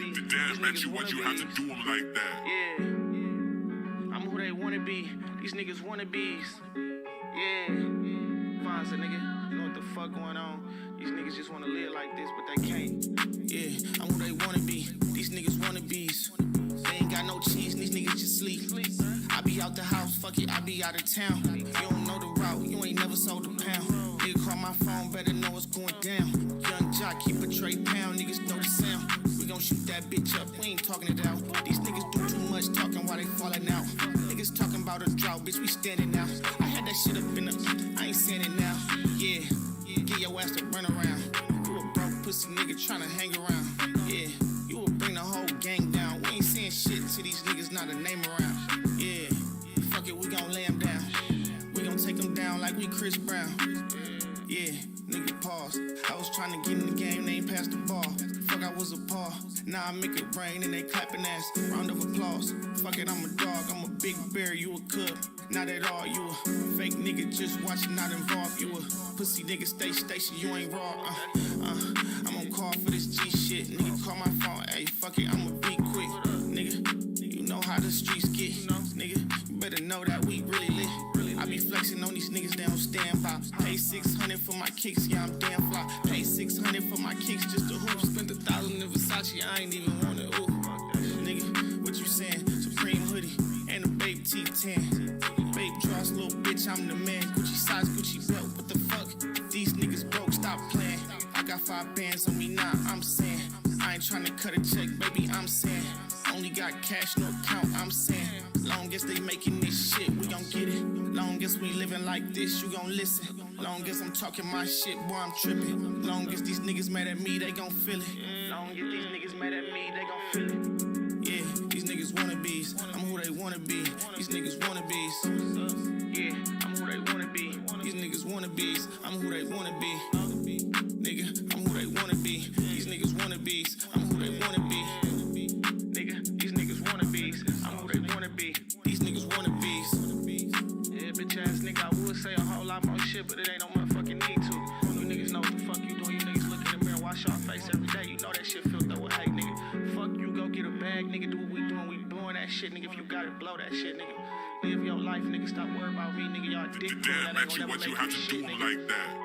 be. The damn makes you what you have to do them like that. Yeah. I'm who they wanna be. These niggas wannabes. Yeah. Fine, so nigga. You know what the fuck going on? These niggas just wanna live like this, but they can't. Yeah, I'm who they wanna be. These niggas wannabes. They ain't got no cheese, and these niggas just sleep. I be out the house, fuck it, I be out of town. You don't know the route, you ain't never sold a pound. Nigga call my phone, better know what's going down. Young jock, keep a tray pound, niggas know the sound. We gon' shoot that bitch up, we ain't talking it out. These niggas do too much talking while they falling out. Niggas talking about a drought, bitch, we standing out. I had that shit up in the, I ain't saying it now. Yeah, get your ass to run around. You a broke pussy nigga tryna hang around. Yeah, you will bring the whole gang down. We ain't saying shit to these niggas, not a name around. Yeah, fuck it, we gon' lay them down. We gon' take them down like we Chris Brown. Yeah, nigga pause. I was tryna get in the game, they ain't passed the ball. Fuck, I was a paw. Now I make it rain and they clapping ass. Round of applause. Fuck it, I'm a dog, I'm a big bear, you a cub. Not at all, you a fake nigga just watching, not involved. You a pussy nigga, stay station, you ain't raw. I'm on call for this G shit. Nigga, call my phone, hey, fuck it, I'ma be quick. Nigga, you know how the streets get. Nigga, you better know that we really lit. I be flexing on these niggas, they don't stand by. Pay 600 for my kicks, yeah, I'm damn fly. Pay 600 for my kicks just to hoop. Spent 1,000 in Versace, I ain't even want it, ooh. Nigga, what you saying? Supreme hoodie and a Bape T10. Bape draws, little bitch, I'm the man. Gucci size, Gucci belt, what the fuck? These niggas broke, stop playing. I got 5 bands on me now, I'm saying. I ain't tryna cut a check, baby, I'm saying. Only got cash, no account, I'm saying. Long as they making this shit, we gon' get it. Long as we living like this, you gon' listen. Long as I'm talking my shit, boy, I'm tripping. Long as these niggas mad at me, they gon' feel it. Long as these niggas mad at me, they gon' feel it. Yeah, these niggas wannabes, I'm who they wanna be. These niggas wannabes. Yeah, I'm who they wanna be. These niggas wannabes, I'm who they wanna be. Nigga, I'm who they wanna be. These niggas wannabes, I'm who they wanna be. Nigga, these niggas wannabes, I'm who they wanna be. These niggas wannabes. Yeah, bitch ass nigga, I would say a whole lot more shit, but it ain't no motherfucking need to. You niggas know what the fuck you doing. You niggas look in the mirror, wash your face every day. You know that shit filter with hate, nigga. Fuck you, go get a bag, nigga. Do what we doing. We blowing that shit, nigga. If you got it, blow that shit, nigga. Live your life, nigga. Stop worrying about me, nigga. Y'all dick. The damn makes you what you have to do them like that.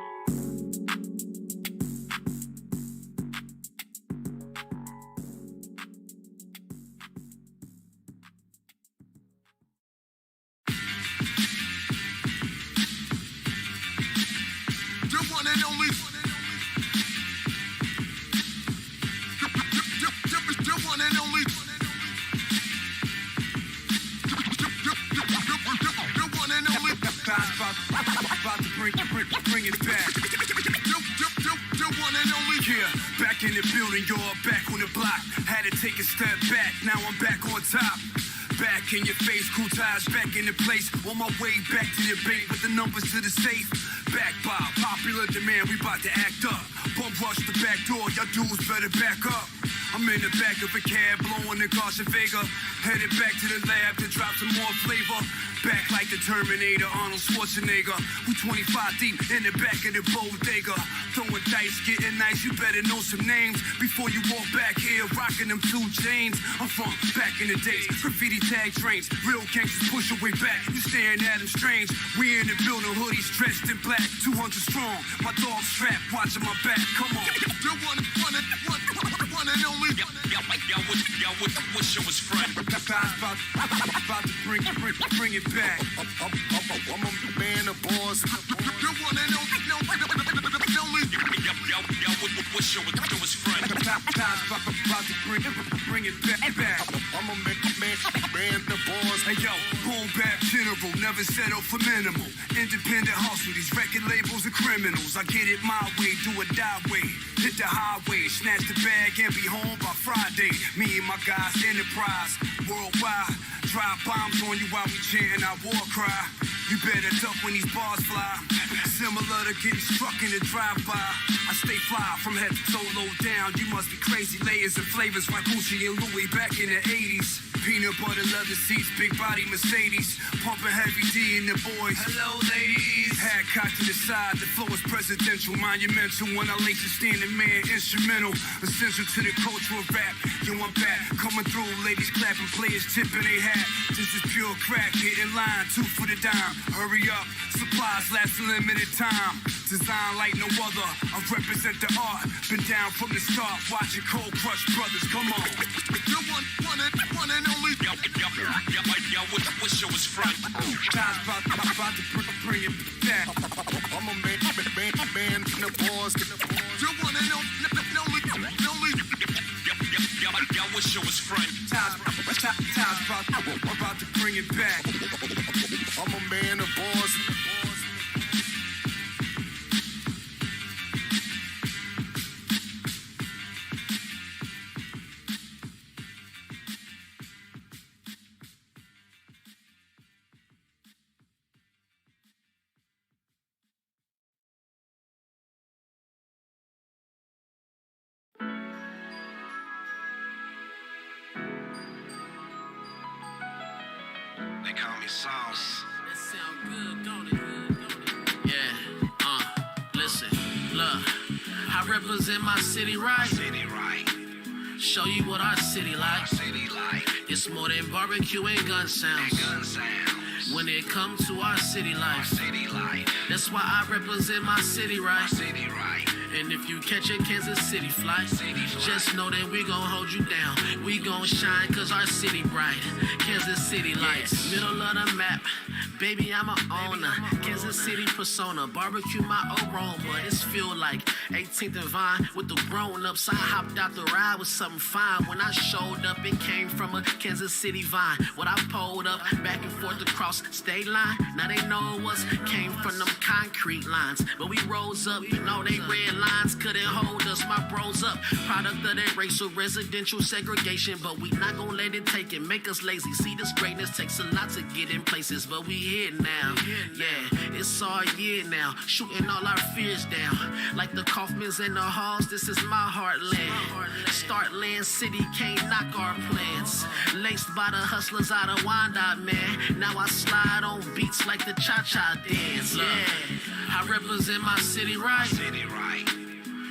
Bring it back. The one and only. Yeah, back in the building, you're back on the block. Had to take a step back, now I'm back on top. Back in your face, cool ties back in the place. On my way back to the bank with the numbers to the safe. Back by popular demand, we bout to act up. Bump rush the back door, y'all dudes better back up. I'm in the back of a cab, blowing the Garcia Vega. Headed back to the lab to drop some more flavor. Back like the Terminator, Arnold Schwarzenegger. We 25 deep in the back of the bodega. Throwing dice, getting nice, you better know some names. Before you walk back here, rocking them 2 chains. I'm from back in the days, graffiti tag trains. Real gangsters push your way back, you staring at them strange. We in the building, hoodies dressed in black. 200 strong, my dog strapped, watching my back, come on. The one and only. Y'all wish you was friend. About to bring it back. I'm a man of bars. The one and only. Y'all wish you was friend. About to bring it back. I'm a man of bars. Hey yo, boom back general, never settle for minimal. Independent hustle, these record labels are criminals. I get it my way, do a die way. Hit the highway, snatch the bag and be home by Friday. Me and my guys, enterprise, worldwide. Drop bombs on you while we chanting our war cry. You better duck when these bars fly. Similar to getting struck in the drive-by. I stay fly from head to toe, low down. You must be crazy, layers and flavors like Gucci and Louis back in the 80s. Peanut peanut butter leather seats, big body Mercedes, pumping heavy D in the boys. Hello, ladies. Hat cocked to the side, the flow is presidential, monumental. When I lace a standing man, instrumental, essential to the culture of rap. Yo, I'm back, coming through, ladies clapping, players tipping they hat. This is pure crack, get in line, 2 for the dime. Hurry up, supplies last a limited time. Design like no other, I represent the art. Been down from the start, watching Cold Crush Brothers. Come on. You one and only. Yo, what show is front? Guys about to bring it back. I'm a man, the boss. You one and only. Yo, what show is front? Time's about to bring it back. I'm a man, the boss. They call me Sauce. That sound good, don't it? Yeah, listen, look. I represent my city right. City right. Show you what our city like. City like. It's more than barbecue and gun sounds. Gun sounds. When it comes to our city life, City life. that's why I represent my city right. City right. And if you catch a Kansas City flight, just know that we gon' hold you down. We gon' shine cause our city bright. Kansas City lights, middle of the map. Baby, I'm a owner. Kansas City persona, barbecue my aroma. It's feel like 18th and Vine with the grown-ups. I hopped out the ride with something fine. When I showed up, it came from a Kansas City vine. What I pulled up, back and forth across state line. Now they know it was came from them concrete lines. But we rose up, you know they red lines couldn't hold us. My bros up, product of that racial residential segregation. But we not gonna let it take it, make us lazy. See, this greatness takes a lot to get in places, but we here now. Yeah, it's all year now, shooting all our fears down. Like the Kaufmans and the Halls, this is my heartland. Startland City can't knock our plans. Laced by the hustlers out of Wyandotte, man. Now I slide on beats like the cha-cha dance. Yeah, I represent my city right. City right.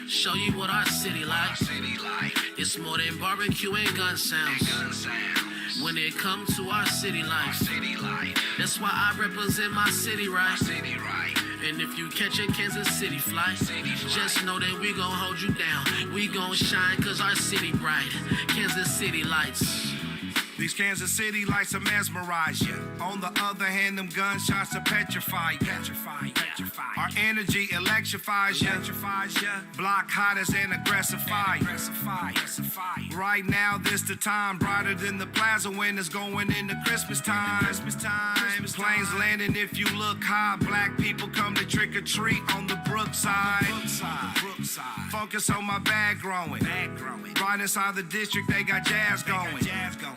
Show you what our city like. City like. It's more than barbecue and gun sounds. Gun sounds. When it comes to our city life, City life. that's why I represent my city right. City right. And if you catch a Kansas City flight, just know that we gon' hold you down. We gon' shine cause our city bright. Kansas City lights. These Kansas City lights will mesmerize you. On the other hand, them gunshots will petrify you. Our energy electrifies you. Block hot as an aggressive fire. Right now, this the time brighter than the plaza when it's going into Christmas time. Planes landing if you look high. Black people come to trick or treat on the Brookside. Focus on my bag growing. Right inside the district, they got jazz going.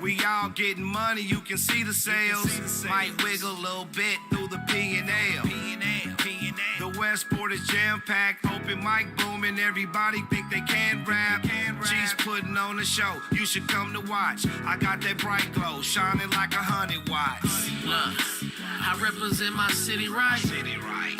We all getting money, you can see the sales. Might wiggle a little bit through the P&L. The Westport is jam-packed, open mic booming. Everybody think they can rap. G's putting on a show, you should come to watch. I got that bright glow, shining like 100 watts. Look, I represent my city right. City right.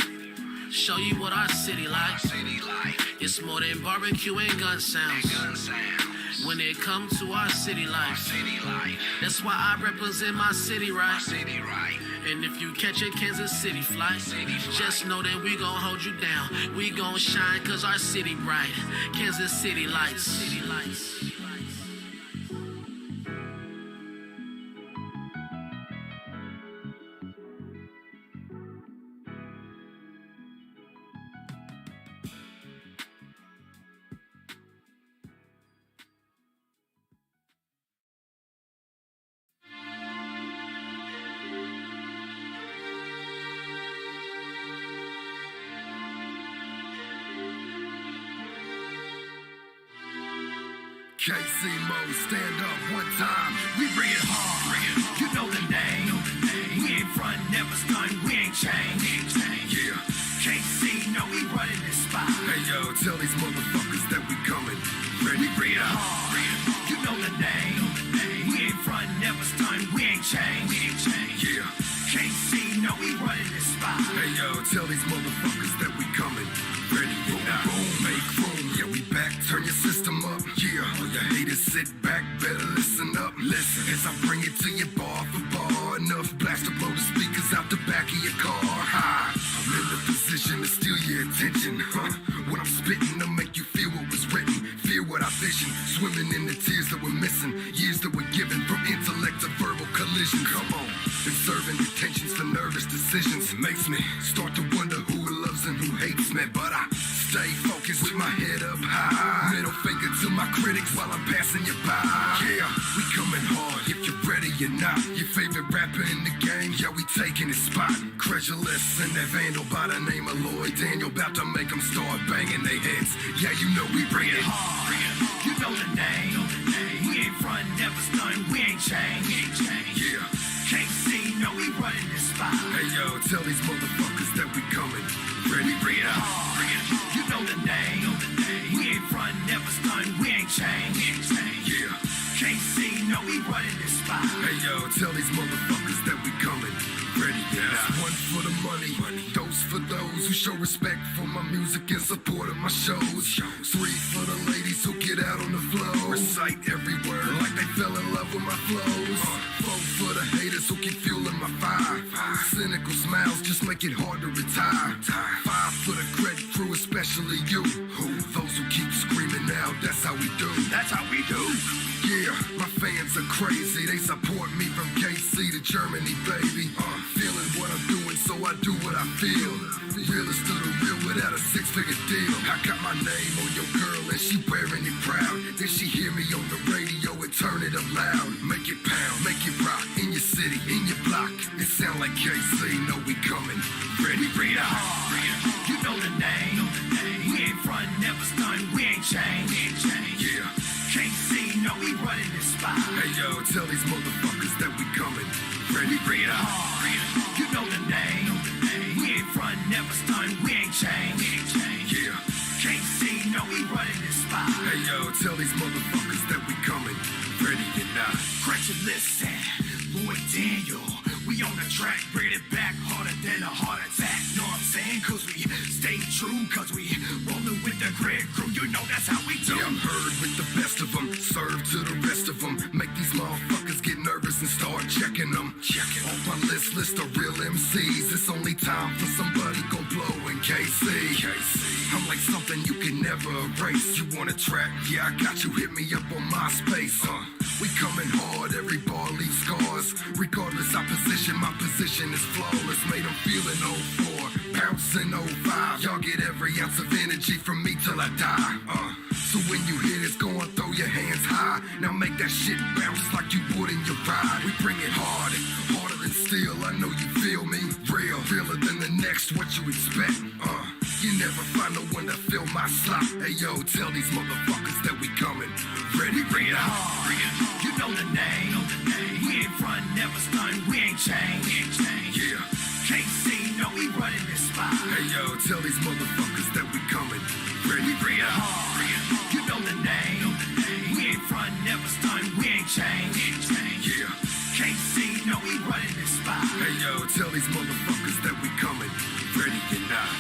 Show you what our city like. City life. It's more than barbecue and gun sounds. Gun sounds. When it comes to our city life, City life. that's why I represent my city right. City right. And if you catch a Kansas City flight, just know that we gon' hold you down. We gon' shine cause our city bright. Kansas City lights. City lights. KC Mo, stand up one time. We bring it hard. You know the name. We ain't front, never stunned. We ain't changed. Yeah. KC, no, we running this spot. Hey yo, tell these motherfuckers that we coming. Ready? We bring it hard. You know the name. We ain't front, never stunned. tell these motherfuckers that we coming. Ready, boom, make room. Yeah, we back, turn your system up. Yeah, all your haters sit back, better listen up. Listen, as I bring it to you bar for bar. Enough blast to blow the speakers out the back of your car. Ha! I'm in the position to steal your attention, huh? When I'm spitting, I'll make you feel what was written. Fear what I vision, swimming in the tears that we're missing. Years that were given from intellect to verbal collision. Come on, been serving detentions for nervous decisions. Makes me start to wonder who loves and who hates me. But I stay focused with my head up high. Middle finger to my critics while I'm passing you by. Yeah, we coming hard if you're ready or not. Your favorite rapper in the game, yeah, we taking his spot. Credulous and that vandal by the name of Lloyd Daniel, about to make them start banging their heads. Yeah, you know we bring it hard. You know the name. We ain't front, never stunned, we ain't changed. Yeah. Can't see, no, we running this spot. Hey yo, tell these motherfuckers that we coming. Ready, Bring it hard. You know the name. We ain't front, never stunned, we ain't changed. yeah. Can't see, no, we running this spot. Hey yo, tell these motherfuckers that we coming. Ready, yeah. One for the money, dose for those who show respect for my music and support of my shows. Three for the ladies who get out on the floor, recite every word like they fell in love with my flows. Four for the haters who keep fueling my fire. Cynical smiles just make it hard to retire. Five for the credit crew, especially you. Those who keep screaming out, that's how we do. That's how we do. Yeah, my fans are crazy. They support me from KC to Germany, baby. Feeling what I'm doing, so I do what I feel. Realest to the real without a six-figure deal. I got my name on your girl and she wearing it proud. Then she hear me on the radio and turn it up loud. Make it pound, make it rock in your city, in your block. It sound like KC, know we coming. Ready, Bring it hard. You know the name. We ain't front, never stunned, we ain't changed. yeah. Can't see, no, we running this spot. Hey yo, tell these motherfuckers that we coming. Ready, Bring it hard. You know the name. We ain't front, never stunned, we ain't changed. yeah. Can't see, no, we running this spot. Hey yo, tell these motherfuckers that we coming. Ready or not. Credulous and Lloyd Daniel. We on the track, bring it back harder than a heart attack. Know what I'm saying? Cause we stay true, cause we rollin' with the grid crew. You know that's how we do. Yeah, I'm heard with the best of them. Serve to the rest of them. Make these motherfuckers get nervous and start checking them. On my list of real MCs. It's only time for somebody gon' blow in KC. I'm like something you can never erase. You want a track? Yeah, I got you. Hit me up on MySpace. We coming hard, every bar leaves scars. Regardless opposition, my position is flawless. Made them feelin' 04, bouncing 05. Y'all get every ounce of energy from me till I die. So when you hear this going, throw your hands high. Now make that shit bounce like you would in your ride. We bring it hard, harder than steel. I know you feel me. Real, realer than the next, what you expect. You never find no one to fill my slot. Hey yo, tell these motherfuckers that we coming. Ready, Bring it hard. You know the name. We ain't front, never stunned, we ain't changed. yeah. Can't see, no, we running this spot. Hey yo, tell these motherfuckers that we coming. Ready, Bring it hard. You know the name. We ain't front, never stunned, we ain't changed. yeah. Can't see, no, we running this spot. Hey yo, tell these motherfuckers that we coming. Ready or not.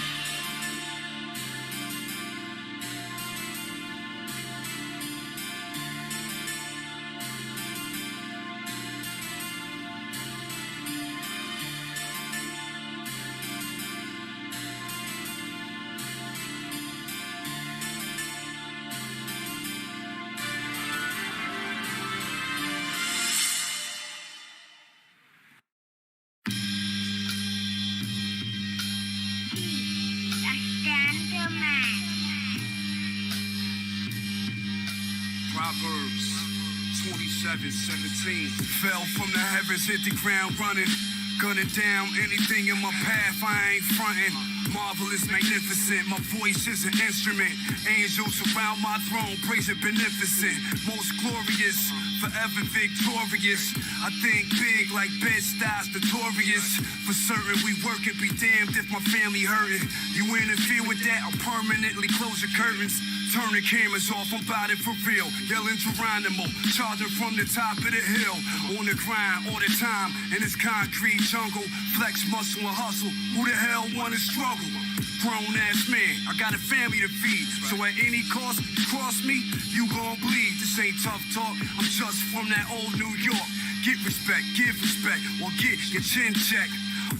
Proverbs 27:17. Fell from the heavens, hit the ground running. Gunning down anything in my path, I ain't frontin'. Marvelous, magnificent, my voice is an instrument. Angels around my throne, praising beneficent. Most glorious, forever victorious. I think big like Bed-Stuys, notorious. For certain we work and be damned if my family hurting. You interfere with that, I'll permanently close your curtains. Turn the cameras off, I'm bout it for real. Yelling Geronimo, charging from the top of the hill. On the grind all the time in this concrete jungle. Flex muscle and hustle. Who the hell wanna struggle? Grown ass man, I got a family to feed. So at any cost, you cross me, you gon' bleed. This ain't tough talk, I'm just from that old New York. Get respect, give respect, or get your chin checked.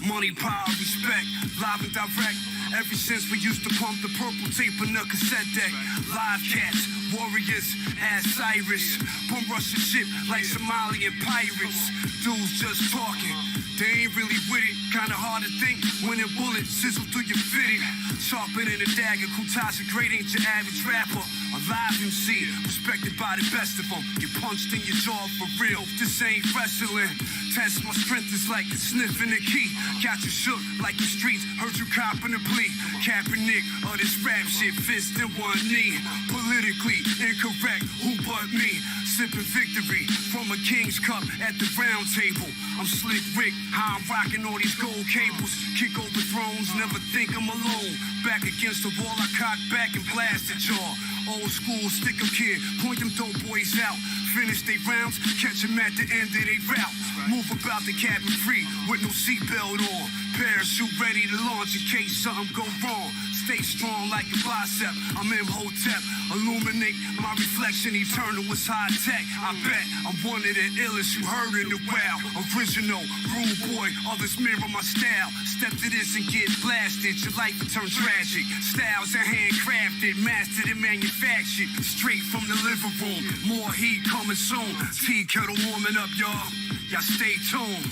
Money, power, respect, live and direct. Ever since we used to pump the purple tape in the cassette deck. Live cats, warriors, as Cyrus. Bum rushing shit like Somalian pirates. Dudes just talking, they ain't really with it. Kinda hard to think when a bullet sizzle through your fitting. Sharper than a dagger, Kutasa great ain't your average rapper. A live MC, respected by the best of them. Get punched in your jaw for real, this ain't wrestling. Test my strength is like sniffing the key. Got you shook like the streets, heard you copping a plea. Kaepernick of this rap shit, fist in one knee. Politically incorrect, who but me? Sipping victory from a king's cup at the round table. I'm Slick Rick, how I'm rocking all these gold cables. Kick over thrones, never think I'm alone. Back against the wall, I cock back and blast at y'all. Old school, stick 'em kid, point them dope boys out. Finish they rounds, catch 'em at the end of they route. Move about the cabin free with no seatbelt on. Parachute ready to launch in case something go wrong. Stay strong like a bicep, I'm Imhotep. Illuminate my reflection, eternal is high tech. I bet I'm one of the illest you heard in the wild. Original, rude boy, others mirror my style. Step to this and get blasted, your life will turn tragic. Styles are handcrafted, mastered and manufactured. Straight from the living room, more heat coming soon. Tea kettle warming up, y'all. Y'all stay tuned.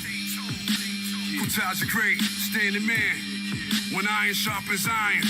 Kutaja great, standing man. When iron sharpens iron.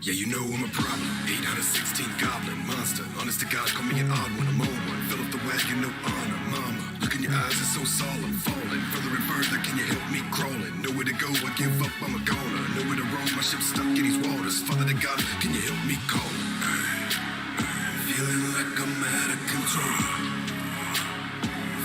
Yeah, you know I'm a problem. 816 goblin monster. Honest to God, call me an odd one. I'm on one. Fill up the wagon, no honor, mama. Look in your eyes, it's so solemn. Falling further and further. Can you help me crawling? Nowhere to go, I give up. I'm a goner. Nowhere to roam. My ship's stuck in these waters. Father to God, can you help me call? Feeling like I'm out of control.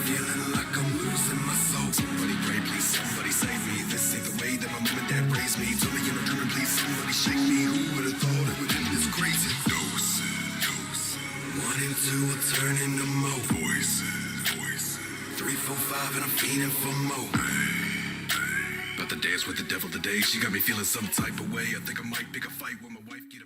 Feeling like I'm losing my soul. Somebody pray, please. Somebody save me. This ain't the way that my mom and dad raised me. Tell me in a dream, please. Somebody shake me. Who would have thought it would end this crazy? Doses. 1 and 2 will turn into more. Voices. 3, 4, 5, and I'm fiending for more. About to dance with the devil today. She got me feeling some type of way. I think I might pick a fight with my wife. Get a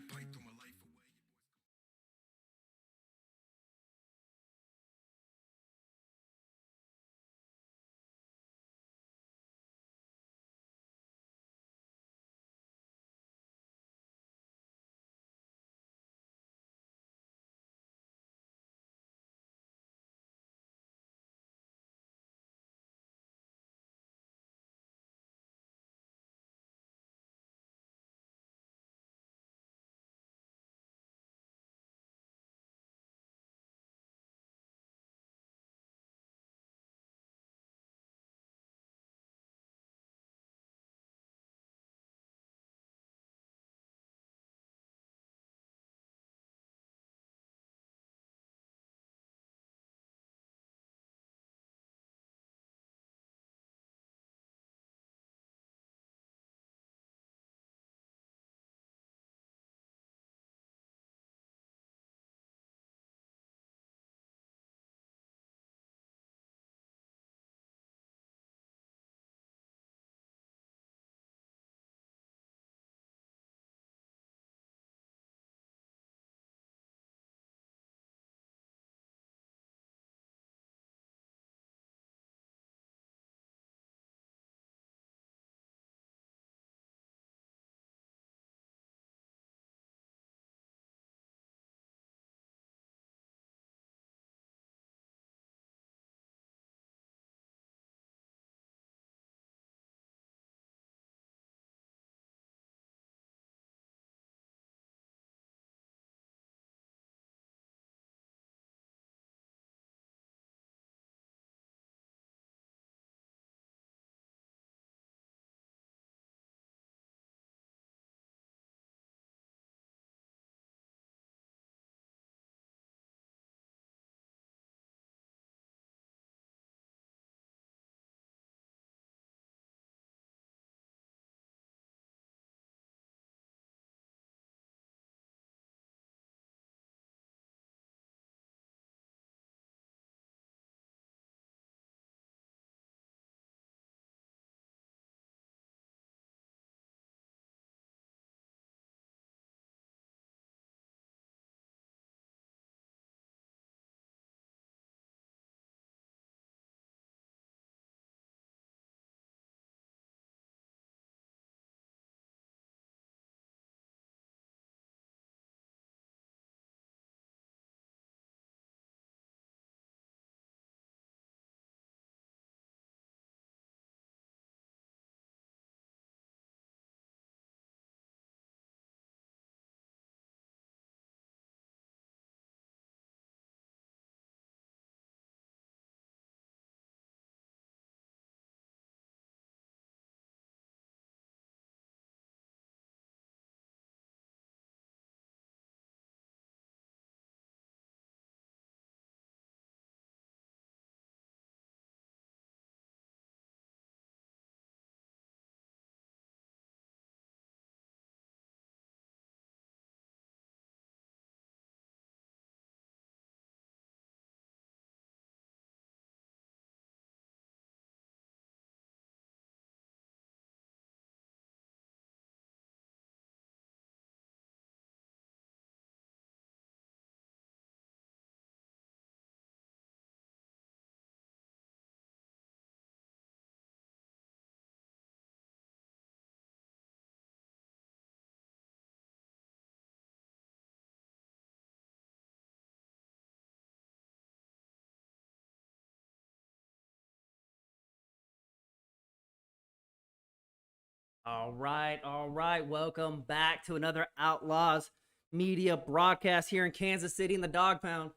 All right, all right. Welcome back to another Outlaws Media broadcast here in Kansas City in the Dog Pound.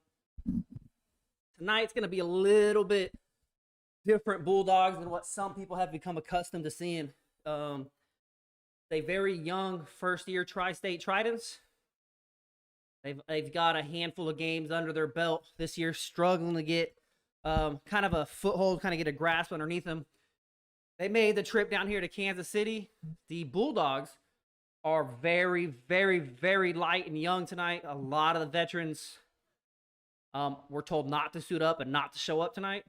Tonight's going to be a little bit different Bulldogs than what some people have become accustomed to seeing. They very young first-year Tri-State Tridents. They've got a handful of games under their belt this year, struggling to get kind of a foothold, kind of get a grasp underneath them. They made the trip down here to Kansas City. The Bulldogs are very, very, very light and young tonight. A lot of the veterans were told not to suit up and not to show up tonight.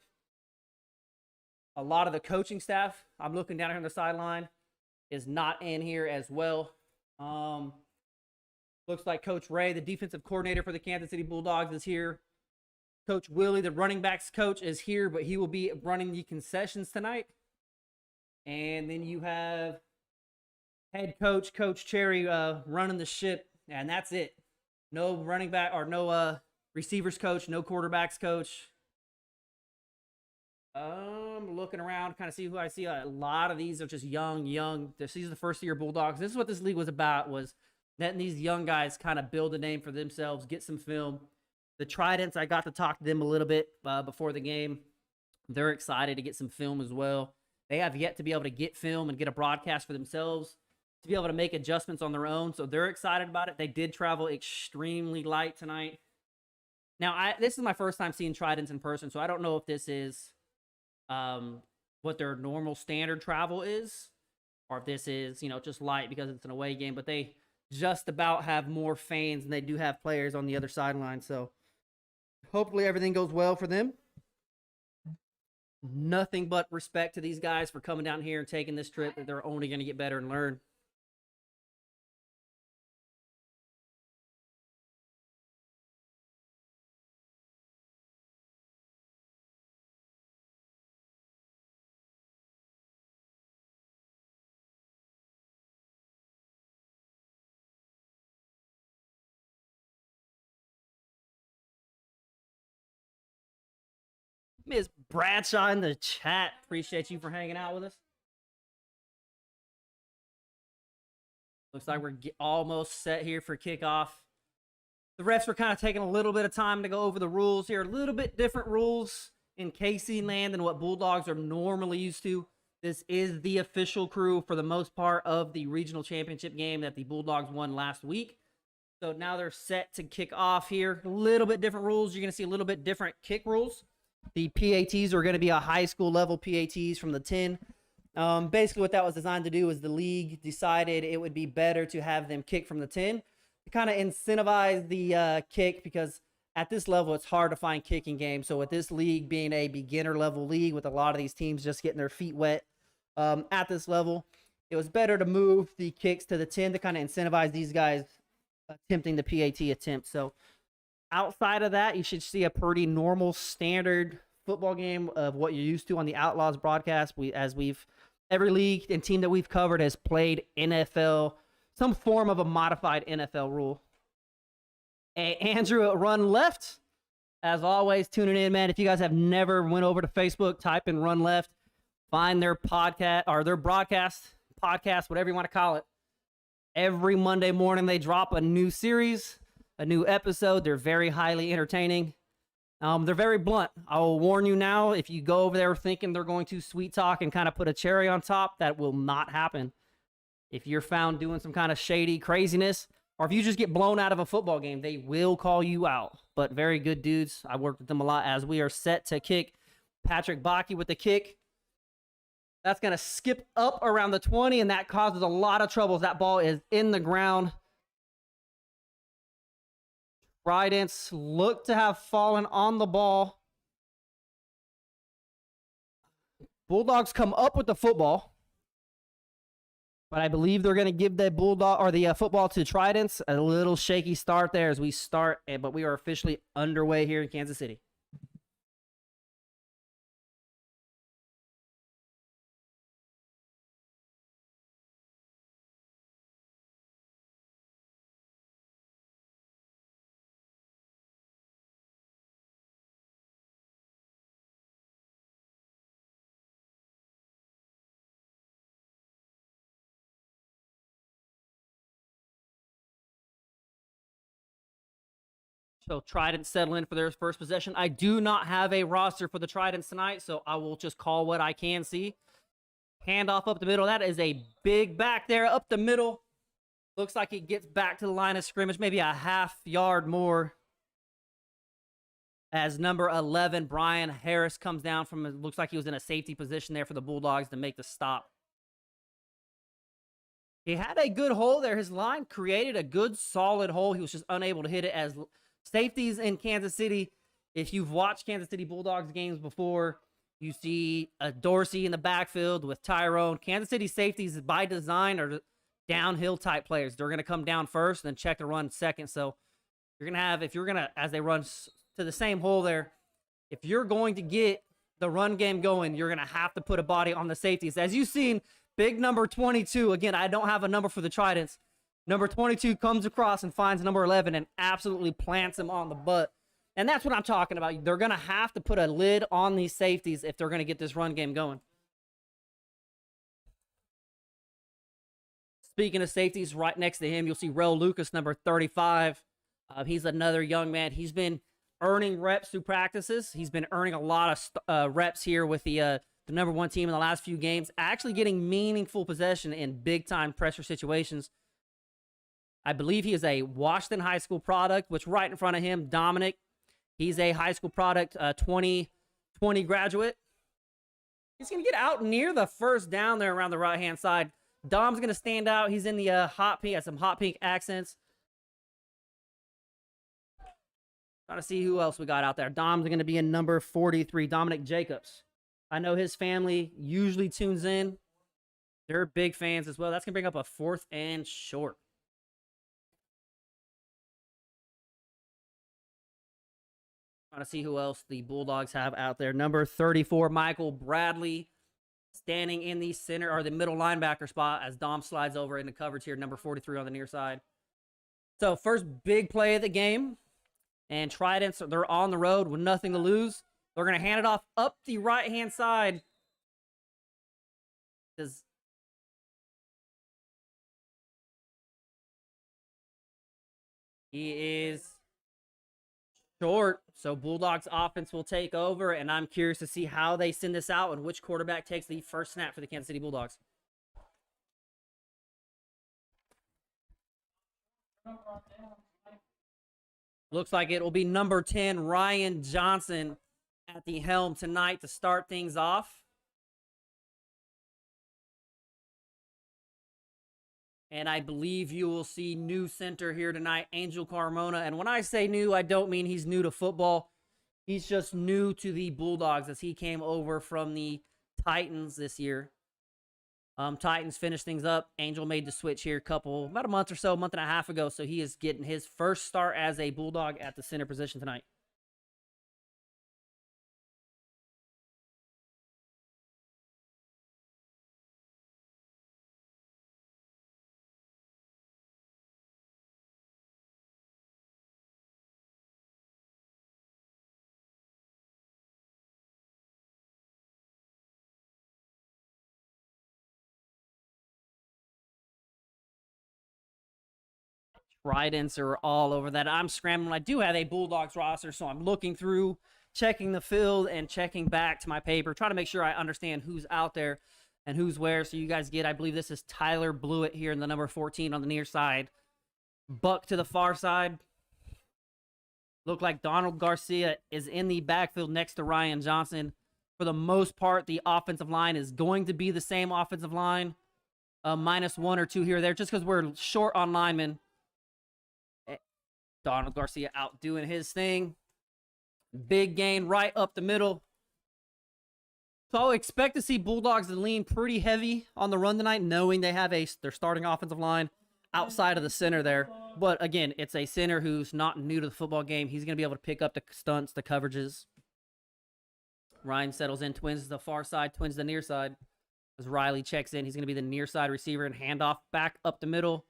A lot of the coaching staff, I'm looking down here on the sideline, is not in here as well. Looks like Coach Ray, the defensive coordinator for the Kansas City Bulldogs, is here. Coach Willie, the running backs coach, is here, but he will be running the concessions tonight. And then you have head coach, Coach Cherry, running the ship, and that's it. No running back or no receivers coach, no quarterbacks coach. Looking around, kind of see who I see. A lot of these are just young. These are the first-year Bulldogs. This is what this league was about, was letting these young guys kind of build a name for themselves, get some film. The Tridents, I got to talk to them a little bit before the game. They're excited to get some film as well. They have yet to be able to get film and get a broadcast for themselves, to be able to make adjustments on their own. So they're excited about it. They did travel extremely light tonight. Now, this is my first time seeing Tridents in person, so I don't know if this is what their normal standard travel is, or if this is, just light because it's an away game. But they just about have more fans than they do have players on the other sideline. So hopefully everything goes well for them. Nothing but respect to these guys for coming down here and taking this trip. That they're only going to get better and learn. Ms. Bradshaw in the chat. Appreciate you for hanging out with us. Looks like we're almost set here for kickoff. The refs were kind of taking a little bit of time to go over the rules here. A little bit different rules in KC land than what Bulldogs are normally used to. This is the official crew for the most part of the regional championship game that the Bulldogs won last week. So now they're set to kick off here. A little bit different rules. You're going to see a little bit different kick rules. The PATs are going to be a high school level PATs from the 10. Basically what that was designed to do is the league decided it would be better to have them kick from the 10 to kind of incentivize the kick, because at this level it's hard to find kicking games. So with this league being a beginner level league with a lot of these teams just getting their feet wet at this level, it was better to move the kicks to the 10 to kind of incentivize these guys attempting the PAT attempt. So outside of that, you should see a pretty normal standard football game of what you're used to on the Outlaws broadcast. Every league and team that we've covered has played NFL, some form of a modified NFL rule. Andrew, Run Left, as always, tuning in, man. If you guys have never went over to Facebook, type in Run Left, find their podcast or their podcast, whatever you want to call it. Every Monday morning, they drop a new series, a new episode. They're very highly entertaining. They're very blunt. I will warn you now, if you go over there thinking they're going to sweet talk and kind of put a cherry on top, that will not happen. If you're found doing some kind of shady craziness, or if you just get blown out of a football game, they will call you out. But very good dudes. I worked with them a lot as we are set to kick. Patrick Bakke with the kick. That's going to skip up around the 20, and that causes a lot of troubles. That ball is in the ground. Tridents look to have fallen on the ball. Bulldogs come up with the football, but I believe they're going to give the Bulldog or the football to Tridents. A little shaky start there as we start, but we are officially underway here in Kansas City. So Tridents settle in for their first possession. I do not have a roster for the Tridents tonight, so I will just call what I can see. Handoff up the middle. That is a big back there up the middle. Looks like it gets back to the line of scrimmage, maybe a half yard more. As number 11, Brian Harris, comes down from, it looks like he was in a safety position there for the Bulldogs to make the stop. He had a good hole there. His line created a good, solid hole. He was just unable to hit it. As safeties in Kansas City, if you've watched Kansas City Bulldogs games before, you see a Dorsey in the backfield with Tyrone. Kansas City safeties, by design, are downhill type players. They're going to come down first and then check the run second. So you're going to have, if you're going to, as they run to the same hole there, if you're going to get the run game going, you're going to have to put a body on the safeties. As you've seen, big number 22, again, I don't have a number for the Tridents. Number 22 comes across and finds number 11 and absolutely plants him on the butt. And that's what I'm talking about. They're going to have to put a lid on these safeties if they're going to get this run game going. Speaking of safeties, right next to him, you'll see Rel Lucas, number 35. He's another young man. He's been earning reps through practices. He's been earning a lot of reps here with the number 1 team in the last few games, actually getting meaningful possession in big-time pressure situations. I believe he is a Washington High School product, which right in front of him, Dominic, he's a high school product, 2020 graduate. He's going to get out near the first down there around the right-hand side. Dom's going to stand out. He's in the hot pink, has some hot pink accents. Trying to see who else we got out there. Dom's going to be in number 43, Dominic Jacobs. I know his family usually tunes in. They're big fans as well. That's going to bring up a 4th and short. Trying to see who else the Bulldogs have out there. Number 34, Michael Bradley, standing in the center or the middle linebacker spot as Dom slides over into coverage here. Number 43 on the near side. So first big play of the game. And Tridents, they're on the road with nothing to lose. They're going to hand it off up the right-hand side. He is short, so Bulldogs offense will take over, and I'm curious to see how they send this out and which quarterback takes the first snap for the Kansas City Bulldogs. Looks like it will be number 10, Ryan Johnson, at the helm tonight to start things off. And I believe you will see new center here tonight, Angel Carmona. And when I say new, I don't mean he's new to football. He's just new to the Bulldogs as he came over from the Titans this year. Titans finished things up. Angel made the switch here about a month or so, month and a half ago. So he is getting his first start as a Bulldog at the center position tonight. Tridents are all over that. I'm scrambling. I do have a Bulldogs roster, so I'm looking through, checking the field, and checking back to my paper, trying to make sure I understand who's out there and who's where. So you guys get, I believe this is Tyler Blewett here in the number 14 on the near side. Buck to the far side. Look like Donald Garcia is in the backfield next to Ryan Johnson. For the most part, the offensive line is going to be the same offensive line. Minus 1 or 2 here or there, just because we're short on linemen. Donald Garcia out doing his thing. Big gain right up the middle. So I'll expect to see Bulldogs lean pretty heavy on the run tonight, knowing they have their starting offensive line outside of the center there. But again, it's a center who's not new to the football game. He's going to be able to pick up the stunts, the coverages. Ryan settles in, twins the far side, twins the near side. As Riley checks in, he's going to be the near side receiver and handoff back up the middle.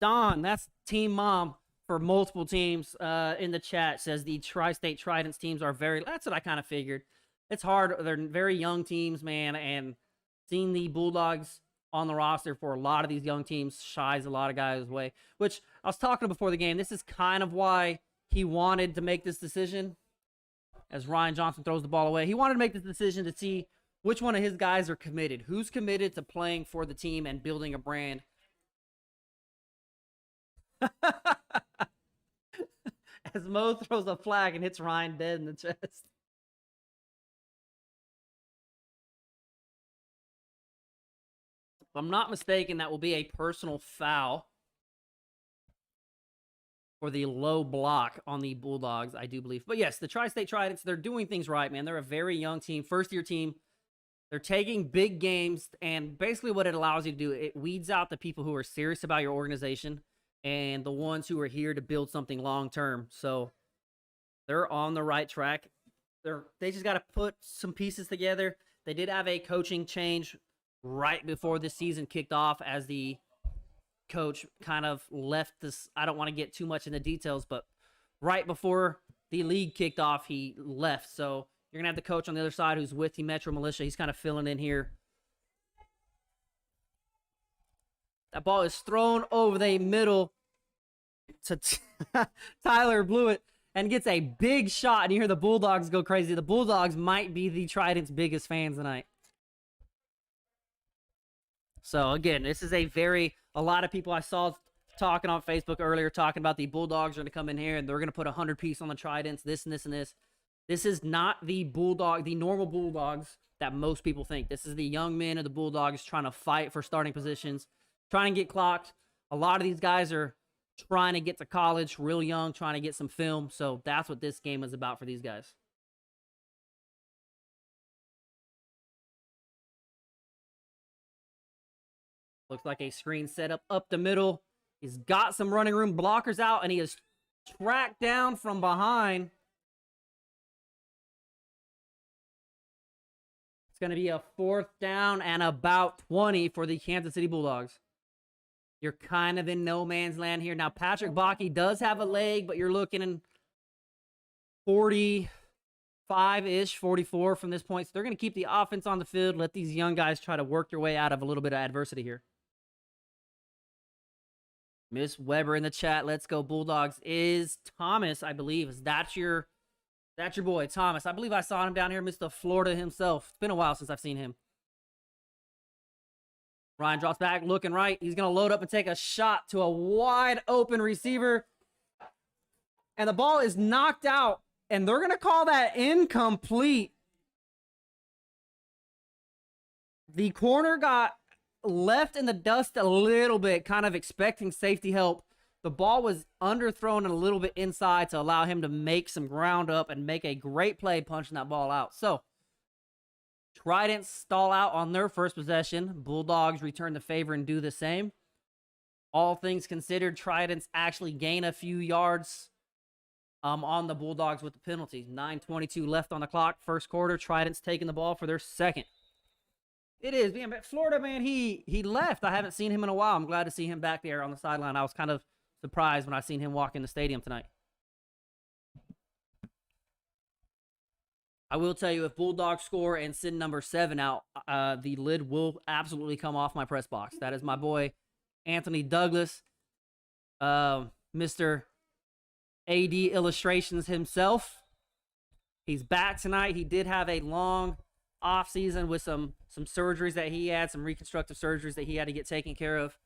Don, that's team mom for multiple teams in the chat, says the Tri-State Tridents teams are that's what I kind of figured. It's hard. They're very young teams, man, and seen the Bulldogs on the roster for a lot of these young teams, shies a lot of guys away, which I was talking before the game. This is kind of why he wanted to make this decision as Ryan Johnson throws the ball away. He wanted to make this decision to see which one of his guys are committed. Who's committed to playing for the team and building a brand? As Mo throws a flag and hits Ryan dead in the chest. If I'm not mistaken, that will be a personal foul for the low block on the Bulldogs, I do believe. But yes, the Tri-State Tridents, they're doing things right, man. They're a very young team, first-year team. They're taking big games, and basically what it allows you to do, it weeds out the people who are serious about your organization and the ones who are here to build something long-term. So they're on the right track. They just got to put some pieces together. They did have a coaching change right before this season kicked off as the coach kind of left this. I don't want to get too much into details, but right before the league kicked off, he left. So you're going to have the coach on the other side who's with the Metro Militia. He's kind of filling in here. That ball is thrown over the middle to Tyler Blewett and gets a big shot. And you hear the Bulldogs go crazy. The Bulldogs might be the Tridents' biggest fans tonight. So, again, this is a lot of people I saw talking on Facebook earlier, talking about the Bulldogs are going to come in here and they're going to put 100 piece on the Tridents, this and this and this. This is not the normal Bulldogs that most people think. This is the young men of the Bulldogs trying to fight for starting positions, trying to get clocked. A lot of these guys are trying to get to college real young, trying to get some film. So that's what this game is about for these guys. Looks like a screen setup up the middle. He's got some running room, blockers out, and he is tracked down from behind. It's going to be a 4th down and about 20 for the Kansas City Bulldogs. You're kind of in no man's land here. Now, Patrick Bakke does have a leg, but you're looking in 45-ish, 44 from this point. So they're going to keep the offense on the field, let these young guys try to work their way out of a little bit of adversity here. Miss Weber in the chat. Let's go Bulldogs. Is Thomas, I believe. Is that your boy, Thomas? I believe I saw him down here, Mr. Florida himself. It's been a while since I've seen him. Ryan drops back, looking right. He's going to load up and take a shot to a wide open receiver. And the ball is knocked out, and they're going to call that incomplete. The corner got left in the dust a little bit, kind of expecting safety help. The ball was underthrown and a little bit inside to allow him to make some ground up and make a great play punching that ball out. So, Tridents stall out on their first possession. Bulldogs return the favor and do the same. All things considered, Tridents actually gain a few yards on the Bulldogs with the penalty. 9:22 left on the clock. First quarter, Tridents taking the ball for their second. It is, man. But Florida, man, he left. I haven't seen him in a while. I'm glad to see him back there on the sideline. I was kind of surprised when I seen him walk in the stadium tonight. I will tell you, if Bulldogs score and send number 7 out, the lid will absolutely come off my press box. That is my boy, Anthony Douglas, Mr. AD Illustrations himself. He's back tonight. He did have a long off season with some surgeries that he had, some reconstructive surgeries that he had to get taken care of.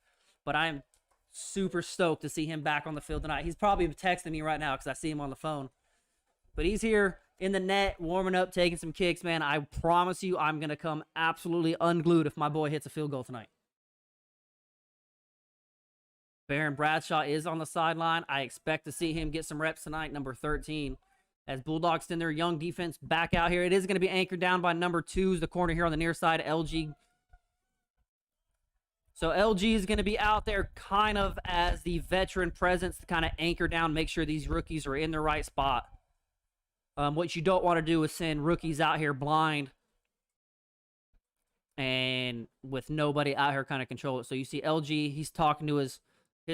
But I'm super stoked to see him back on the field tonight. He's probably texting me right now because I see him on the phone. But he's here in the net, warming up, taking some kicks, man. I promise you I'm going to come absolutely unglued if my boy hits a field goal tonight. Baron Bradshaw is on the sideline. I expect to see him get some reps tonight, number 13. As Bulldogs send their young defense back out here. It is going to be anchored down by number 2, the corner here on the near side, LG. So LG is going to be out there kind of as the veteran presence to kind of anchor down, make sure these rookies are in the right spot. What you don't want to do is send rookies out here blind and with nobody out here kind of control it. So you see LG, he's talking to his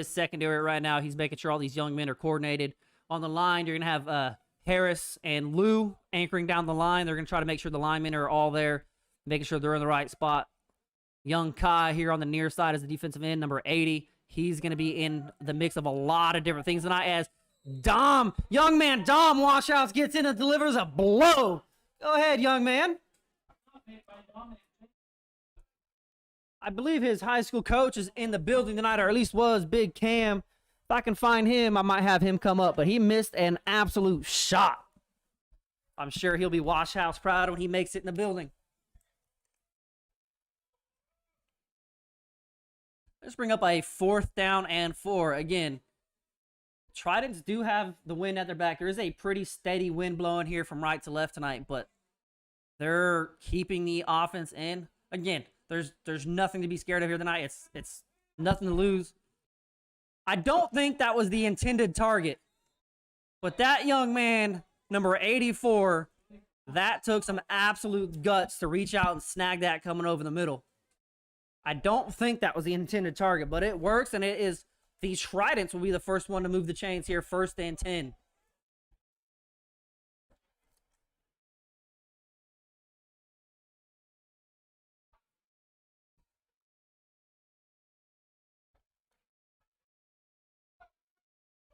secondary right now. He's making sure all these young men are coordinated. On the line, you're going to have Harris and Lou anchoring down the line. They're going to try to make sure the linemen are all there, making sure they're in the right spot. Young Kai here on the near side as the defensive end, number 80. He's going to be in the mix of a lot of different things tonight as young man Dom Washhouse gets in and delivers a blow. Go ahead, young man. I believe his high school coach is in the building tonight, or at least was, Big Cam. If I can find him, I might have him come up, but he missed an absolute shot. I'm sure he'll be Washhouse proud when he makes it in the building. Let's bring up a 4th down and 4. Again, Tridents do have the wind at their back. There is a pretty steady wind blowing here from right to left tonight, but they're keeping the offense in. Again, there's nothing to be scared of here tonight. It's nothing to lose. I don't think that was the intended target, but that young man, number 84, that took some absolute guts to reach out and snag that coming over the middle. I don't think that was the intended target, but it works, and it is the Tridents will be the first one to move the chains here, 1st and 10.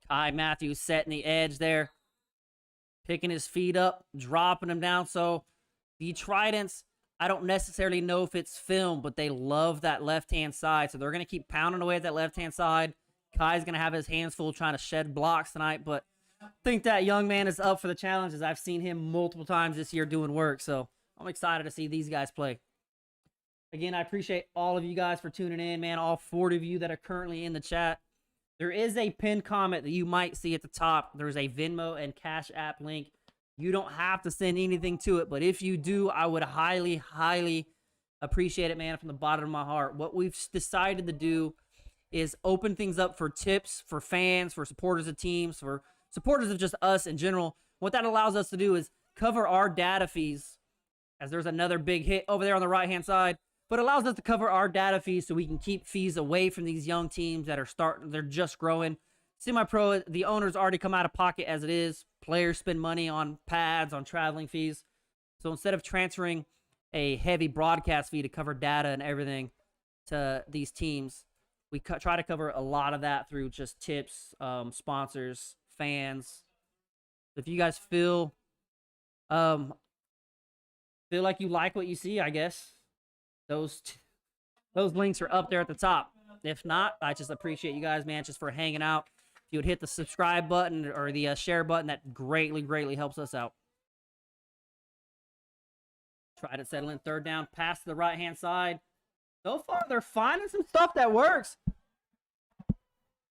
Kai Matthews setting the edge there, picking his feet up, dropping them down. So the Tridents, I don't necessarily know if it's film, but they love that left-hand side. So they're going to keep pounding away at that left-hand side. Kai's going to have his hands full trying to shed blocks tonight, but I think that young man is up for the challenge, as I've seen him multiple times this year doing work. So I'm excited to see these guys play. Again, I appreciate all of you guys for tuning in, man. All 40 of you that are currently in the chat. There is a pinned comment that you might see at the top. There's a Venmo and Cash App link. You don't have to send anything to it, but if you do, I would highly, highly appreciate it, man, from the bottom of my heart. What we've decided to do is open things up for tips, for fans, for supporters of teams, for supporters of just us in general. What that allows us to do is cover our data fees, as there's another big hit over there on the right-hand side, but allows us to cover our data fees so we can keep fees away from these young teams that are they're just growing. Semi-pro, the owners already come out of pocket as it is. Players spend money on pads, on traveling fees. So instead of transferring a heavy broadcast fee to cover data and everything to these teams, we try to cover a lot of that through just tips, sponsors, fans. If you guys feel like you like what you see, I guess those links are up there at the top. If not, I just appreciate you guys, man, just for hanging out. If you would hit the subscribe button or the share button, that greatly, greatly helps us out. Try to settle in 3rd down, pass to the right-hand side. So far, they're finding some stuff that works.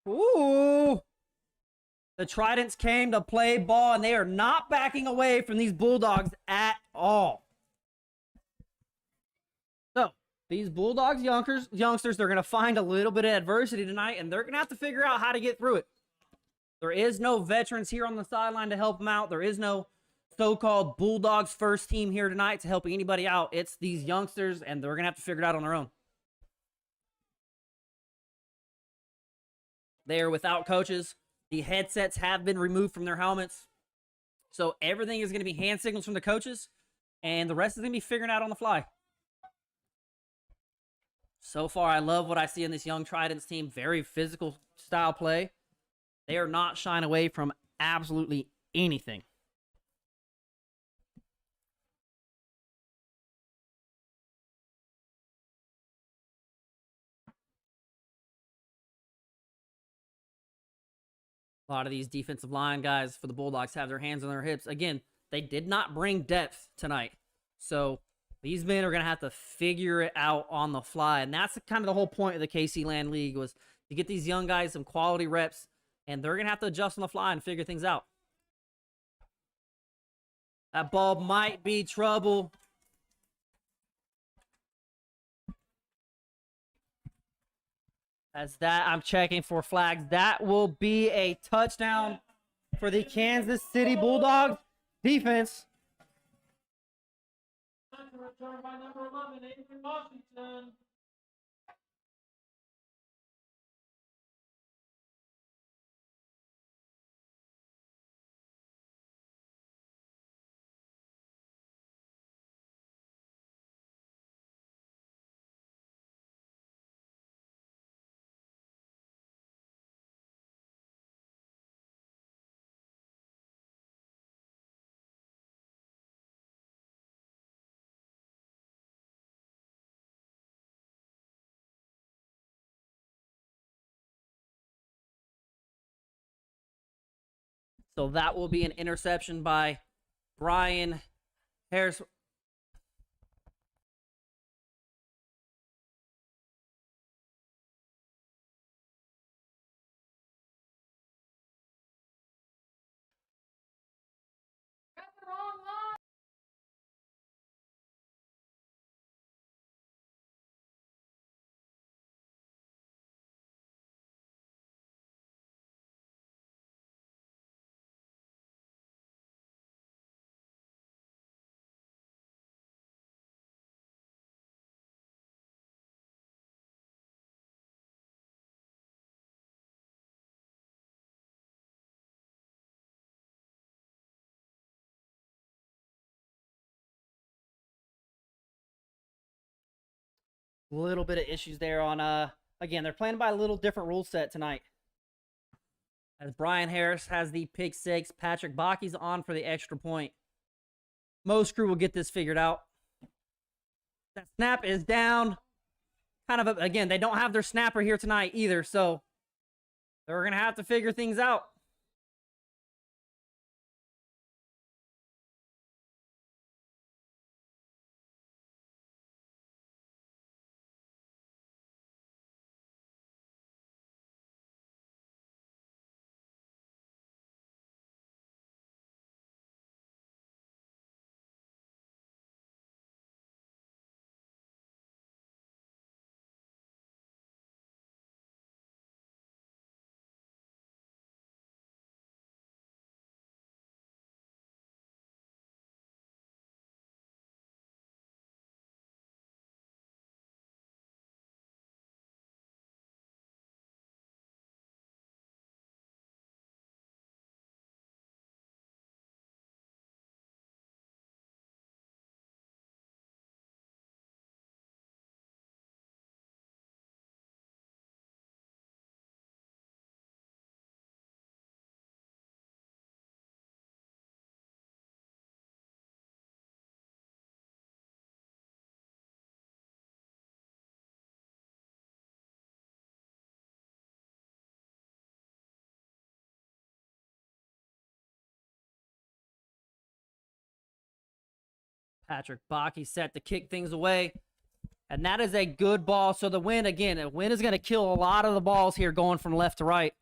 Ooh. The Tridents came to play ball, and they are not backing away from these Bulldogs at all. So, these Bulldogs youngsters, they're going to find a little bit of adversity tonight, and they're going to have to figure out how to get through it. There is no veterans here on the sideline to help them out. There is no so-called Bulldogs first team here tonight to help anybody out. It's these youngsters, and they're going to have to figure it out on their own. They are without coaches. The headsets have been removed from their helmets. So everything is going to be hand signals from the coaches, and the rest is going to be figuring out on the fly. So far, I love what I see in this young Tridents team. Very physical style play. They are not shying away from absolutely anything. A lot of these defensive line guys for the Bulldogs have their hands on their hips. Again, they did not bring depth tonight. So these men are going to have to figure it out on the fly. And that's kind of the whole point of the KC Land League, was to get these young guys some quality reps. And they're going to have to adjust on the fly and figure things out. That ball might be trouble. As that, I'm checking for flags. That will be a touchdown for the Kansas City Bulldogs defense. Return by number 11, Adrian Washington. So that will be an interception by Brian Harris. Little bit of issues there on again, they're playing by a little different rule set tonight. As Brian Harris has the pick 6, Patrick Baki's on for the extra point. Most crew will get this figured out. That snap is down. Kind of again, they don't have their snapper here tonight either, so they're gonna have to figure things out. Patrick Baki set to kick things away. And that is a good ball. So the win, again, a win is going to kill a lot of the balls here going from left to right.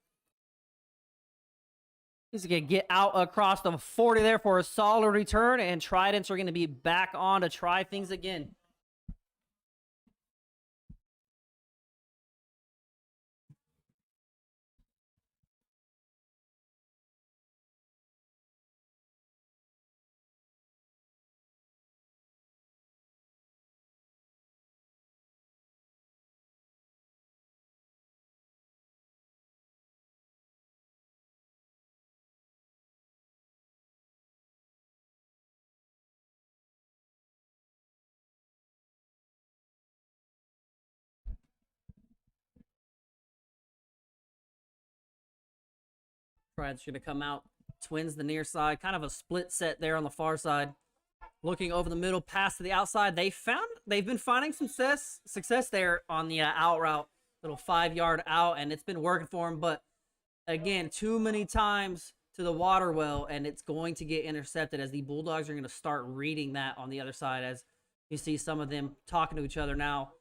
He's going to get out across the 40 there for a solid return. And Tridents are going to be back on to try things again. Tridents going to come out. Twins the near side. Kind of a split set there on the far side. Looking over the middle, pass to the outside. They've been finding some success there on the out route. Little 5-yard out, and it's been working for them. But again, too many times to the water well, and it's going to get intercepted as the Bulldogs are going to start reading that on the other side. As you see some of them talking to each other now.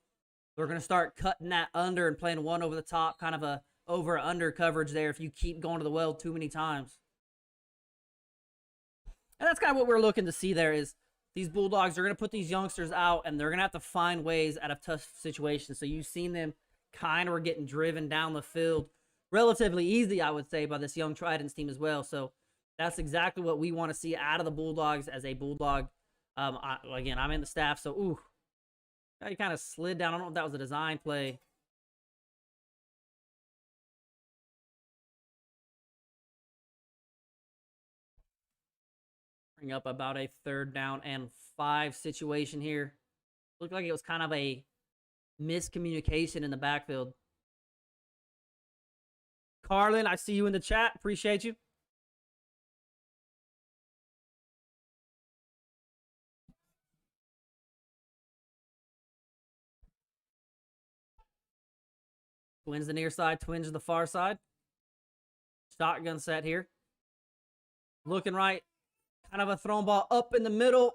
They're going to start cutting that under and playing one over the top, kind of a over-under coverage there if you keep going to the well too many times. And that's kind of what we're looking to see there is these Bulldogs are going to put these youngsters out, and they're going to have to find ways out of tough situations. So you've seen them kind of getting driven down the field relatively easy, I would say, by this young Tridents team as well. So that's exactly what we want to see out of the Bulldogs as a Bulldog. Again, I'm in the staff, so ooh. He kind of slid down. I don't know if that was a design play. Bring up about a 3rd down and 5 situation here. Looked like it was kind of a miscommunication in the backfield. Carlin, I see you in the chat. Appreciate you. Twins the near side, Twins the far side. Shotgun set here. Looking right. Kind of a thrown ball up in the middle.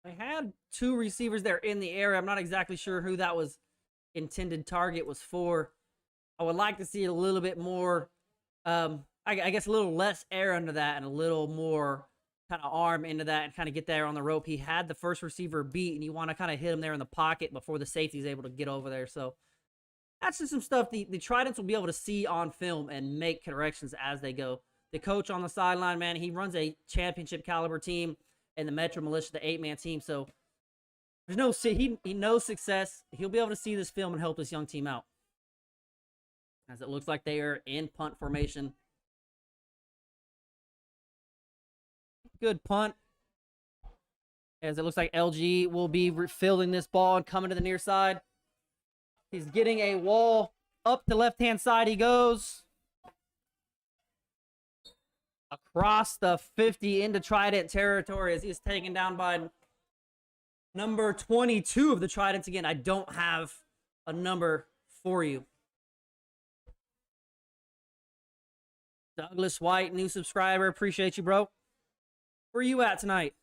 They had two receivers there in the area. I'm not exactly sure who that was intended target was for. I would like to see a little bit more, I guess a little less air under that and a little more kind of arm into that and kind of get there on the rope. He had the first receiver beat, and you want to kind of hit him there in the pocket before the safety is able to get over there. So that's just some stuff the Tridents will be able to see on film and make corrections as they go. The coach on the sideline, man, he runs a championship caliber team and the Metro Militia, the 8-man team. So there's no he knows success. He'll be able to see this film and help this young team out. As it looks like they are in punt formation. Good punt. As it looks like LG will be fielding this ball and coming to the near side. He's getting a wall. Up the left-hand side he goes. Across the 50 into Trident territory as he's taken down by number 22 of the Tridents. Again, I don't have a number for you. Douglas White, new subscriber. Appreciate you, bro. Where are you at tonight?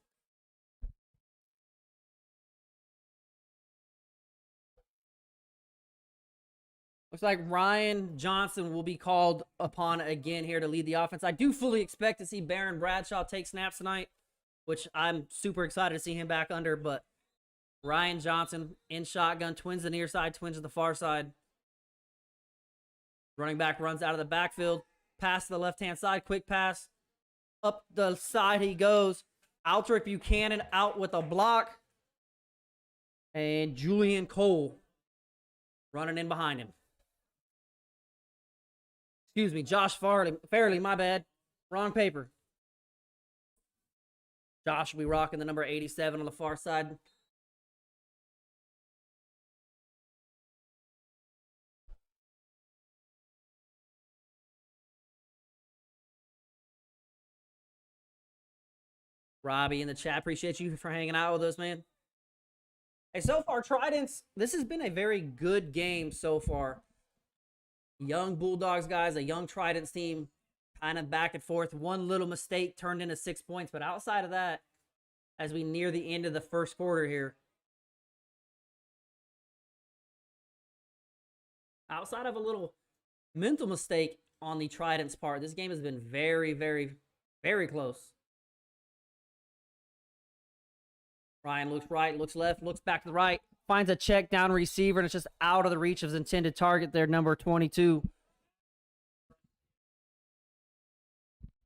Looks like Ryan Johnson will be called upon again here to lead the offense. I do fully expect to see Baron Bradshaw take snaps tonight, which I'm super excited to see him back under, but Ryan Johnson in shotgun, twins the near side, twins to the far side. Running back runs out of the backfield, pass to the left-hand side, quick pass. Up the side he goes. Altric Buchanan out with a block. And Julian Cole running in behind him. Excuse me, Josh Fairley, my bad. Wrong paper. Josh will be rocking the number 87 on the far side. Robbie in the chat, appreciate you for hanging out with us, man. Hey, so far, Tridents, this has been a very good game so far. Young Bulldogs guys, a young Tridents team, kind of back and forth. One little mistake turned into 6 points, but outside of that, as we near the end of the first quarter here, outside of a little mental mistake on the Tridents' part, this game has been very, very, very close. Ryan looks right, looks left, looks back to the right, finds a check down receiver, and it's just out of the reach of his intended target there, number 22.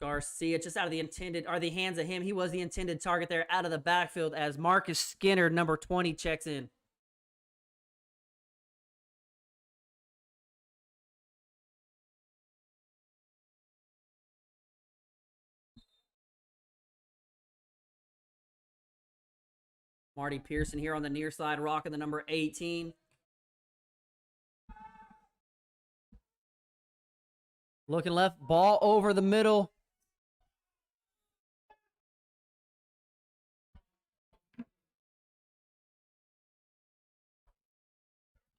Garcia, just out of the intended, or the hands of him. He was the intended target there out of the backfield as Marcus Skinner, number 20, checks in. Marty Pearson here on the near side, rocking the number 18. Looking left, ball over the middle.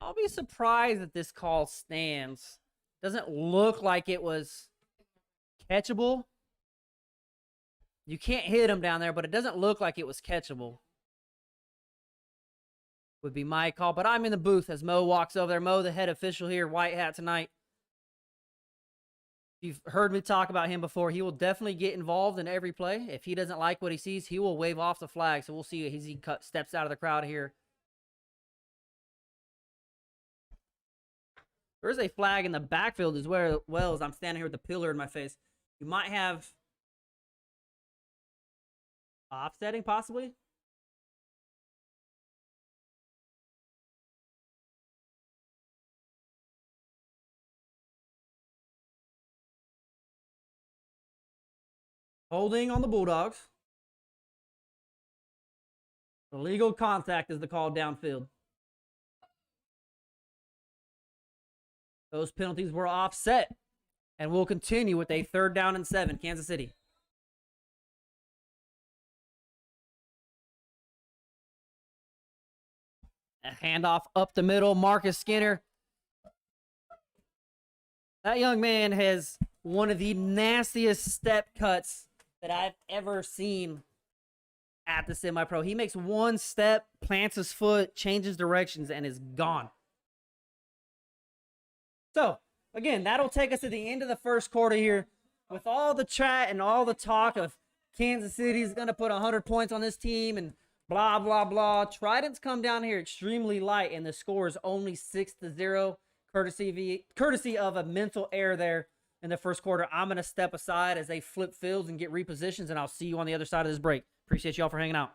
I'll be surprised if this call stands. Doesn't look like it was catchable. You can't hit him down there, but it doesn't look like it was catchable. Would be my call, but I'm in the booth as Mo walks over there. Mo, the head official here, white hat tonight. You've heard me talk about him before. He will definitely get involved in every play. If he doesn't like what he sees, he will wave off the flag. So we'll see as he steps out of the crowd here. There's a flag in the backfield as well as I'm standing here with the pillar in my face. You might have offsetting, possibly. Holding on the Bulldogs. Illegal contact is the call downfield. Those penalties were offset. And we'll continue with a 3rd down and 7, Kansas City. A handoff up the middle, Marcus Skinner. That young man has one of the nastiest step cuts that I've ever seen at the semi-pro. He makes one step, plants his foot, changes directions, and is gone. So, again, that'll take us to the end of the first quarter here. With all the chat and all the talk of Kansas City is going to put 100 points on this team and blah, blah, blah. Tridents come down here extremely light, and the score is only 6-0, courtesy of a mental error there in the first quarter. I'm going to step aside as they flip fields and get repositions, and I'll see you on the other side of this break. Appreciate y'all for hanging out.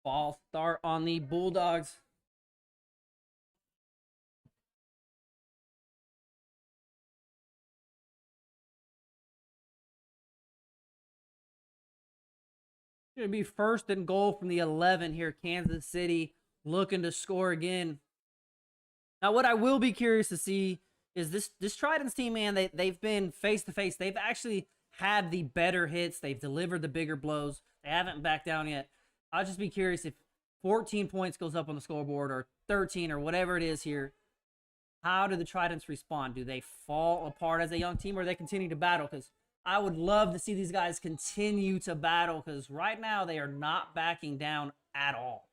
Ball start on the Bulldogs. Going to be first and goal from the 11 here. Kansas City looking to score again. Now, what I will be curious to see is this Tridents team, man, they've been face-to-face. They've actually had the better hits. They've delivered the bigger blows. They haven't backed down yet. I'll just be curious if 14 points goes up on the scoreboard or 13 or whatever it is here. How do the Tridents respond? Do they fall apart as a young team or do they continue to battle? Because I would love to see these guys continue to battle because right now they are not backing down at all.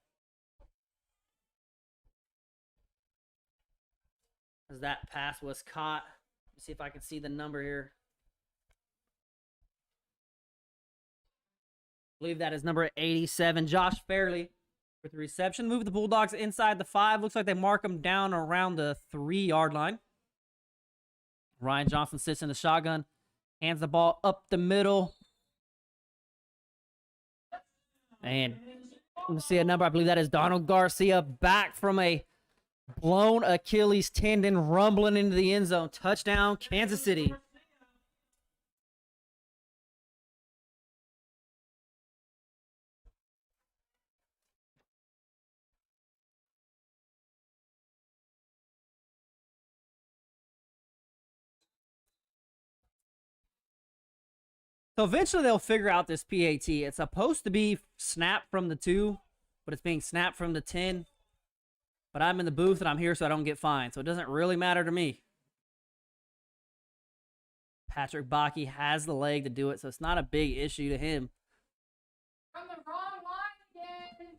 As that pass was caught. Let's see if I can see the number here. I believe that is number 87, Josh Fairley with the reception. Move the Bulldogs inside the 5. Looks like they mark them down around the 3-yard line. Ryan Johnson sits in the shotgun. Hands the ball up the middle. And let's see a number. I believe that is Donald Garcia back from a blown Achilles tendon, rumbling into the end zone. Touchdown, Kansas City. So eventually they'll figure out this PAT. It's supposed to be snapped from the 2, but it's being snapped from the 10. But I'm in the booth and I'm here so I don't get fined. So it doesn't really matter to me. Patrick Bakke has the leg to do it, so it's not a big issue to him. From the wrong line again.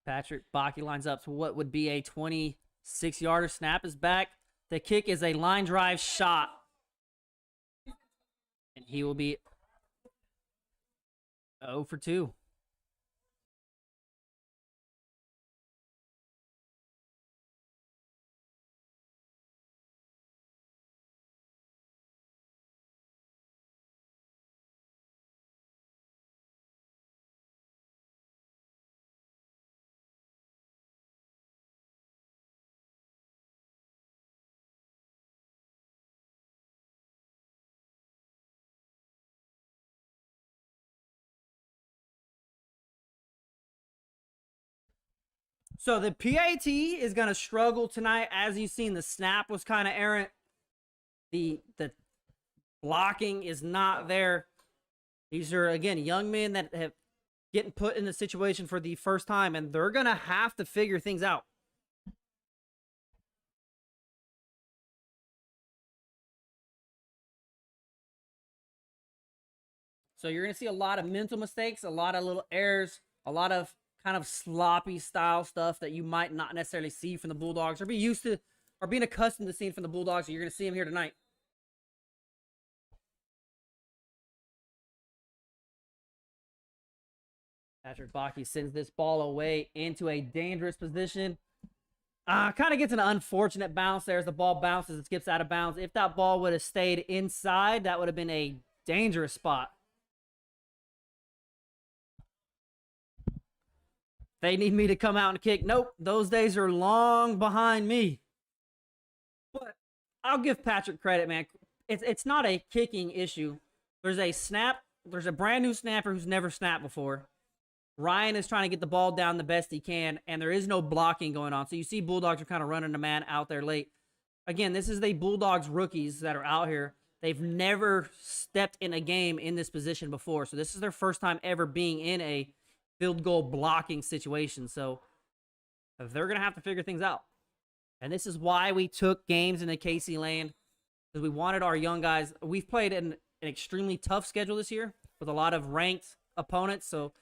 Patrick Bakke lines up to what would be a 26-yarder. Snap is back. The kick is a line drive shot. And he will be 0 for 2. So the PAT is going to struggle tonight. As you've seen, the snap was kind of errant. The blocking is not there. These are, again, young men that have getting put in the situation for the first time, and they're going to have to figure things out. So you're going to see a lot of mental mistakes, a lot of little errors, a lot of kind of sloppy style stuff that you might not necessarily see from the Bulldogs or be used to or being accustomed to seeing from the Bulldogs. So you're going to see them here tonight. Patrick Baki sends this ball away into a dangerous position. Kind of gets an unfortunate bounce there as the ball bounces and skips out of bounds. If that ball would have stayed inside, that would have been a dangerous spot. They need me to come out and kick. Nope, those days are long behind me. But I'll give Patrick credit, man. It's not a kicking issue. There's a snap. There's a brand new snapper who's never snapped before. Ryan is trying to get the ball down the best he can, and there is no blocking going on. So you see Bulldogs are kind of running a man out there late. Again, this is the Bulldogs rookies that are out here. They've never stepped in a game in this position before. So this is their first time ever being in a field goal blocking situation. So they're going to have to figure things out. And this is why we took games in the KC lane, because we wanted our young guys. We've played an extremely tough schedule this year with a lot of ranked opponents. So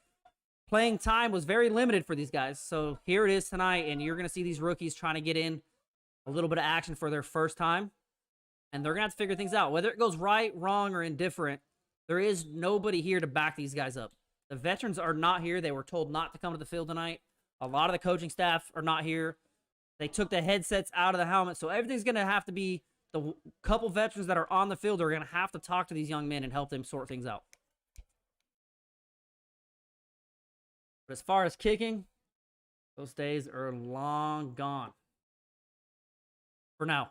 playing time was very limited for these guys. So here it is tonight, and you're going to see these rookies trying to get in a little bit of action for their first time. And they're going to have to figure things out. Whether it goes right, wrong, or indifferent, there is nobody here to back these guys up. The veterans are not here. They were told not to come to the field tonight. A lot of the coaching staff are not here. They took the headsets out of the helmet. So everything's going to have to be the couple veterans that are on the field are going to have to talk to these young men and help them sort things out. But as far as kicking, those days are long gone. For now.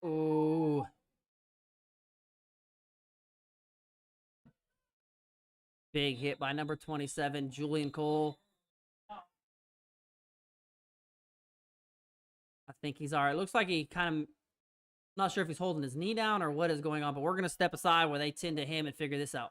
Ooh. Big hit by number 27, Julian Cole. I think he's all right. Looks like he kind of, not sure if he's holding his knee down or what is going on, but we're going to step aside where they tend to him and figure this out.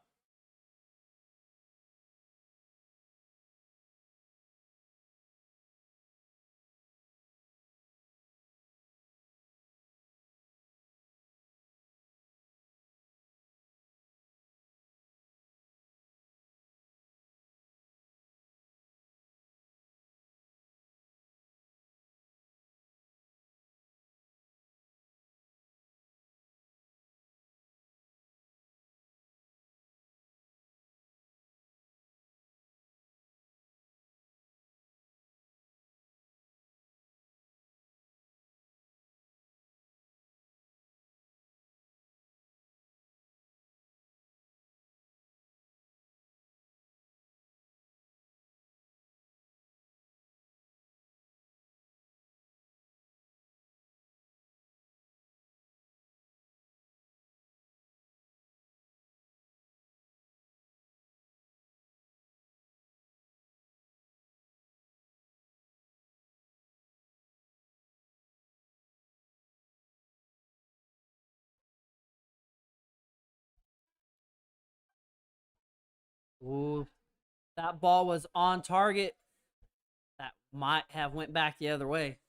Ooh, that ball was on target. That might have went back the other way.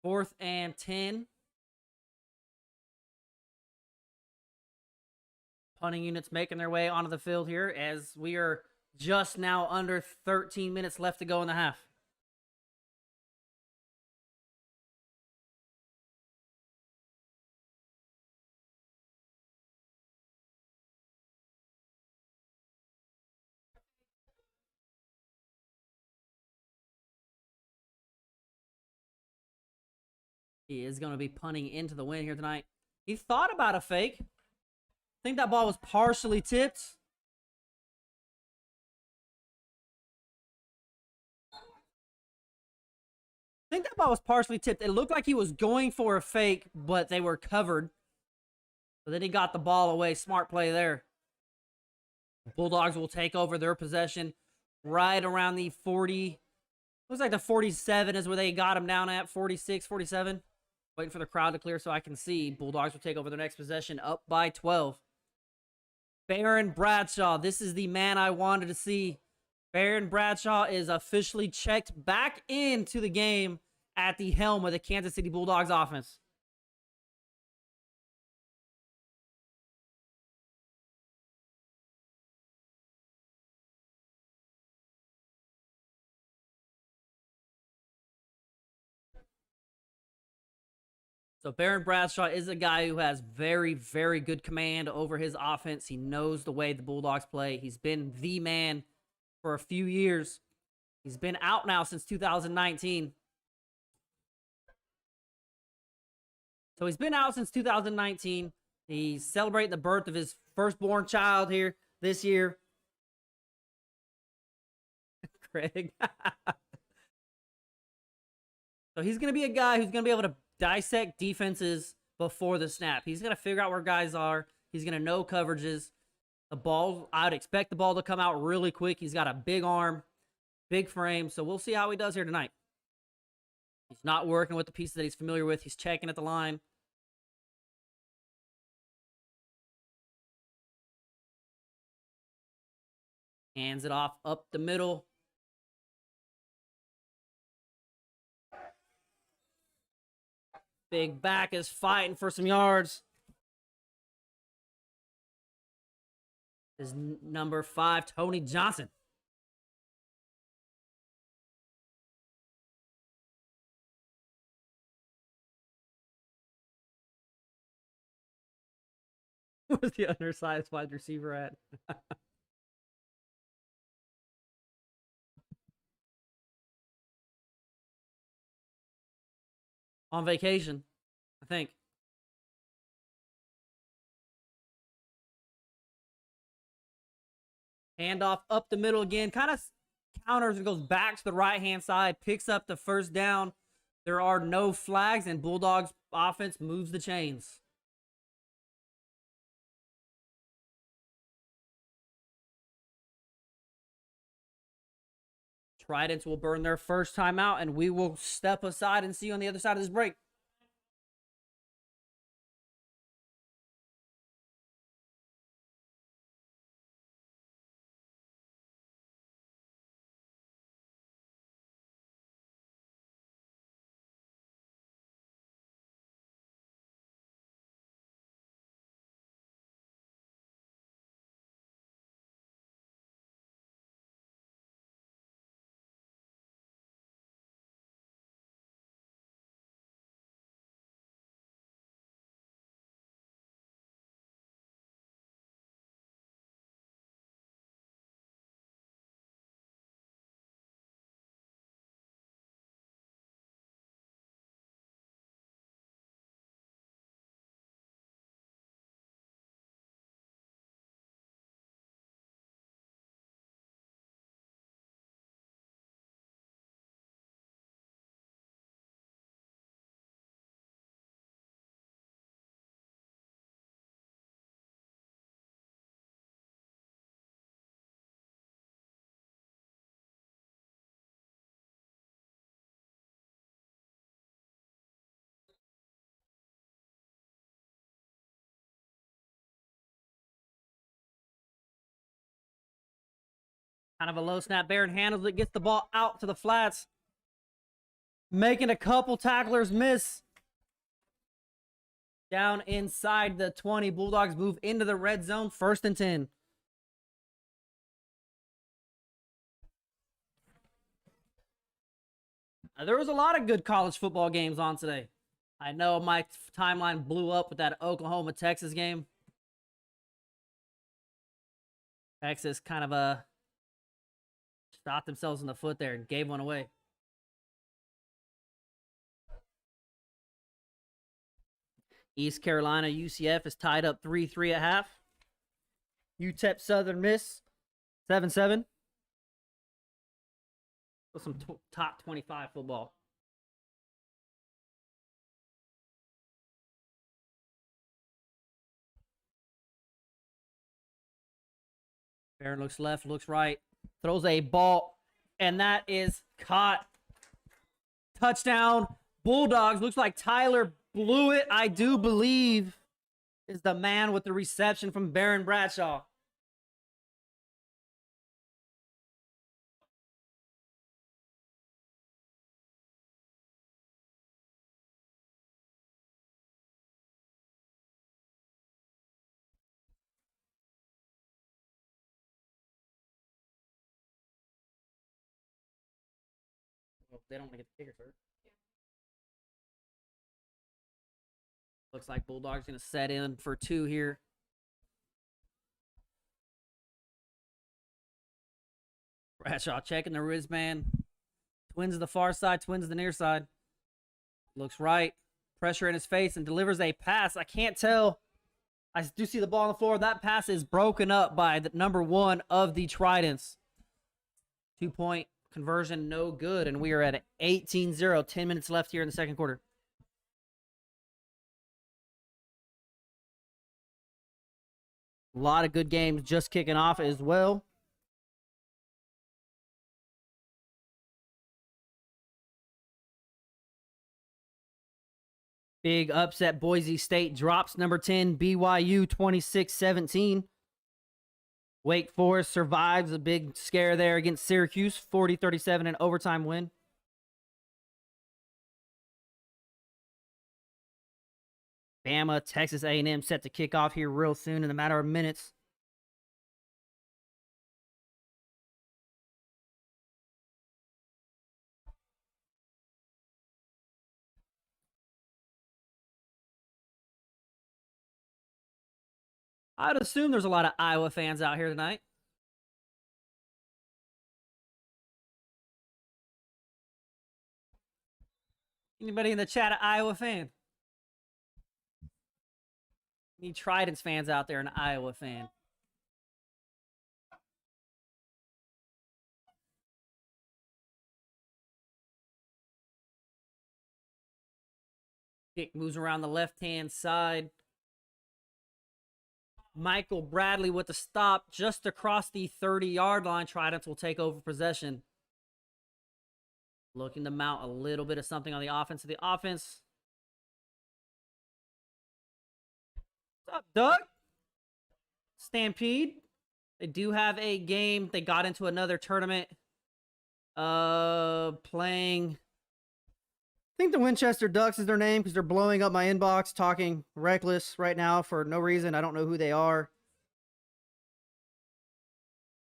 Fourth and 10. Punting units making their way onto the field here as we are just now under 13 minutes left to go in the half. He is going to be punting into the wind here tonight. He thought about a fake. think that ball was partially tipped. I think that ball was partially tipped. It looked like he was going for a fake, but they were covered. But then he got the ball away. Smart play there. Bulldogs will take over their possession right around the 40. Looks like the 47 is where they got him down at. 46, 47. Waiting for the crowd to clear so I can see. Bulldogs will take over their next possession up by 12. Baron Bradshaw. This is the man I wanted to see. Baron Bradshaw is officially checked back into the game at the helm of the Kansas City Bulldogs offense. So Baron Bradshaw is a guy who has very, very good command over his offense. He knows the way the Bulldogs play. He's been the man for a few years. He's been out now since 2019. So he's been out since 2019. He's celebrating the birth of his firstborn child here this year. Craig. So he's going to be a guy who's going to be able to dissect defenses before the snap. He's going to figure out where guys are. He's going to know coverages. The ball, I'd expect the ball to come out really quick. He's got a big arm, big frame. So we'll see how he does here tonight. He's not working with the pieces that he's familiar with. He's checking at the line. Hands it off up the middle. Big back is fighting for some yards. Is number 5, Tony Johnson. Where's the undersized wide receiver at? On vacation, I think. Handoff up the middle again. Kind of counters and goes back to the right-hand side. Picks up the first down. There are no flags, and Bulldogs offense moves the chains. Tridents will burn their first time out, and we will step aside and see you on the other side of this break. Kind of a low snap. Baron handles it, gets the ball out to the flats. Making a couple tacklers miss. Down inside the 20. Bulldogs move into the red zone. 1st and 10. There was a lot of good college football games on today. I know my timeline blew up with that Oklahoma-Texas game. Texas kind of shot themselves in the foot there and gave one away. East Carolina UCF is tied up 3-3 at half. UTEP Southern Miss, 7-7. With some top 25 football. Barron looks left, looks right, throws a ball, and that is caught. Touchdown, Bulldogs. Looks like Tyler blew it, I do believe, is the man with the reception from Barron Bradshaw. Well, they don't want to get the kicker first. Looks like Bulldogs going to set in for 2 here. Bradshaw checking the wristband. Twins to the far side, twins to the near side. Looks right. Pressure in his face and delivers a pass. I can't tell. I do see the ball on the floor. That pass is broken up by the number 1 of the Tridents. 2-point conversion, no good. And we are at 18-0. 10 minutes left here in the second quarter. A lot of good games just kicking off as well. Big upset. Boise State drops number 10, BYU 26-17. Wake Forest survives a big scare there against Syracuse, 40-37 an overtime win. Bama, Texas A&M set to kick off here real soon in a matter of minutes. I'd assume there's a lot of Iowa fans out here tonight. Anybody in the chat an Iowa fan? Any Tridents fans out there, an Iowa fan? Kick moves around the left-hand side. Michael Bradley with the stop just across the 30-yard line. Tridents will take over possession. Looking to mount a little bit of something on the offense. The offense. What's up, Doug? Stampede. They do have a game. They got into another tournament. Playing. I think the Winchester Ducks is their name because they're blowing up my inbox, talking reckless right now for no reason. I don't know who they are.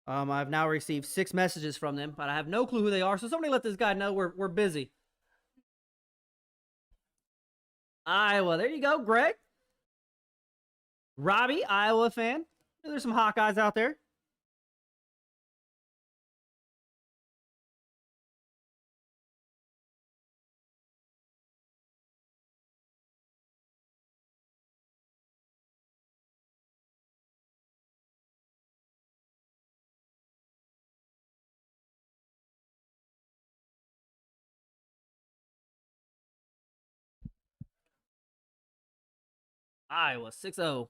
I've now received 6 messages from them, but I have no clue who they are. So somebody let this guy know we're busy. Iowa. There you go, Greg. Robbie, Iowa fan. There's some Hawkeyes out there. Iowa 6-0.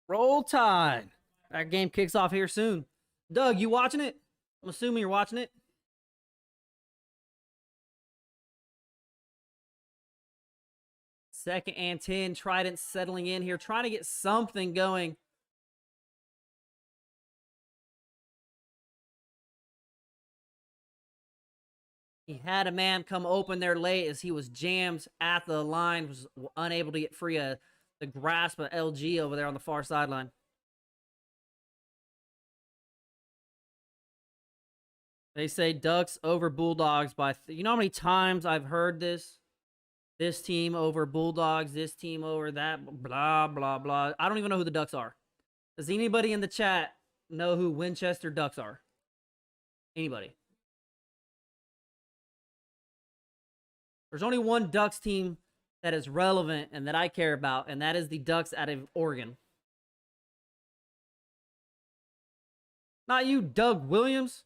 Roll Tide. That game kicks off here soon. Doug, you watching it? I'm assuming you're watching it. Second and 10. Trident settling in here, trying to get something going. He had a man come open there late as he was jammed at the line, was unable to get free of the grasp of LG over there on the far sideline. They say Ducks over Bulldogs by... You know how many times I've heard this? This team over Bulldogs, this team over that, blah, blah, blah. I don't even know who the Ducks are. Does anybody in the chat know who Winchester Ducks are? Anybody. There's only one Ducks team that is relevant and that I care about, and that is the Ducks out of Oregon. Not you, Doug Williams.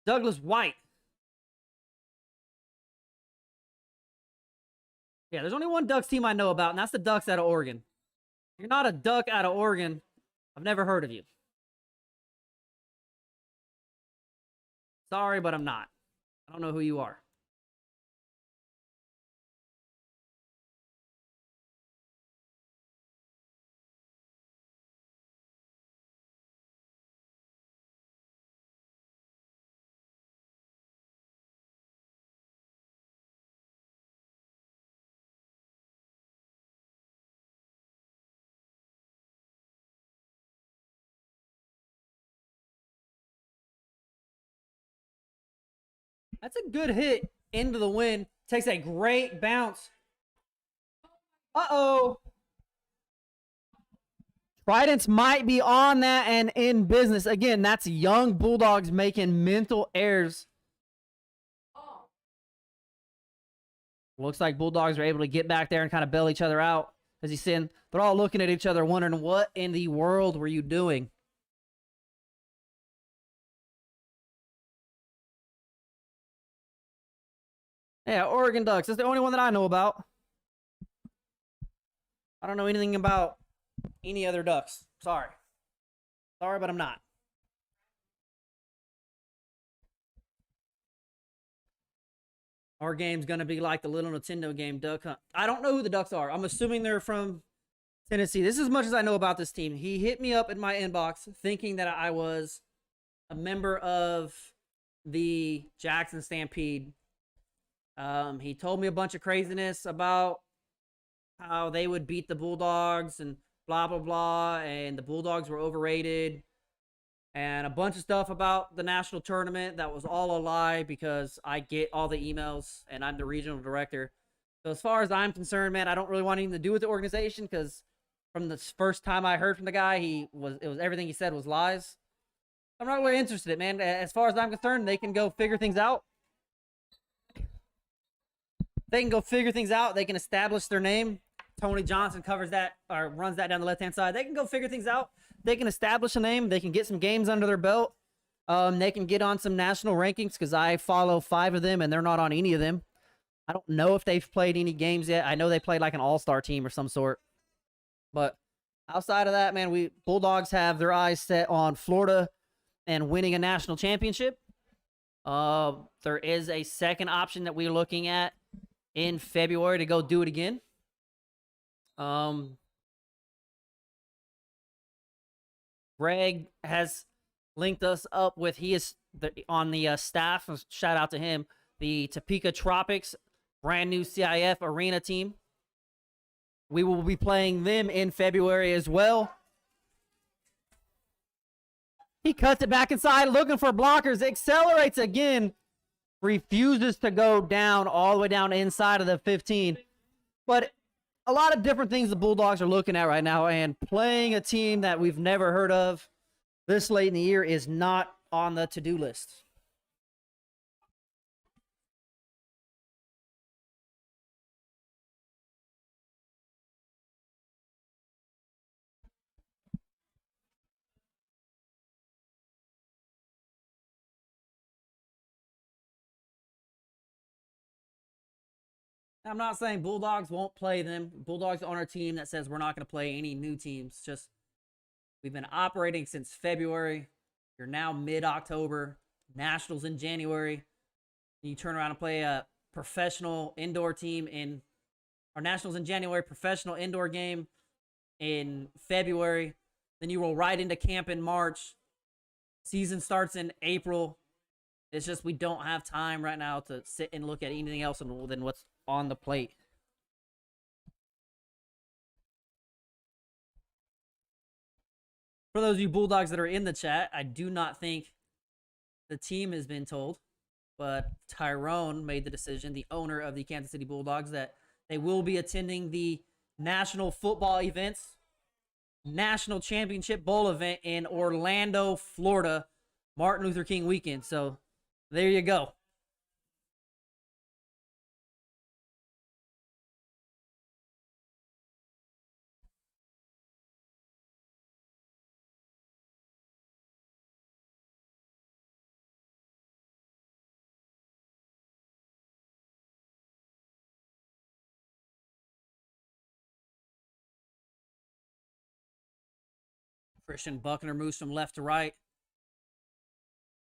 Douglas White. Yeah, there's only one Ducks team I know about, and that's the Ducks out of Oregon. If you're not a Duck out of Oregon, I've never heard of you. Sorry, but I'm not. I don't know who you are. That's a good hit into the wind. Takes a great bounce. Uh-oh. Tridents might be on that and in business. Again, that's young Bulldogs making mental errors. Looks like Bulldogs are able to get back there and kind of bail each other out. As he's saying, they're all looking at each other wondering, what in the world were you doing? Yeah, Oregon Ducks. That's the only one that I know about. I don't know anything about any other Ducks. Sorry. Sorry, but I'm not. Our game's going to be like the little Nintendo game, Duck Hunt. I don't know who the Ducks are. I'm assuming they're from Tennessee. This is as much as I know about this team. He hit me up in my inbox thinking that I was a member of the Jackson Stampede. He told me a bunch of craziness about how they would beat the Bulldogs and blah, blah, blah, and the Bulldogs were overrated, and a bunch of stuff about the national tournament that was all a lie because I get all the emails and I'm the regional director. So as far as I'm concerned, man, I don't really want anything to do with the organization because from the first time I heard from the guy, it was everything he said was lies. I'm not really interested in it, man. As far as I'm concerned, they can go figure things out. They can go figure things out. They can establish their name. Tony Johnson covers that or runs that down the left-hand side. They can go figure things out. They can establish a name. They can get some games under their belt. They can get on some national rankings because I follow 5 of them and they're not on any of them. I don't know if they've played any games yet. I know they played like an all-star team or some sort. But outside of that, man, Bulldogs have their eyes set on Florida and winning a national championship. There is a second option that we're looking at in February to go do it again. Greg has linked us up with, he is on the staff, shout out to him, the Topeka Tropics, brand new CIF arena team. We will be playing them in February as well. He cuts it back inside, looking for blockers, accelerates again, refuses to go down all the way down inside of the 15. But a lot of different things the Bulldogs are looking at right now, and playing a team that we've never heard of this late in the year is not on the to-do list. I'm not saying Bulldogs won't play them. Bulldogs on our team that says we're not going to play any new teams. Just we've been operating since February. You're now mid-October. Nationals in January. You turn around and play a professional indoor team in our Nationals in January, professional indoor game in February. Then you roll right into camp in March. Season starts in April. It's just we don't have time right now to sit and look at anything else than what's on the plate. For those of you Bulldogs that are in the chat, I do not think the team has been told, but Tyrone made the decision, the owner of the Kansas City Bulldogs, that they will be attending the national football events, National Championship Bowl event in Orlando, Florida, Martin Luther King weekend. So There you go. Christian Buckner moves from left to right.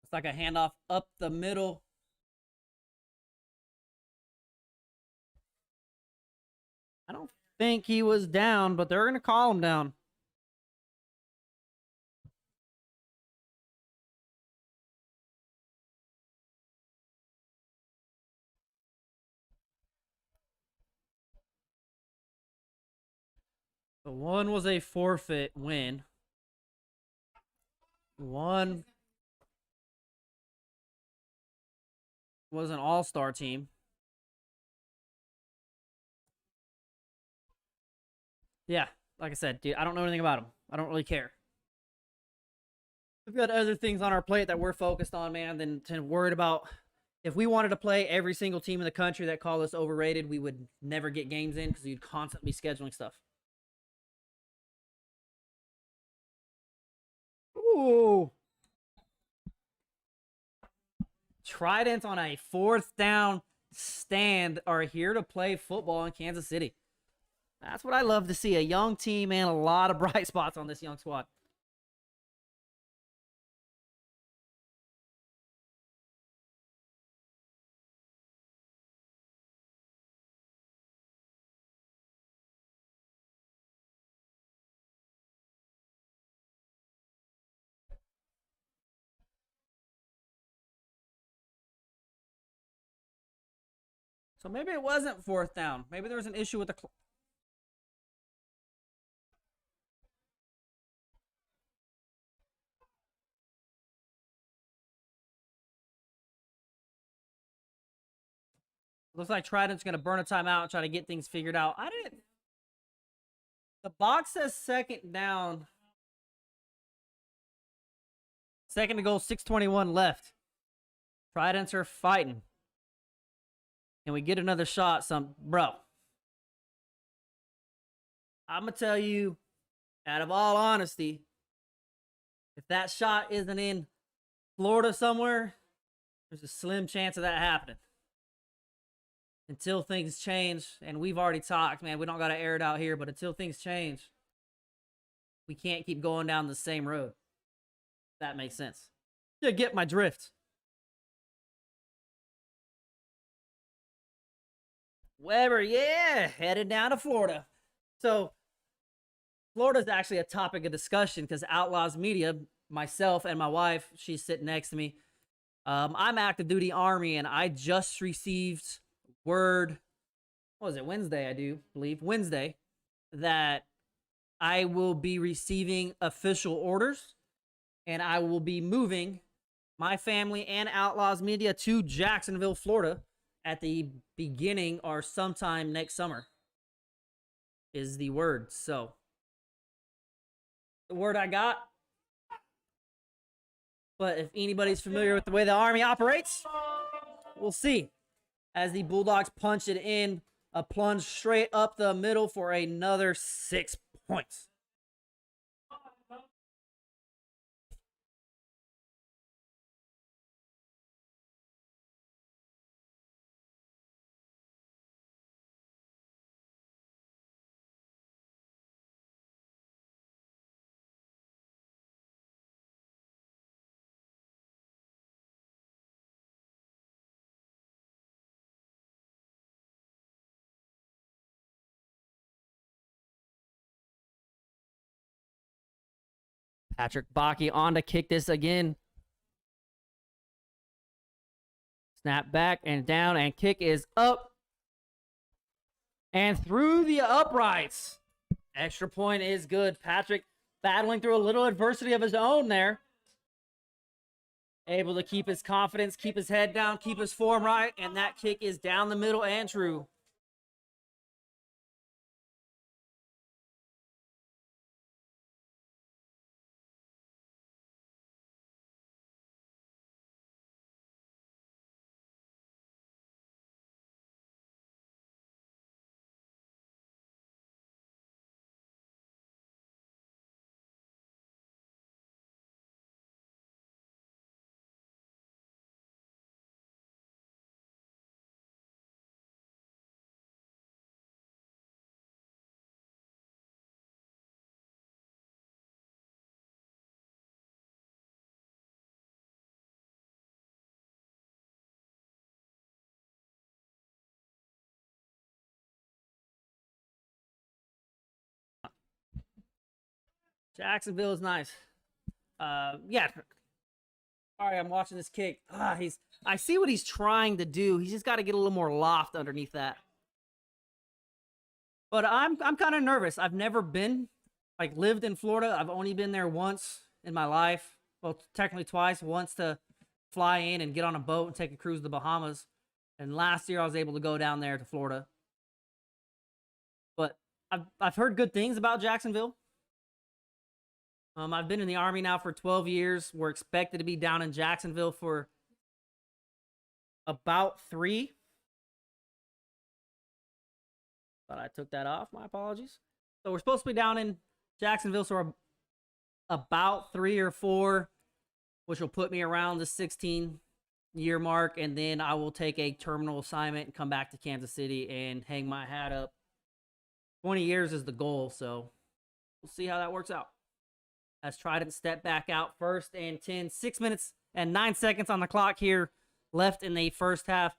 It's like a handoff up the middle. I don't think he was down, but they're going to call him down. The one was a forfeit win. One was an all-star team. Yeah, like I said, dude, I don't know anything about him. I don't really care. We've got other things on our plate that we're focused on, man, than to worried about. If we wanted to play every single team in the country that called us overrated, we would never get games in because you'd constantly be scheduling stuff. Ooh. Tridents on a 4th down stand are here to play football in Kansas City. That's what I love to see. A young team and a lot of bright spots on this young squad. So maybe it wasn't 4th down. Maybe there was an issue with the looks like Trident's going to burn a timeout and try to get things figured out. I didn't. The box says 2nd down. 2nd to goal, 6:21 left. Tridents are fighting. Can we get another shot? Bro. I'm going to tell you, out of all honesty, if that shot isn't in Florida somewhere, there's a slim chance of that happening. Until things change, and we've already talked, man, we don't got to air it out here, but until things change, we can't keep going down the same road. If that makes sense. You get my drift. Weber, yeah, headed down to Florida. So, Florida's actually a topic of discussion because Outlaws Media, myself and my wife, she's sitting next to me. I'm active duty Army, and I just received word, what was it, Wednesday, I do believe, Wednesday, that I will be receiving official orders, and I will be moving my family and Outlaws Media to Jacksonville, Florida, at the beginning or sometime next summer, is the word. So, the word I got. But if anybody's familiar with the way the Army operates, we'll see. As the Bulldogs punch it in, a plunge straight up the middle for another 6 points. Patrick Baki on to kick this again. Snap back and down, and kick is up. And through the uprights. Extra point is good. Patrick battling through a little adversity of his own there. Able to keep his confidence, keep his head down, keep his form right, and that kick is down the middle and true. Jacksonville is nice. Yeah. All right, I'm watching this kick. I see what he's trying to do. He's just got to get a little more loft underneath that. But I'm kind of nervous. I've never been, like, lived in Florida. I've only been there once in my life. Well, technically twice. Once to fly in and get on a boat and take a cruise to the Bahamas. And last year I was able to go down there to Florida. But I've heard good things about Jacksonville. I've been in the Army now for 12 years. We're expected to be down in Jacksonville for about 3. Thought I took that off. My apologies. So we're supposed to be down in Jacksonville, so we're about 3 or 4, which will put me around the 16-year mark, and then I will take a terminal assignment and come back to Kansas City and hang my hat up. 20 years is the goal, so we'll see how that works out. As Tridents step back out, 1st and 10, 6 minutes and 9 seconds on the clock here left in the first half.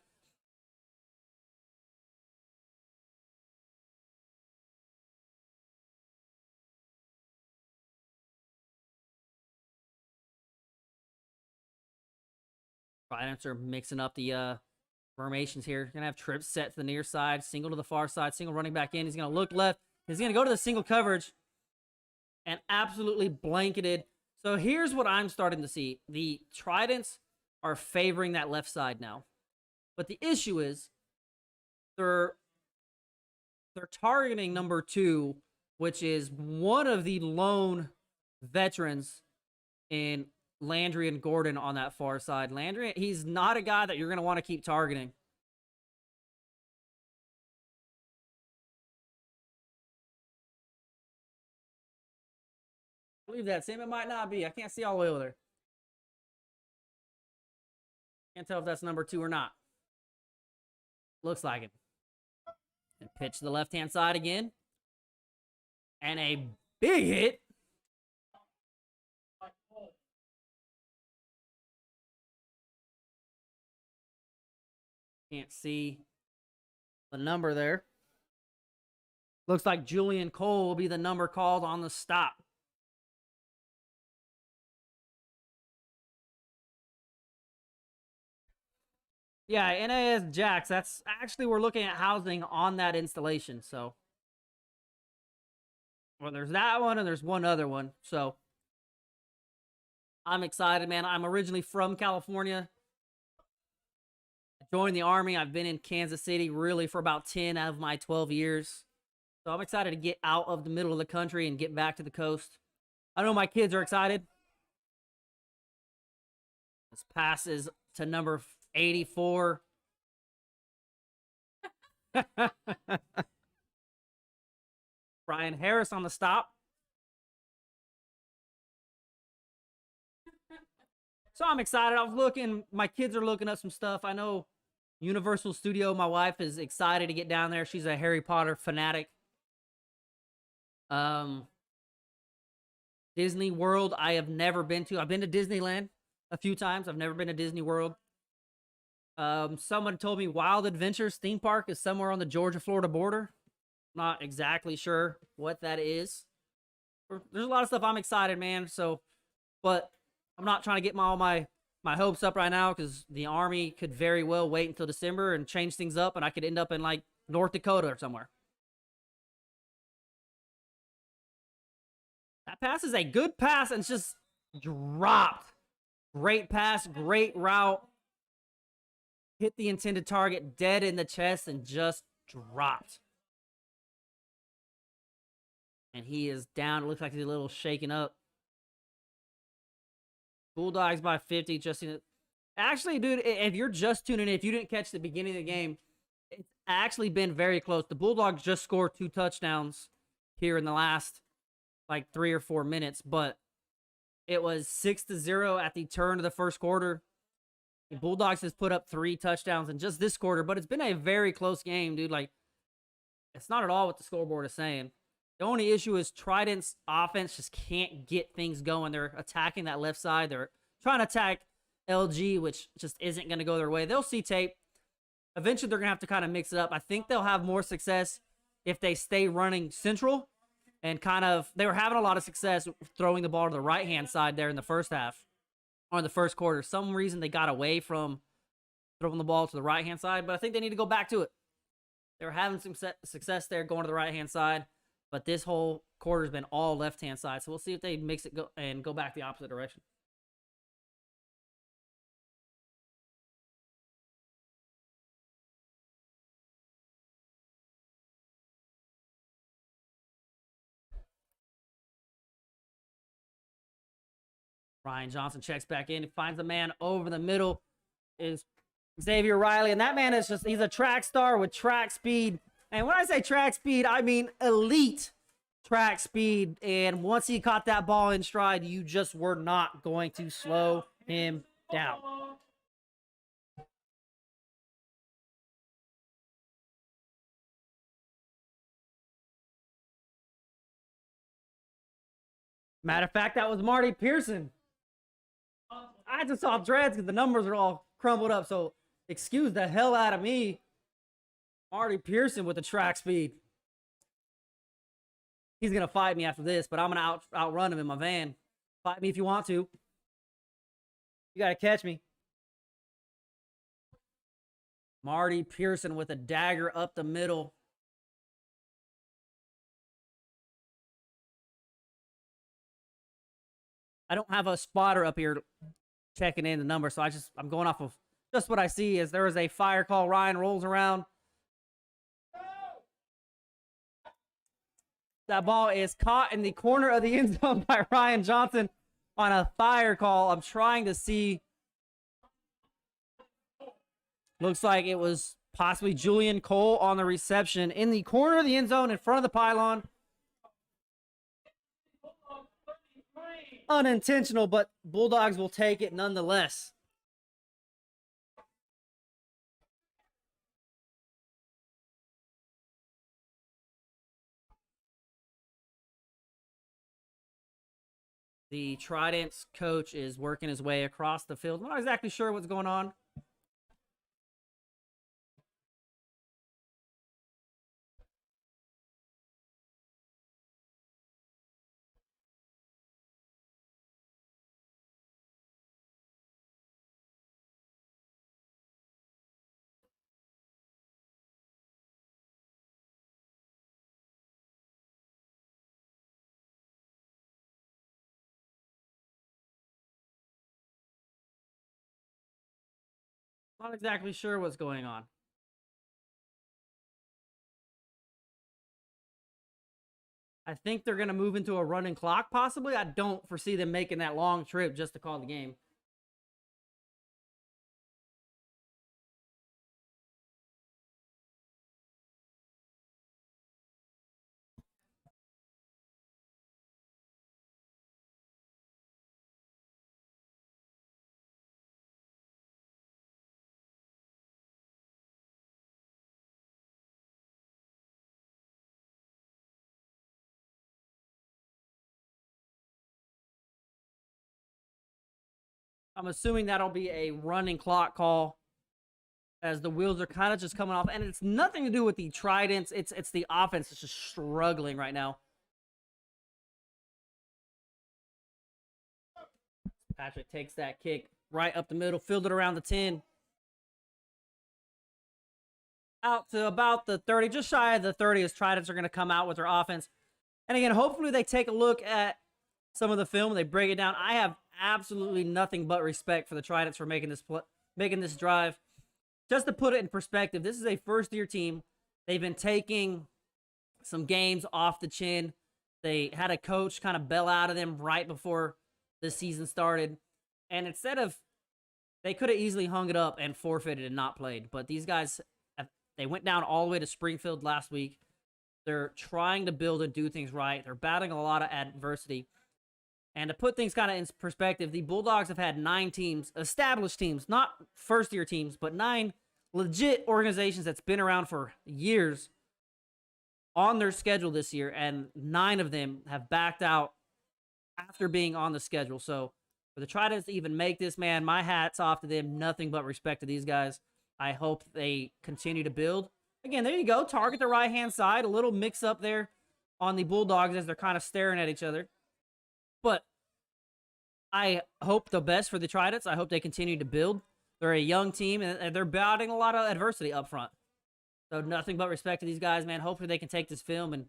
Tridents are mixing up the formations here. Gonna have trips set to the near side, single to the far side, single running back in. He's gonna look left. He's gonna go to the single coverage and absolutely blanketed. So here's what I'm starting to see. The Tridents are favoring that left side now. But the issue is they're targeting number 2, which is one of the lone veterans in Landry and Gordon on that far side. Landry, he's not a guy that you're going to want to keep targeting. I believe that, Sam. It might not be. I can't see all the way over there. Can't tell if that's number 2 or not. Looks like it. And pitch to the left-hand side again. And a big hit. Can't see the number there. Looks like Julian Cole will be the number called on the stop. Yeah, NAS Jacks. That's actually, we're looking at housing on that installation. So, well, there's that one and there's one other one. So, I'm excited, man. I'm originally from California. I joined the Army. I've been in Kansas City really for about 10 out of my 12 years. So, I'm excited to get out of the middle of the country and get back to the coast. I know my kids are excited. This passes to number 84. Brian Harris on the stop. So I'm excited. I was looking, my kids are looking up some stuff. I know Universal Studio, my wife is excited to get down there. She's a Harry Potter fanatic. Disney World, I have never been to. I've been to Disneyland a few times. I've never been to Disney World. Someone told me Wild Adventures theme park is somewhere on the Georgia-Florida border. Not exactly sure what that is. There's a lot of stuff I'm excited, man. So, but I'm not trying to get all my hopes up right now because the Army could very well wait until December and change things up, and I could end up in like North Dakota or somewhere. That pass is a good pass, and it's just dropped. Great pass, great route. Hit the intended target dead in the chest and just dropped. And he is down. It looks like he's a little shaken up. Bulldogs by 50. Just actually, dude, if you're just tuning in, if you didn't catch the beginning of the game, it's actually been very close. The Bulldogs just scored 2 touchdowns here in the last like 3 or 4 minutes, but it was 6-0 at the turn of the first quarter. The Bulldogs has put up 3 touchdowns in just this quarter, but it's been a very close game, dude. Like, it's not at all what the scoreboard is saying. The only issue is Trident's offense just can't get things going. They're attacking that left side. They're trying to attack LG, which just isn't going to go their way. They'll see tape. Eventually, they're going to have to kind of mix it up. I think they'll have more success if they stay running central and they were having a lot of success throwing the ball to the right-hand side there in the first half, or in the first quarter. Some reason they got away from throwing the ball to the right-hand side, but I think they need to go back to it. They were having some success there going to the right-hand side, but this whole quarter's been all left-hand side. So we'll see if they mix it go back the opposite direction. Ryan Johnson checks back in. He finds the man over the middle. Is Xavier Riley. And that man is he's a track star with track speed. And when I say track speed, I mean elite track speed. And once he caught that ball in stride, you just were not going to slow him down. Matter of fact, that was Marty Pearson. I just saw dreads because the numbers are all crumbled up. So excuse the hell out of me. Marty Pearson with the track speed. He's going to fight me after this, but I'm going to outrun him in my van. Fight me if you want to. You got to catch me. Marty Pearson with a dagger up the middle. I don't have a spotter up here checking in the number, so I'm going off of just what I see. As there is a fire call. Ryan rolls around. That ball is caught in the corner of the end zone by Ryan Johnson on a fire call. I'm trying to see. Looks like it was possibly Julian Cole on the reception in the corner of the end zone in front of the pylon. Unintentional, but Bulldogs will take it nonetheless. The Tridents coach is working his way across the field. I'm not exactly sure what's going on. Not exactly sure what's going on. I think they're going to move into a running clock, possibly. I don't foresee them making that long trip just to call the game. I'm assuming that'll be a running clock call as the wheels are kind of just coming off. And it's nothing to do with the Tridents. It's the offense that's just struggling right now. Patrick takes that kick right up the middle, fielded around the 10. Out to about the 30, just shy of the 30 as Tridents are going to come out with their offense. And again, hopefully they take a look at some of the film, they break it down. I have absolutely nothing but respect for the Tridents for making this drive. Just to put it in perspective, this is a first-year team. They've been taking some games off the chin. They had a coach kind of bail out of them right before the season started. And they could have easily hung it up and forfeited and not played. But these guys, they went down all the way to Springfield last week. They're trying to build and do things right. They're battling a lot of adversity. And to put things kind of in perspective, the Bulldogs have had 9 teams, established teams, not first-year teams, but 9 legit organizations that's been around for years on their schedule this year, and 9 of them have backed out after being on the schedule. So for the Tridents to even make this, man, my hat's off to them. Nothing but respect to these guys. I hope they continue to build. Again, there you go. Target the right-hand side. A little mix-up there on the Bulldogs as they're kind of staring at each other. But I hope the best for the Tridents. I hope they continue to build. They're a young team, and they're battling a lot of adversity up front. So nothing but respect to these guys, man. Hopefully they can take this film and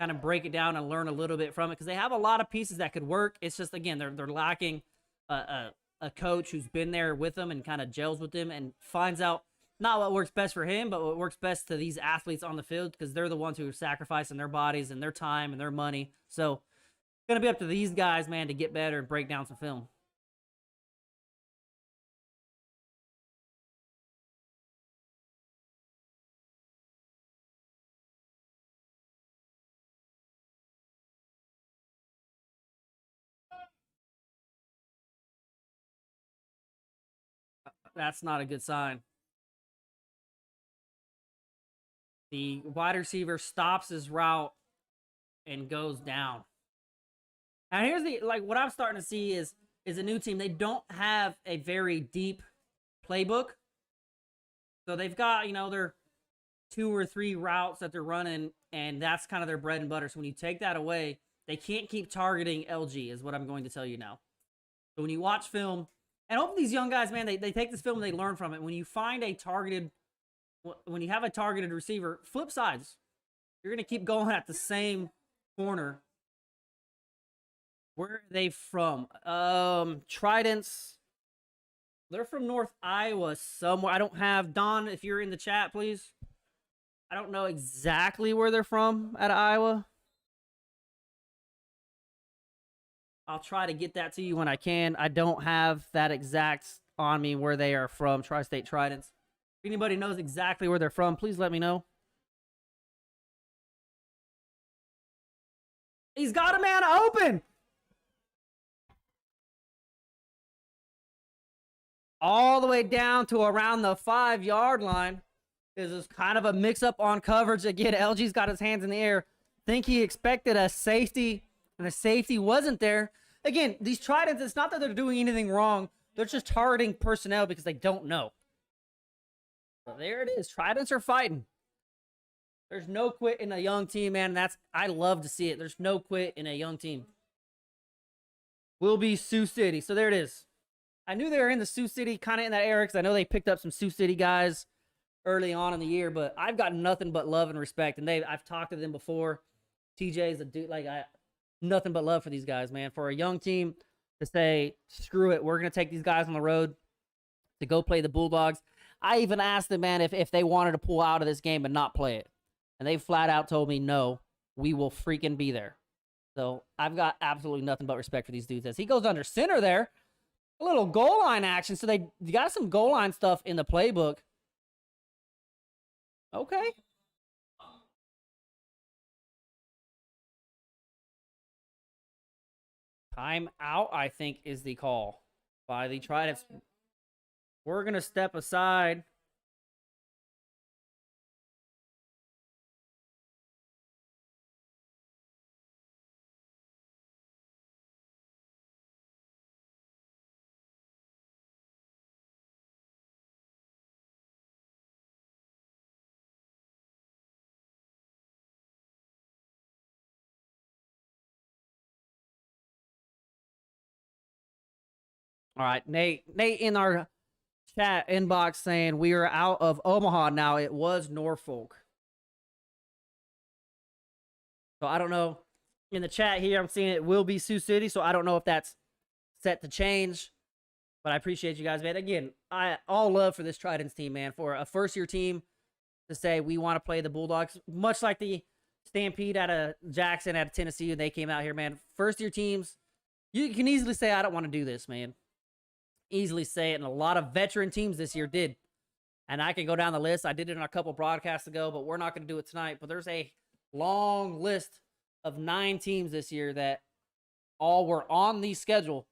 kind of break it down and learn a little bit from it, because they have a lot of pieces that could work. It's just, again, they're lacking a coach who's been there with them and kind of gels with them and finds out not what works best for him, but what works best to these athletes on the field, because they're the ones who are sacrificing their bodies and their time and their money. So it's going to be up to these guys, man, to get better and break down some film. That's not a good sign. The wide receiver stops his route and goes down. And here's the, like, what I'm starting to see is a new team. They don't have a very deep playbook. So they've got, you know, their 2 or 3 routes that they're running, and that's kind of their bread and butter. So when you take that away, they can't keep targeting LG, is what I'm going to tell you now. So when you watch film, and hopefully these young guys, man, they take this film and they learn from it. When you find a targeted, when you have a targeted receiver, flip sides. You're going to keep going at the same corner. Where are they from? Tridents. They're from North Iowa somewhere. I don't have, Don, if you're in the chat, please. I don't know exactly where they're from out of Iowa. I'll try to get that to you when I can. I don't have that exact on me where they are from, Tri-State Tridents. If anybody knows exactly where they're from, please let me know. He's got a man open. All the way down to around the 5-yard line. This is kind of a mix-up on coverage. Again, LG's got his hands in the air. Think he expected a safety, and the safety wasn't there. Again, these Tridents, it's not that they're doing anything wrong. They're just targeting personnel because they don't know. So there it is. Tridents are fighting. There's no quit in a young team, man. I love to see it. There's no quit in a young team. Will be Sioux City. So there it is. I knew they were in the Sioux City, kind of in that area, because I know they picked up some Sioux City guys early on in the year, but I've got nothing but love and respect. And I've talked to them before. TJ's a dude, nothing but love for these guys, man. For a young team to say, screw it, we're going to take these guys on the road to go play the Bulldogs. I even asked them, man, if they wanted to pull out of this game and not play it. And they flat out told me, no, we will freaking be there. So I've got absolutely nothing but respect for these dudes. As he goes under center there, a little goal line action. So they got some goal line stuff in the playbook. Okay. Time out, I think, is the call by the Tridents. We're going to step aside. All right, Nate in our chat inbox saying we are out of Omaha now. It was Norfolk. So I don't know. In the chat here, I'm seeing it will be Sioux City, so I don't know if that's set to change. But I appreciate you guys, man. Again, all love for this Tridents team, man. For a first-year team to say we want to play the Bulldogs, much like the Stampede out of Jackson, out of Tennessee, and they came out here, man. First-year teams, you can easily say, I don't want to do this, man. Easily say it, and a lot of veteran teams this year did. And I can go down the list. I did it in a couple broadcasts ago, but we're not going to do it tonight. But there's a long list of 9 teams this year that all were on the schedule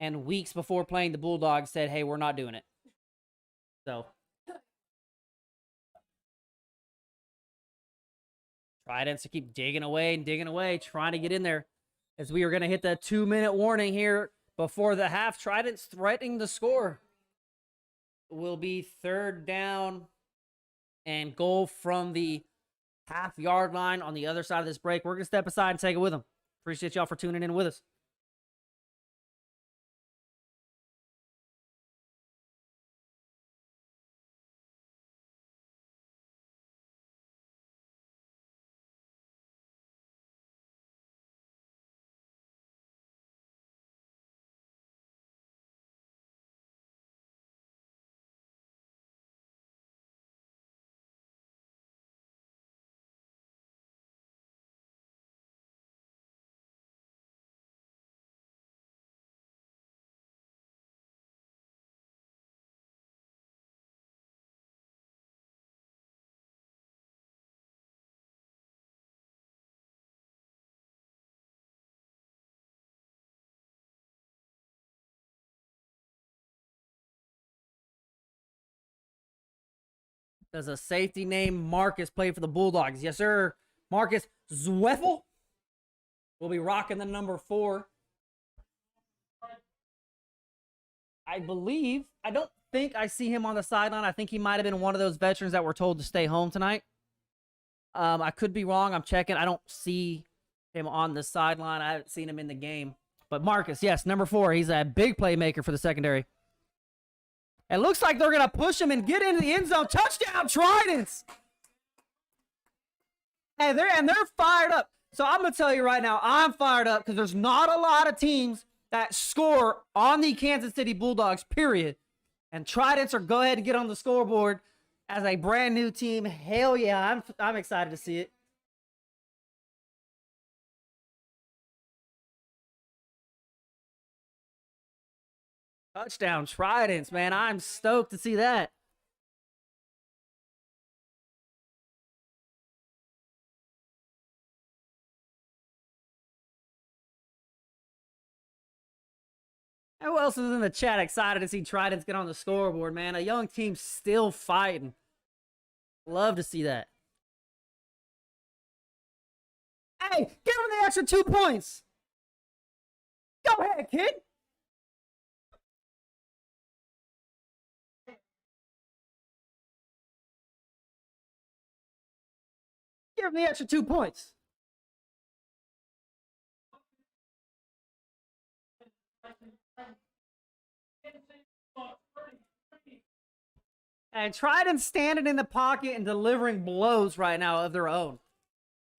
and weeks before playing the Bulldogs said, hey, we're not doing it. So Tridents to keep digging away, trying to get in there as we are going to hit the 2-minute warning here before the half. Tridents threatening the score. Will be 3rd down and goal from the half-yard line on the other side of this break. We're going to step aside and take it with them. Appreciate y'all for tuning in with us. Does a safety named Marcus play for the Bulldogs? Yes, sir. Marcus Zweffel will be rocking the number 4. I don't think I see him on the sideline. I think he might have been one of those veterans that were told to stay home tonight. I could be wrong. I'm checking. I don't see him on the sideline. I haven't seen him in the game. But Marcus, yes, number 4. He's a big playmaker for the secondary. It looks like they're going to push him and get into the end zone. Touchdown, Tridents! Hey, they're fired up. So I'm going to tell you right now, I'm fired up because there's not a lot of teams that score on the Kansas City Bulldogs, period. And Tridents are go ahead and get on the scoreboard as a brand new team. Hell yeah, I'm excited to see it. Touchdown, Tridents, man. I'm stoked to see that. Who else is in the chat excited to see Tridents get on the scoreboard, man? A young team still fighting. Love to see that. Hey, give him the extra 2 points. Go ahead, kid. Give him the extra 2 points. And Trident standing in the pocket and delivering blows right now of their own.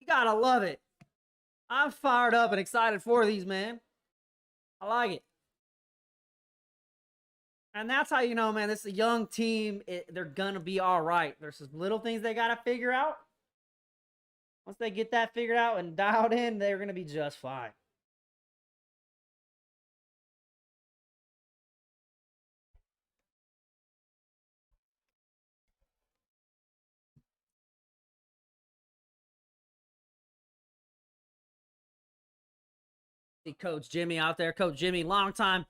You gotta love it. I'm fired up and excited for these, man. I like it. And that's how you know, man, this is a young team. They're gonna be all right. There's some little things they gotta figure out. Once they get that figured out and dialed in, they're gonna be just fine. See Coach Jimmy out there. Coach Jimmy, longtime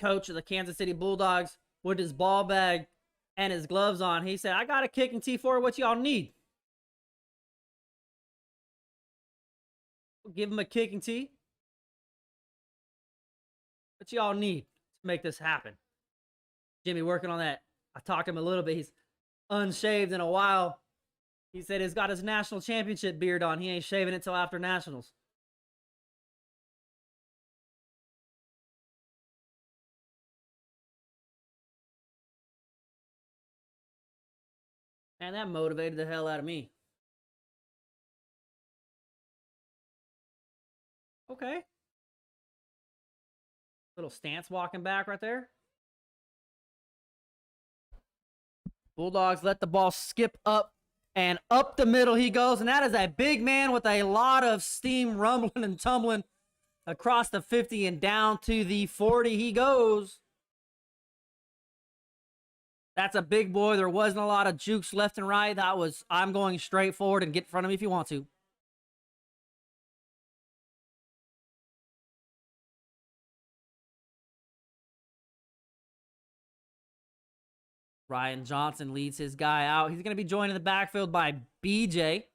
coach of the Kansas City Bulldogs, with his ball bag and his gloves on. He said, I got a kick and T4. What y'all need? We'll give him a kick and T. What y'all need to make this happen? Jimmy working on that. I talked to him a little bit. He's unshaved in a while. He said he's got his national championship beard on. He ain't shaving it till after nationals. And that motivated the hell out of me. Okay. Little stance walking back right there. Bulldogs let the ball skip up, and up the middle he goes. And that is a big man with a lot of steam rumbling and tumbling across the 50 and down to the 40 he goes. That's a big boy. There wasn't a lot of jukes left and right. That was, I'm going straight forward and get in front of me if you want to. Ryan Johnson leads his guy out. He's going to be joined in the backfield by BJ.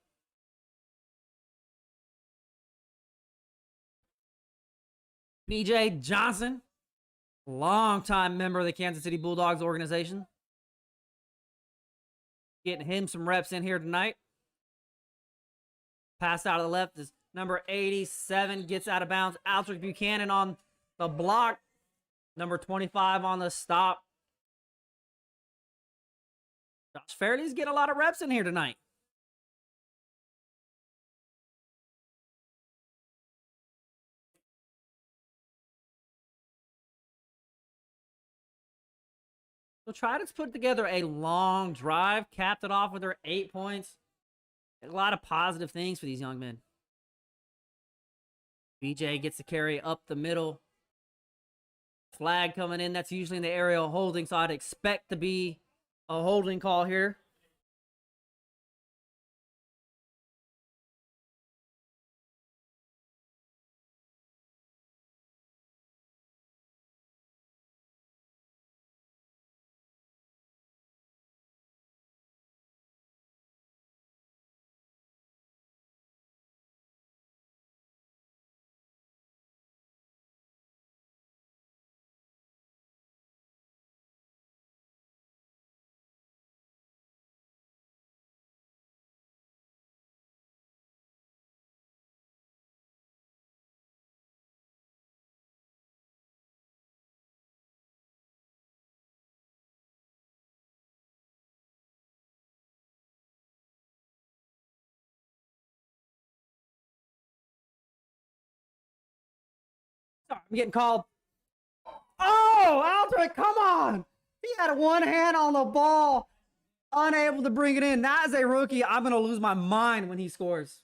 BJ Johnson, longtime member of the Kansas City Bulldogs organization. Getting him some reps in here tonight. Pass out of the left is number 87, gets out of bounds. Altrick Buchanan on the block. Number 25 on the stop. Josh Fairley's getting a lot of reps in here tonight. So Tridents put together a long drive, capped it off with their 8 points. A lot of positive things for these young men. BJ gets the carry up the middle. Flag coming in. That's usually in the aerial holding, so I'd expect to be a holding call here. Sorry, I'm getting called. Oh, Aldrich, come on. He had one hand on the ball, unable to bring it in. That is a rookie. I'm going to lose my mind when he scores.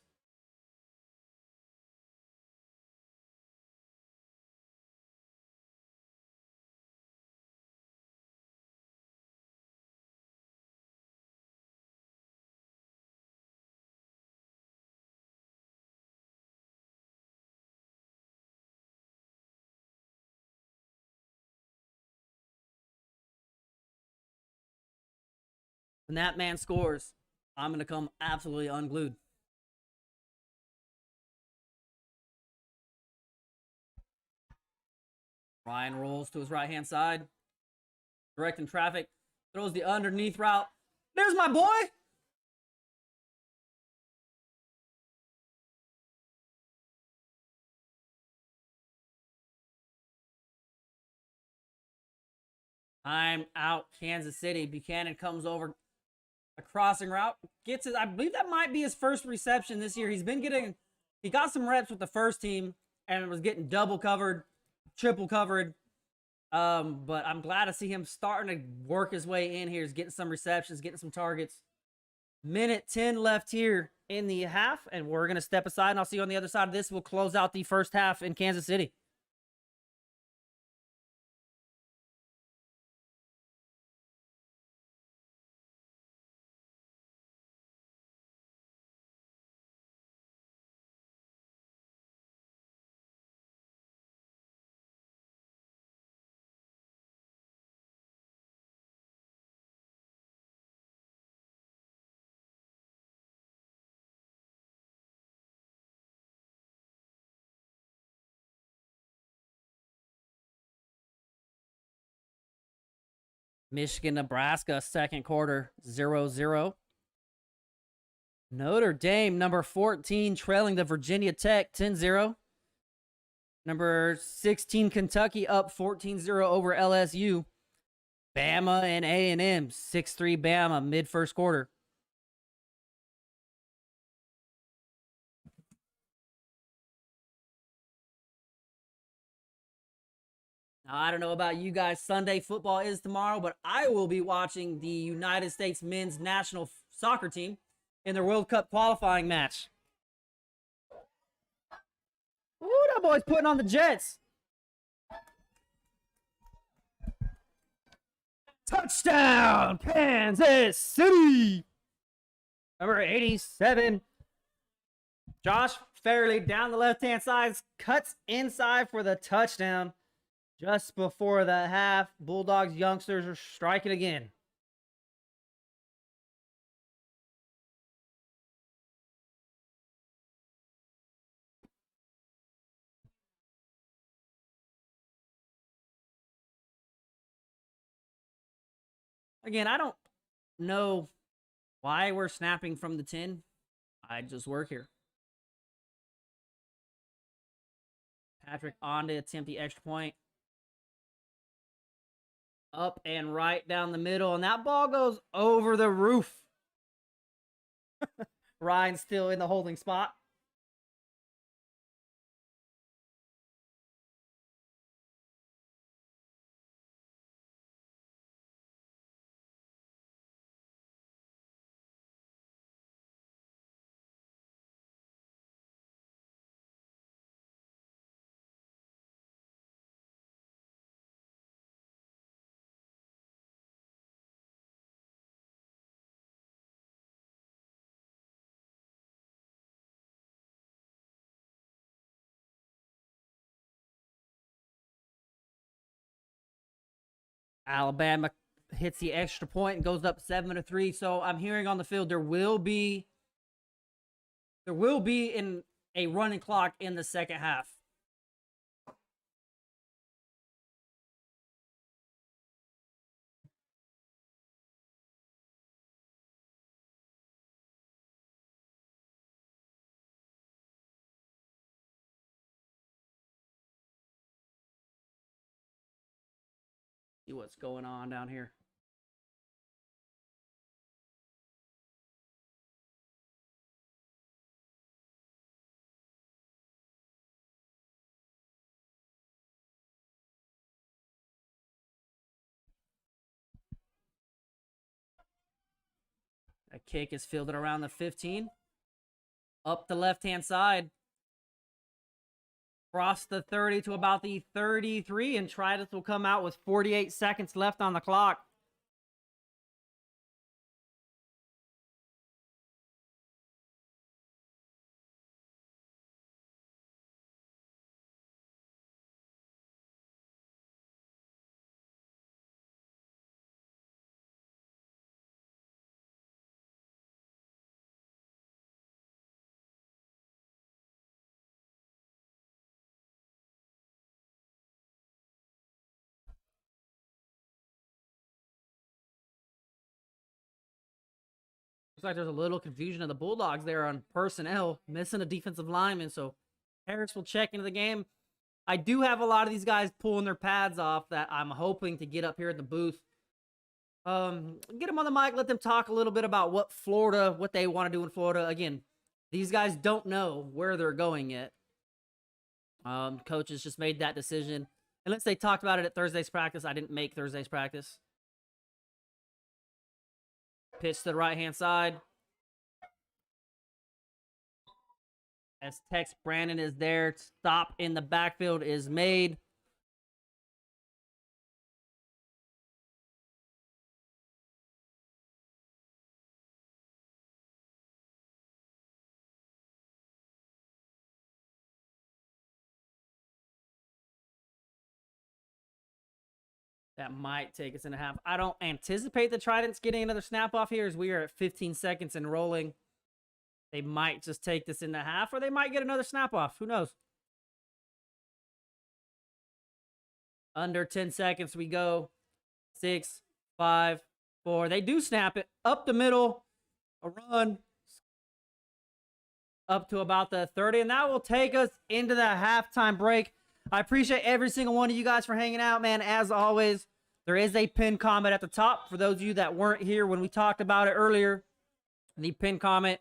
When that man scores, I'm going to come absolutely unglued. Ryan rolls to his right-hand side. Directing traffic. Throws the underneath route. There's my boy. Time out, Kansas City. Buchanan comes over a crossing route. Gets it. I believe that might be his first reception this year. He got some reps with the first team and was getting double covered, triple covered. But I'm glad to see him starting to work his way in here. He's getting some receptions, getting some targets. Minute 10 left here in the half, and we're going to step aside, and I'll see you on the other side of this. We'll close out the first half in Kansas City. Michigan, Nebraska, second quarter, 0-0. Notre Dame, number 14, trailing to Virginia Tech, 10-0. Number 16, Kentucky, up 14-0 over LSU. Bama and A&M, 6-3 Bama, mid-first quarter. Now, I don't know about you guys. Sunday football is tomorrow, but I will be watching the United States men's national soccer team in their World Cup qualifying match. Ooh, that boy's putting on the Jets. Touchdown, Kansas City. Number 87. Josh Fairley down the left-hand side, cuts inside for the touchdown. Just before the half, Bulldogs youngsters are striking again. Again, I don't know why we're snapping from the 10. I just work here. Patrick on to attempt the extra point. Up and right down the middle, and that ball goes over the roof. Ryan's still in the holding spot. Alabama hits the extra point and goes up 7-3. So I'm hearing on the field there will be in a running clock in the second half. See what's going on down here. A kick is fielded around the 15. Up the left-hand side. Cross the 30 to about the 33, and Tridents will come out with 48 seconds left on the clock. Looks like there's a little confusion of the Bulldogs there on personnel, missing a defensive lineman, so Harris will check into the game. I do have a lot of these guys pulling their pads off that I'm hoping to get up here in the booth. Get them on the mic, let them talk a little bit about what they want to do in Florida. Again, these guys don't know where they're going yet. Coaches just made that decision. Unless they talked about it at Thursday's practice. I didn't make Thursday's practice. Pitch to the right-hand side. As Tex Brandon is there, stop in the backfield is made. That might take us in a half. I don't anticipate the Tridents getting another snap off here as we are at 15 seconds and rolling. They might just take this in the half, or they might get another snap off. Who knows? Under 10 seconds we go. 6, 5, 4. They do snap it up the middle. A run up to about the 30, and that will take us into the halftime break. I appreciate every single one of you guys for hanging out, man. As always, there is a pin comment at the top. For those of you that weren't here when we talked about it earlier, the pin comment,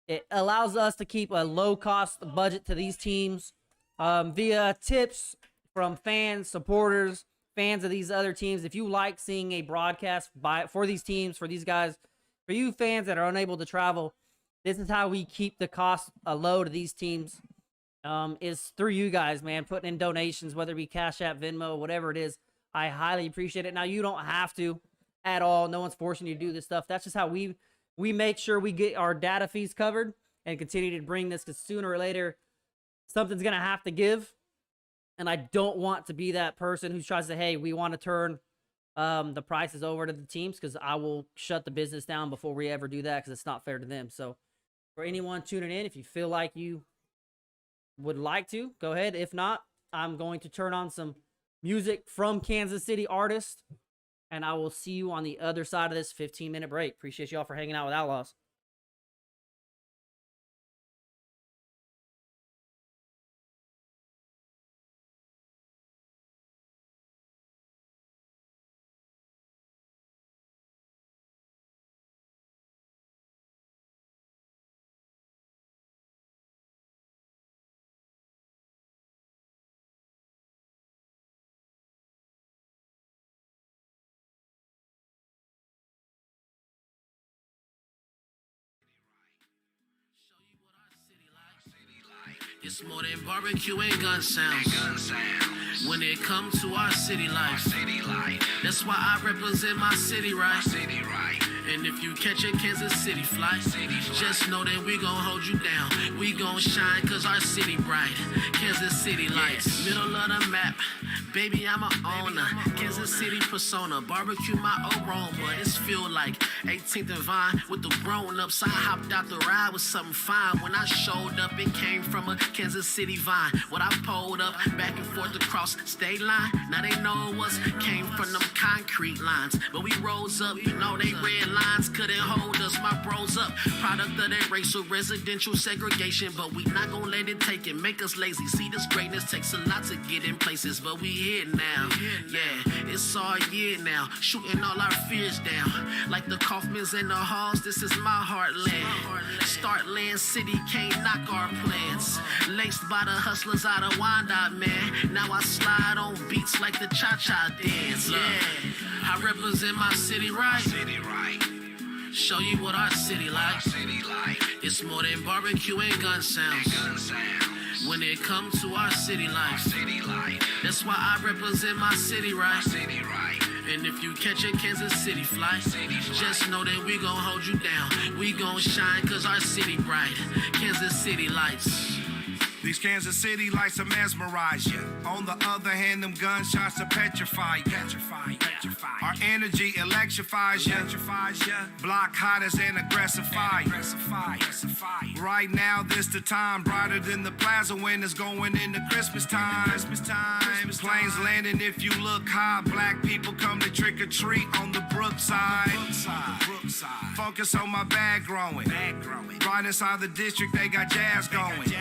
it allows us to keep a low-cost budget to these teams via tips from fans, supporters, fans of these other teams. If you like seeing a broadcast for these teams, for these guys, for you fans that are unable to travel, this is how we keep the cost low to these teams. Is through you guys, man, putting in donations, whether it be Cash App, Venmo, whatever it is. I highly appreciate it. Now, you don't have to at all. No one's forcing you to do this stuff. That's just how we make sure we get our data fees covered and continue to bring this, because sooner or later, something's going to have to give. And I don't want to be that person who tries to say, hey, we want to turn the prices over to the teams, because I will shut the business down before we ever do that, because it's not fair to them. So for anyone tuning in, if you feel like you would like to, go ahead. If not, I'm going to turn on some music from Kansas City artists, and I will see you on the other side of this 15-minute break. Appreciate y'all for hanging out with Outlaws. It's more than barbecue and gun sounds. When it comes to our city life, that's why I represent my city, right? And if you catch a Kansas City flight, just know that we gon' hold you down. We gon' shine cause our city bright. Kansas City lights, middle of the map. Baby, I'm a owner. Kansas City persona. Barbecue my aroma. It's feel like 18th and Vine with the grown-ups. I hopped out the ride with something fine. When I showed up, it came from a Kansas City vine. What I pulled up back and forth across state line. Now they know it was came from them concrete lines. But we rose up, you know they red lines couldn't hold us. My bros up, product of that racial residential segregation. But we not gonna let it take and make us lazy. See, this greatness takes a lot to get in places, but we here now. Yeah, it's all year now, shooting all our fears down. Like the Kaufmans and the Halls, this is my heartland. Startland City can't knock our plans. Laced by the hustlers out of Wyandotte, man. Now I slide on beats like the cha-cha dance. Yeah, I represent my city right. Show you what our city like. It's more than barbecue and gun sounds. When it comes to our city life, that's why I represent my city, right? And if you catch a Kansas City flight, just know that we gon' hold you down. We gon' shine cause our city bright. Kansas City lights. These Kansas City lights will mesmerize you. On the other hand, them gunshots will petrify you. Our energy electrifies you. Block hot as an aggressive fire. Right now, this the time brighter than the plaza when it's going into Christmas time. Planes landing if you look high. Black people come to trick or treat on the Brookside. Focus on my bag growing. Right inside the district, they got jazz going.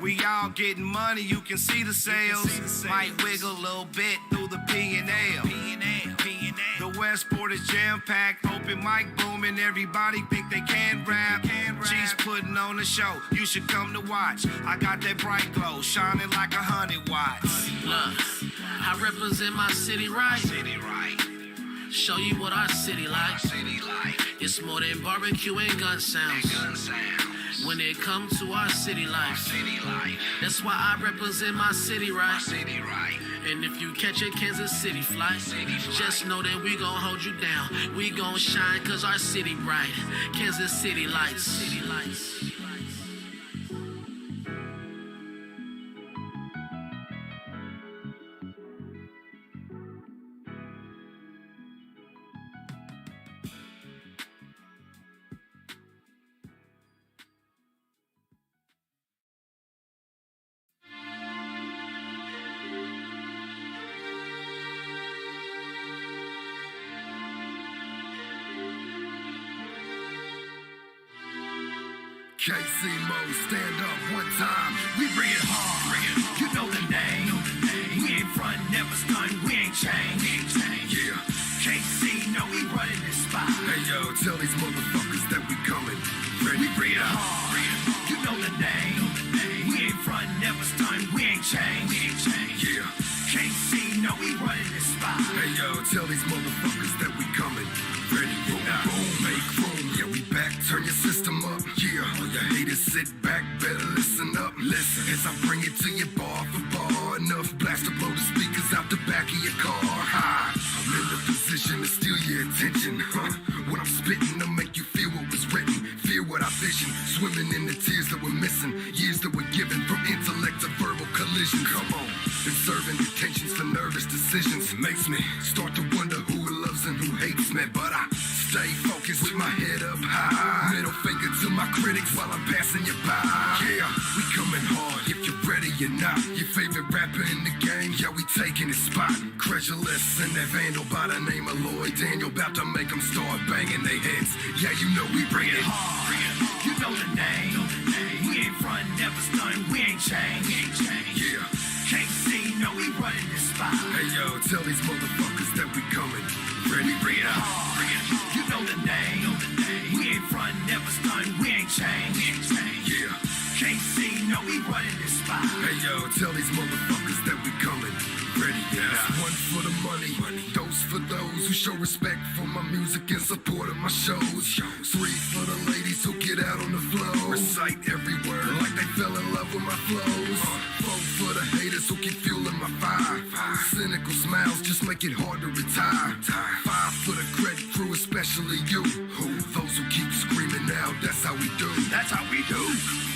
We all getting money, you can see the sales. Might wiggle a little bit through the P&L. The Westport is jam-packed, open mic booming. Everybody think they can rap. G's putting on a show, you should come to watch. I got that bright glow, shining like 100 watts. Look, I represent my city right. Show you what our city like. It's more than barbecue and gun sounds. When it comes to our city life, that's why I represent my city right. And if you catch a Kansas City flight, just know that we gon' hold you down. We gon' shine cause our city bright. Kansas City lights. KC Mo, stand up one time. We bring it hard. You know the name. We ain't front, never stunned. We ain't changed. Yeah. KC, know we running this spot. Hey yo, tell these motherfuckers that we coming. Ready? We bring it hard. You know the name. We ain't front, never stunned. We ain't changed. Yeah. KC, know we running this spot. Hey yo, tell these motherfuckers that we coming. Ready? Boom, boom, make room. Yeah, we back. Turn your system up. Yeah. All your haters sit back. Better listen up. Listen as I bring it to you bar for bar. Enough blast to blow the speakers out the back of your car. Ha! I'm in the position to steal your attention. When I'm spitting to make you feel what was written. Fear what I vision. Swimming in the tears that we're missing. Years that we're given from intellect to verbal collision. Come on. Been serving detentions for nervous decisions. Makes me start to wonder who loves and who hates me. But I stay focused with my head up high. Middle finger to my critics while I'm passing you by. Yeah, we coming hard if you're ready or not. Your favorite rapper in the game, yeah, we taking his spot. Credulous and that vandal by the name of Lloyd Daniel, about to make them start banging their heads. Yeah, you know we bring it hard. You know the name. We ain't front, never stunned. We ain't changed. Yeah. KC, know we running this spot. Hey yo, tell these motherfuckers that we coming. Ready? We bring it hard. You know the name. We ain't front, never stunned. We ain't changed. Yeah. Can't see, no, we running this spot. Hey yo, tell these motherfuckers that we coming. Ready, yeah. One for the money, dose for those who show respect for my music and support of my shows. Three for the ladies who get out on the floor. Recite every word like they fell in love with my flows. Four for the haters who keep fueling my fire. Cynical smiles just make it hard to retire. Five for the credit crew, especially you. Those who keep screaming out, that's how we do. That's how we do.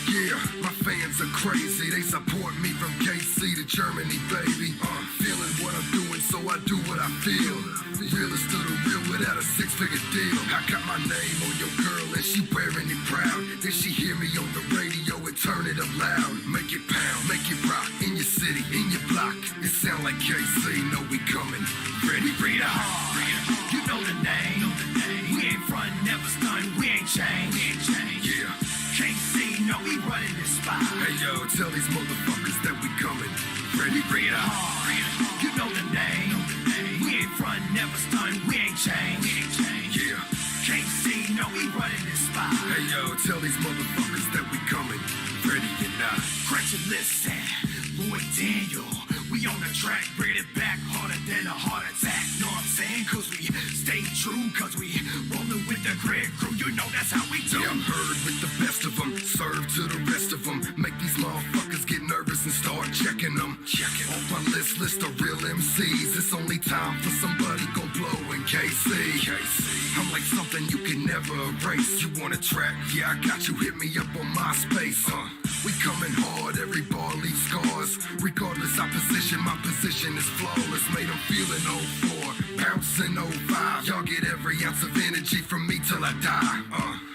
Yeah, my fans are crazy. They support me from KC to Germany, baby. Feeling what I'm doing, so I do what I feel. Realest to the real without a six-figure deal. I got my name on your girl and she wearing it proud. Then she hear me on the radio and turn it up loud. Make it pound, make it rock in your city, in your block. It sound like KC, know we coming. Ready, Bring it hard. You know the name. We ain't front, never stunned. We ain't changed. yeah. Can't see, no, we running this spot. Hey yo, tell these motherfuckers that we coming. Ready, Bring it hard. You know the name. We ain't front, never stunned. We ain't changed. yeah. Can't see, no, we running this spot. Hey yo, tell these motherfuckers that we coming. Ready or not. Crash and listen, Boy Daniel. We on the track, bring it back harder than a heart attack. Know what I'm saying? Cause we stay true, cause we rolling with the grid crew. You know that's how we do. Yeah, I'm heard with the best of them. Serve to the rest of them. Make these motherfuckers get nervous and start checking them. Off my list of real MCs. It's only time for somebody gon' blow in KC. I'm like something you can never erase. You want a track? Yeah, I got you. Hit me up on MySpace. We coming hard, every bar leaves scars. Regardless opposition, my position is flawless. Made them feel in 04, bouncing 05. Y'all get every ounce of energy from me till I die.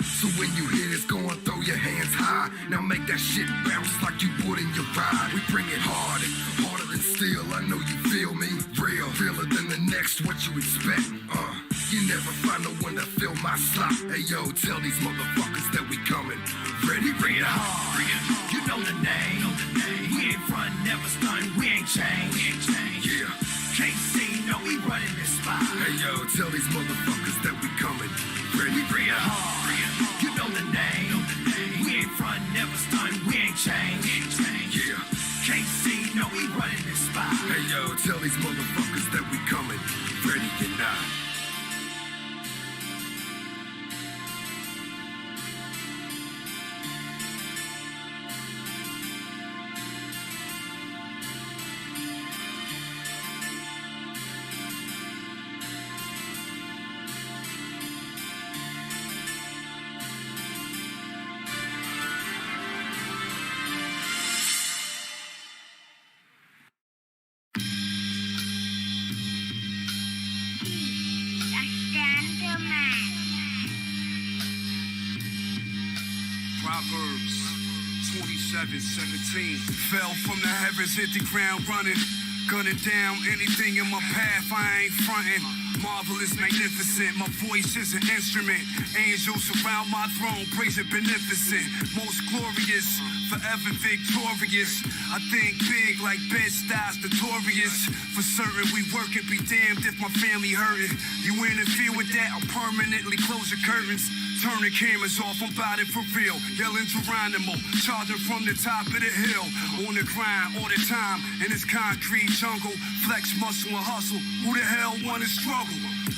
So when you hear this going, throw your hands high. Now make that shit bounce like you would in your ride. We bring it hard, harder than steel. I know you feel me, real, realer than the next. What you expect? You never find no one to fill my slot. Hey yo, tell these motherfuckers that we coming. Ready, Bring it hard. You know the name. We ain't front, never stunned. We ain't changed. yeah. Can't see, no, we running this spot. Hey yo, tell these motherfuckers that we coming. Ready, Bring it hard. You know the name. We ain't front, never stunned. We ain't changed. yeah. Can't see, no, we running this spot. Hey yo, tell these motherfuckers that we coming. Ready or not. Proverbs 27:17. Fell from the heavens, hit the ground running. Gunning down anything in my path, I ain't fronting. Marvelous, magnificent, my voice is an instrument. Angels surround my throne, praising beneficent. Most glorious, forever victorious. I think big like Bed-Stuys, notorious. For certain we work and be damned if my family hurting. You interfere with that, I'll permanently close the curtains. Turn the cameras off, I'm bout it for real. Yelling Geronimo, charging from the top of the hill. On the grind all the time, in this concrete jungle. Flex muscle and hustle, who the hell wanna struggle?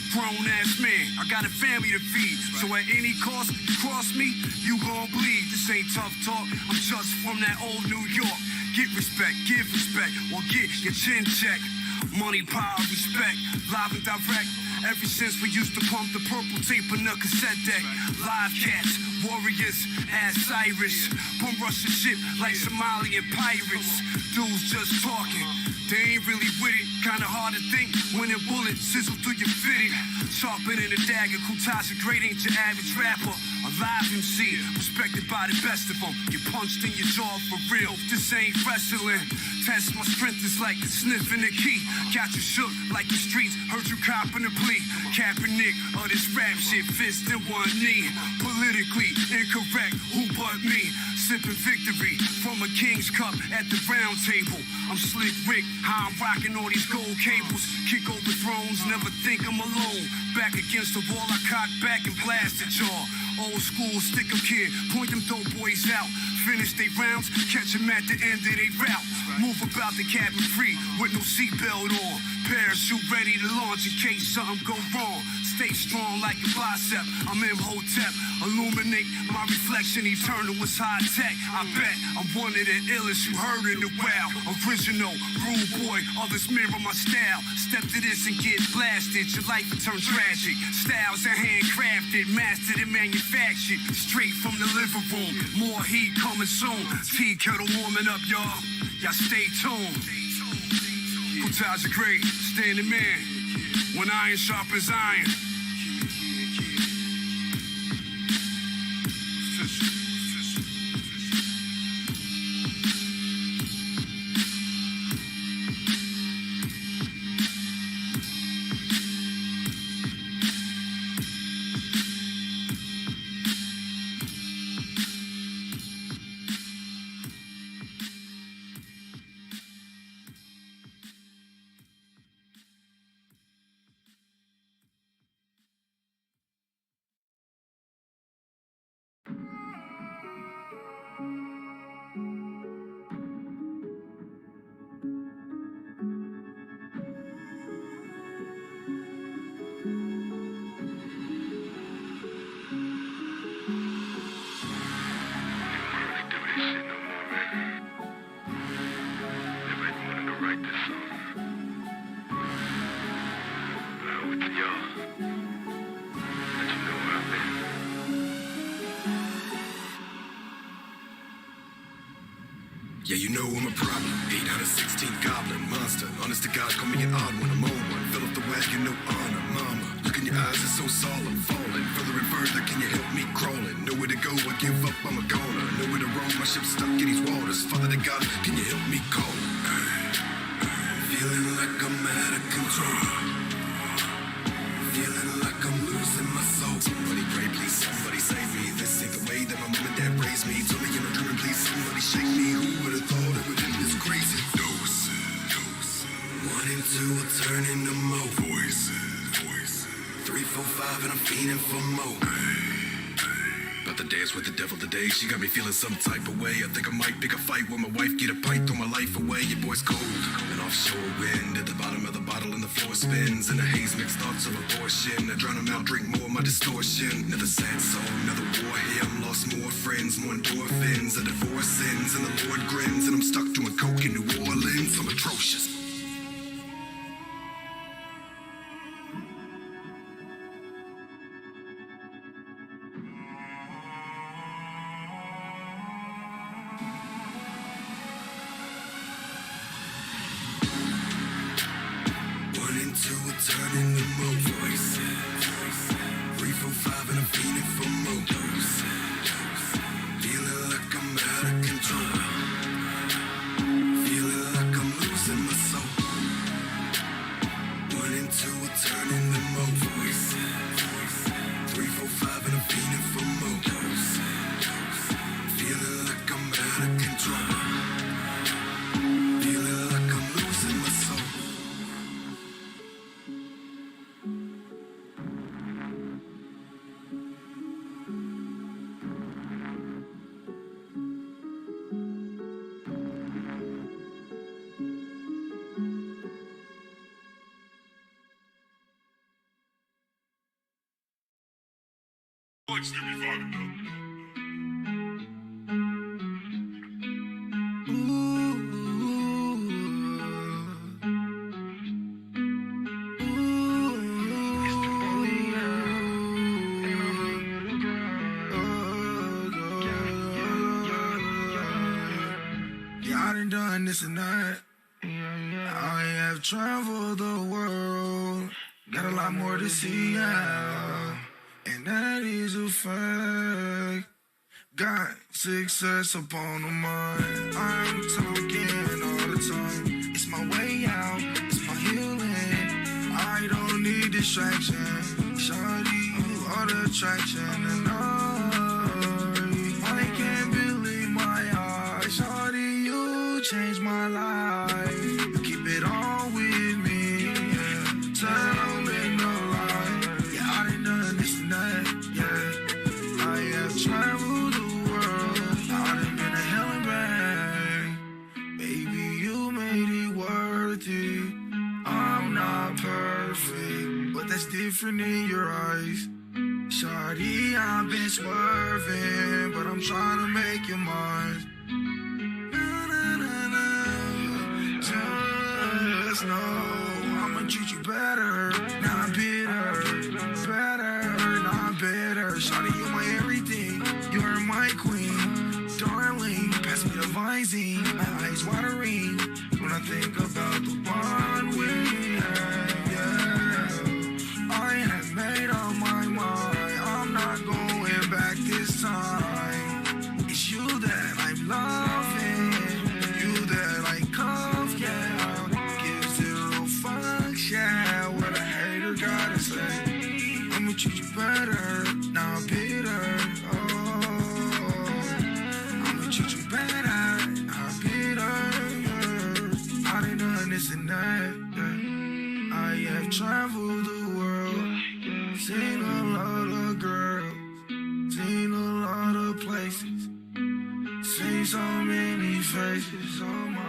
Grown ass man, I got a family to feed. So at any cost, you cross me, you gon' bleed. This ain't tough talk, I'm just from that old New York. Get respect, give respect, or get your chin checked. Money, power, respect, live and direct. Ever since we used to pump the purple tape in the cassette deck. Live cats, warriors, as Cyrus. Bum rushing shit like Somalian pirates. Dudes just talking, they ain't really with it. Kinda hard to think when a bullet sizzle through your fitting. Sharper than a dagger, Kuta's great, ain't your average rapper. A live MC, respected by the best of them. Get punched in your jaw for real, this ain't wrestling. Test my strength is like sniffing the key. Got you shook like the streets, heard you copping a plea. Kaepernick of this rap shit, fist in one knee. Politically incorrect, who but me? Sipping victory from a king's cup at the round table. I'm Slick Rick, how I'm rocking all these gold cables. Kick over thrones, never think I'm alone. Back against the wall, I cock back and blasted y'all. Old school stick 'em kid, point them dope boys out. finish their rounds, catch them at the end of their route. Move about the cabin free with no seatbelt on. Parachute ready to launch in case something go wrong. Stay strong like a bicep. I'm Imhotep. Illuminate my reflection. Eternal is high tech. I bet I'm one of the illest you heard in the wild. Original, rude boy. Others mirror my style. Step to this and get blasted. Your life will turn tragic. Styles are handcrafted, mastered and manufactured. Straight from the living room. More heat coming soon. Tea kettle warming up, y'all. Y'all stay tuned. Footage great, standing man. When iron sharp as iron. Yeah, you know I'm a problem. 8 out of 16 goblin monster. Honest to God, call me an odd one. I'm on one. Fill up the wagon, no honor, mama. Look in your eyes, it's so solemn. Falling further and further, can you help me crawling? Nowhere to go, I give up, I'm a goner. Nowhere to roam, my ship's stuck in these waters. Father to God, can you help me call? Feeling like I'm out of control. Feeling like I'm losing my soul. Somebody pray, please, somebody save me. This ain't the way that my mom and dad raised me. Told me in a dream, please, somebody shake me. Who would have thought it would end this crazy? Dose. 1 and 2 will turn into more. Voices. 3, 4, 5, and I'm feeling for more. About to dance with the devil today. She got me feeling some type of way. I think I might pick a fight with my wife. Get a bite, throw my life away. Your boy's cold. An offshore wind at the bottom of the bottle and the floor spins. And the haze mixed thoughts of abortion. I drown them out, drink more of my distortion. Another sad song, another war hymn. Lost more friends, more endorphins. A divorce ends and the Lord grins. And I'm stuck doing coke in New Orleans. I'm atrocious. Turning the more voices. 3, 4, 5, and I'm feeling for more doses. Feeling like I'm out of control. Feeling like I'm losing my soul. 1 and 2 are turning the more voices. 3, 4, 5, and I'm feeling for more doses. Feeling like I'm out of control. Feeling like I'm losing my soul. Watch them revive them. Yeah, I done this and that. I have traveled the world. Got a lot more to see, yeah. And that is a fact. Got success upon the mind. I'm talking all the time. It's my way out. It's my healing. I don't need distraction. Shawty, you are the attraction. And I can't believe my eyes. Shawty, you changed my life. You keep it all with me. Yeah. Tell me no lie. Yeah, I done this and that. Yeah, I have traveled the world. I done been that's different in your eyes. Shawty, I've been swerving, but I'm trying to make you mine. Na, na, na, na. Just know I'ma treat you better, not bitter. Better, not bitter. Shawty, you're my everything. You're my queen, darling. Pass me the visine, my eyes watering when I think about the one we had. Yeah, I have made up my mind. I'm not going back this time. It's you that I'm loving, you that I cuff, yeah. Give zero fucks, yeah. What a hater gotta say. I'ma treat you better, not bitter. Oh, I'ma treat you better, not bitter. I done done this and that. Yeah. I have traveled the world, seen a lot of girls, seen a lot of places, seen so many faces on my.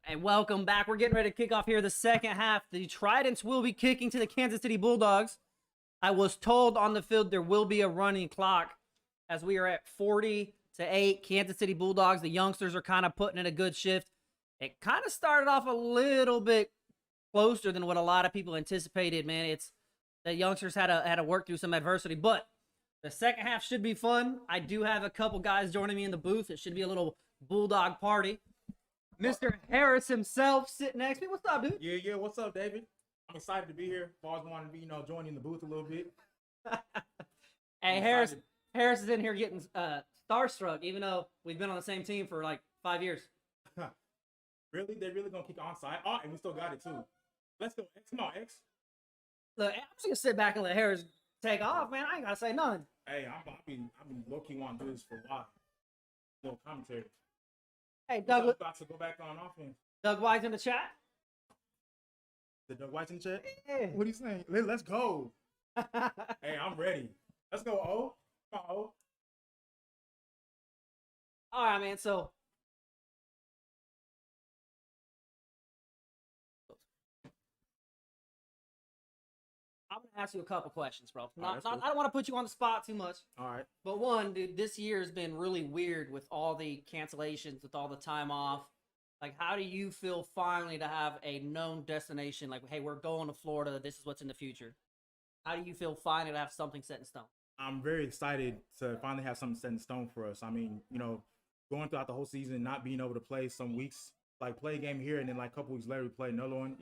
And welcome back. We're getting ready to kick off here the second half. The Tridents will be kicking to the Kansas City Bulldogs. I was told on the field there will be a running clock as we are at 40-8. Kansas City Bulldogs, the youngsters are kind of putting in a good shift. It kind of started off a little bit closer than what a lot of people anticipated, man. It's the youngsters had to work through some adversity, but the second half should be fun. I do have a couple guys joining me in the booth. It should be a little Bulldog party. Mr. Harris himself sitting next to me. What's up, dude? Yeah. What's up, David? I'm excited to be here. I've always wanted to be, joining the booth a little bit. Hey, Harris is in here getting starstruck, even though we've been on the same team for like 5 years. Really? They're really gonna kick onside? Oh, and we still got it too. Let's go, X. Come on, X. Look, I'm just gonna sit back and let Harris take off, man. I ain't gotta say nothing. Hey, I've been low-key wanting to do this for a while. No commentary. Hey, I'm Doug. about to go back on offense. Doug White's in the chat. The Doug White's in the chat? Yeah. What are you saying? Let's go. Hey, I'm ready. Let's go, O. Come on, O. All right, man. So, I'm gonna ask you a couple questions, bro. right, I don't want to put you on the spot too much. All right. But one, dude, this year has been really weird with all the cancellations, with all the time off. Like, how do you feel finally to have a known destination? Like, hey, we're going to Florida. This is what's in the future. How do you feel finally to have something set in stone? I'm very excited to finally have something set in stone for us. I mean, going throughout the whole season, not being able to play some weeks, like play a game here and then like a couple weeks later we play another one.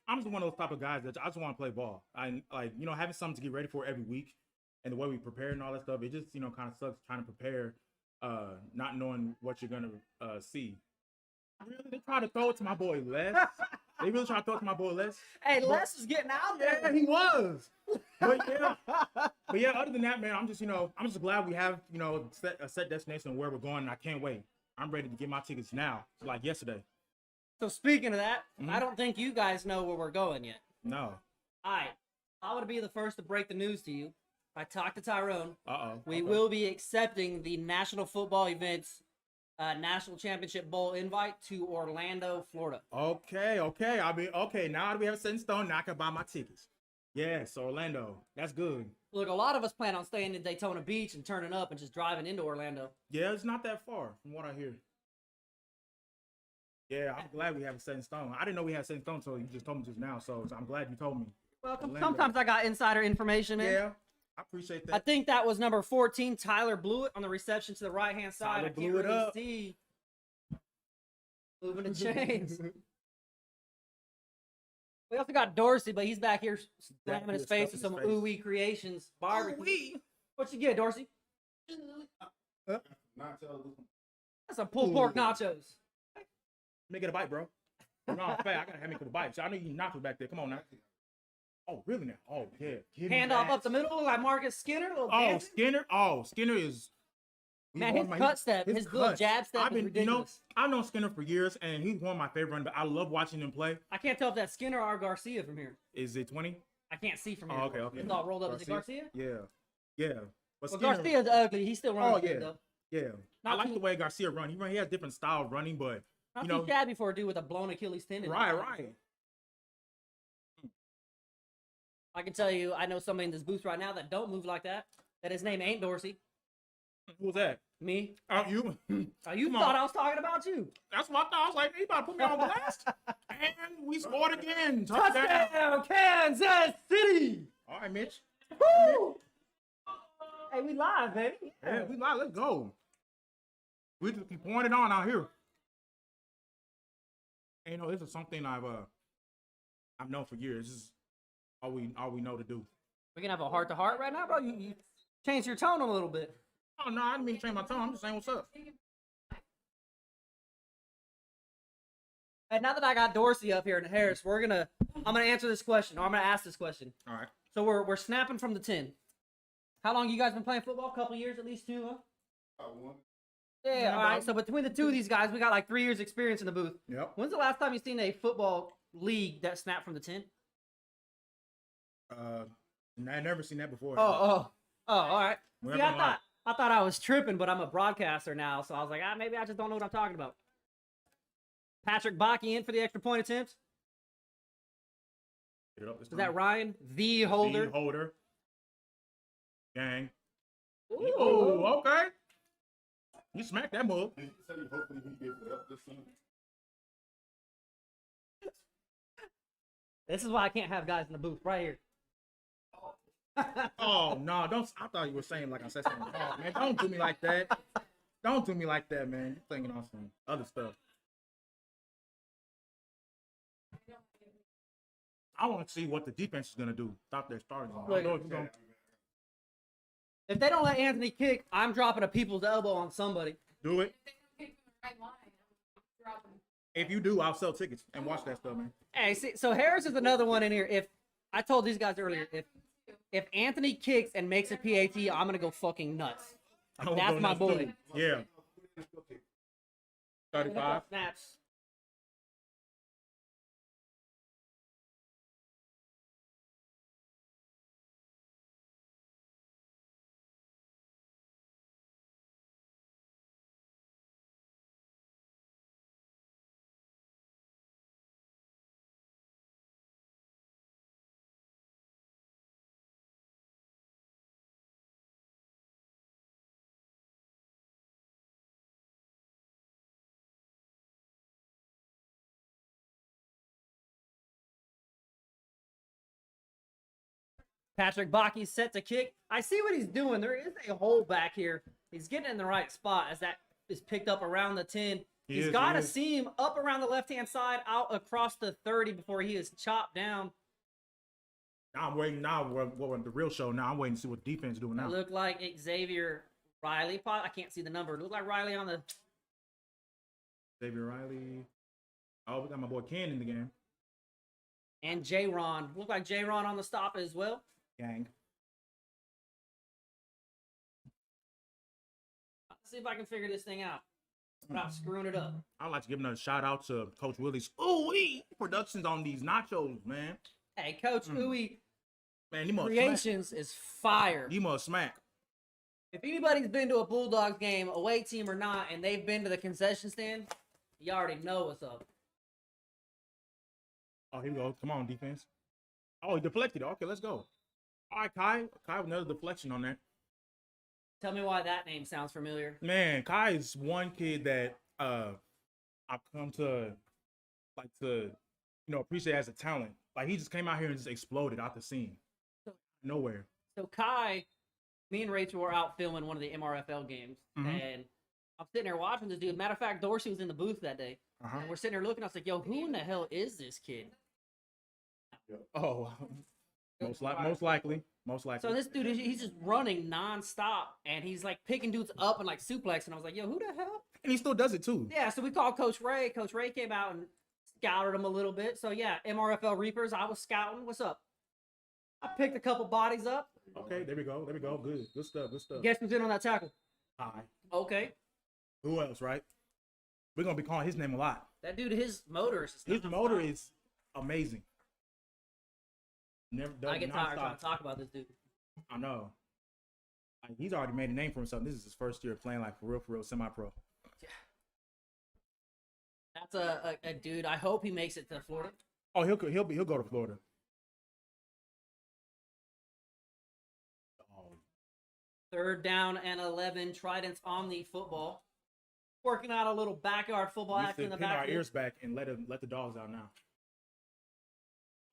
I'm just one of those type of guys that I just want to play ball. I like, having something to get ready for every week and the way we prepare and all that stuff, it just, kind of sucks trying to prepare, not knowing what you're going to see. Really? They try to throw it to my boy Les. They really trying to talk to my boy Les. Hey, Les is getting out there. Yeah, he was. But yeah, other than that, man, I'm just glad we have, a set destination where we're going, and I can't wait. I'm ready to get my tickets now, like yesterday. So speaking of that, I don't think you guys know where we're going yet. No. All right. I want to be the first to break the news to you. I talked to Tyrone. We Okay. will be accepting the National Football Events National Championship Bowl invite to Orlando, Florida. Okay. Now that we have it set in stone, now I can buy my tickets. Yes, Orlando. That's good. Look, a lot of us plan on staying in Daytona Beach and turning up and just driving into Orlando. Yeah, it's not that far from what I hear. Yeah, I'm glad we have it set in stone. I didn't know we had it set in stone until you just told me just now, so I'm glad you told me. Welcome. Orlando. Sometimes I got insider information, man. Yeah, I appreciate that. I think that was number 14. Tyler blew it on the reception to the right-hand side. Tyler I can't blew it really up. see. Moving the chains. We also got Dorsey, but he's back here slamming his face with some ooey creations barbecue. What you get, Dorsey? That's some pulled pork nachos. Make it a bite, bro. No, I'm fat. I gotta have me a bite. So I know you nachos back there. Come on now. Oh, really now? Oh, yeah. Hand off up the middle like Marcus Skinner. Skinner. Skinner is. Man, his cut step, his little jab step is ridiculous. I've known Skinner for years, and he's one of my favorite runners. I love watching him play. I can't tell if that's Skinner or Garcia from here. Is it 20? I can't see from here. Oh, okay. It's all rolled up. Is it Garcia? Yeah. But Well, Garcia's ugly. He's still running good, though. Yeah. I like the way Garcia runs. He has different style of running, but Not too shabby for a dude with a blown Achilles tendon. Right. I can tell you, I know somebody in this booth right now that don't move like that. That his name ain't Dorsey. Who's that? Me. You. You thought I was talking about you. That's what I thought. I was like, he about to put me on blast. And we scored again. Touchdown, Kansas City. All right, Mitch. Woo! Hey, we live, baby. Yeah, we live. Let's go. We just keep pouring it on out here. And this is something I've known for years. This is all we know to do. We can have a heart to heart right now, bro. You changed your tone a little bit. Oh no, I didn't mean to change my tone. I'm just saying what's up. And now that I got Dorsey up here in Harris, I'm gonna answer this question, or I'm gonna ask this question. All right. So we're snapping from the 10. How long you guys been playing football? A couple years, at least 2, huh? About one. Yeah, all right. So between the two of these guys, we got like 3 years experience in the booth. Yep. When's the last time you seen a football league that snapped from the 10? I never seen that before. All right. We're See, I thought I was tripping, but I'm a broadcaster now, so I was like, maybe I just don't know what I'm talking about. Patrick Baki in for the extra point attempt. Is that Ryan? The holder. The holder. Gang. Ooh. Oh, okay. You smacked that move. He said hopefully he gets it up this season. This is why I can't have guys in the booth right here. Oh no! Don't. I thought you were saying like I said something wrong, man. Don't do me like that. Don't do me like that, man. You're thinking on some other stuff. I want to see what the defense is gonna do. Stop their starting. If they don't let Anthony kick, I'm dropping a people's elbow on somebody. Do it. If you do, I'll sell tickets and watch that stuff, man. Hey, see, so Harris is another one in here. If I told these guys earlier, if Anthony kicks and makes a PAT, I'm gonna go fucking nuts. That's my boy. Yeah. 35 snaps. Patrick Baki's set to kick. I see what he's doing. There is a hole back here. He's getting in the right spot as that is picked up around the 10. He's got to see him up around the left-hand side, out across the 30 before he is chopped down. Now I'm waiting. Now we're the real show. Now I'm waiting to see what the defense is doing now. It looked like Xavier Riley. I can't see the number. It looked like Riley on the... Xavier Riley. Oh, we got my boy Ken in the game. And J-Ron. Look like J-Ron on the stop as well. Gang. Let's see if I can figure this thing out without screwing it up. I'd like to give another shout out to Coach Willie's Ooh-wee productions on these nachos, man. Hey, Coach Uwe Man, he must Creations is fire. smack. He must smack. If anybody's been to a Bulldogs game, away team or not, and they've been to the concession stand, you already know what's up. Oh, here we go. Come on, defense. Oh, he deflected. Okay, let's go. All right, Kai. Kai with another deflection on that. Tell me why that name sounds familiar. Man, Kai is one kid that I've come to appreciate as a talent. Like, he just came out here and just exploded out the scene. Nowhere. So Kai, me and Rachel were out filming one of the MRFL games, and I'm sitting there watching this dude. Matter of fact, Dorsey was in the booth that day. And we're sitting there looking. I was like, yo, who in the hell is this kid? Oh, most likely. So this dude, he's just running nonstop, and he's like picking dudes up and like suplex. And I was like, yo, who the hell? And he still does it too. Yeah, so we called Coach Ray. Coach Ray came out and scouted him a little bit. So yeah, MRFL Reapers, I was scouting. What's up? I picked a couple bodies up. Okay, there we go. Good stuff. Guess who's in on that tackle? Hi. Okay. Who else, right? We're gonna be calling his name a lot. That dude, his motor is His motor is amazing. Never done. I get tired trying to talk about this dude. I know. Like, he's already made a name for himself. This is his first year playing like for real, semi-pro. Yeah. That's a dude. I hope he makes it to Florida. Oh, he'll go to Florida. Oh. 3rd down and 11. Tridents on the football. Working out a little backyard football We action in the should pin our backfield. ears back and let the dogs out now.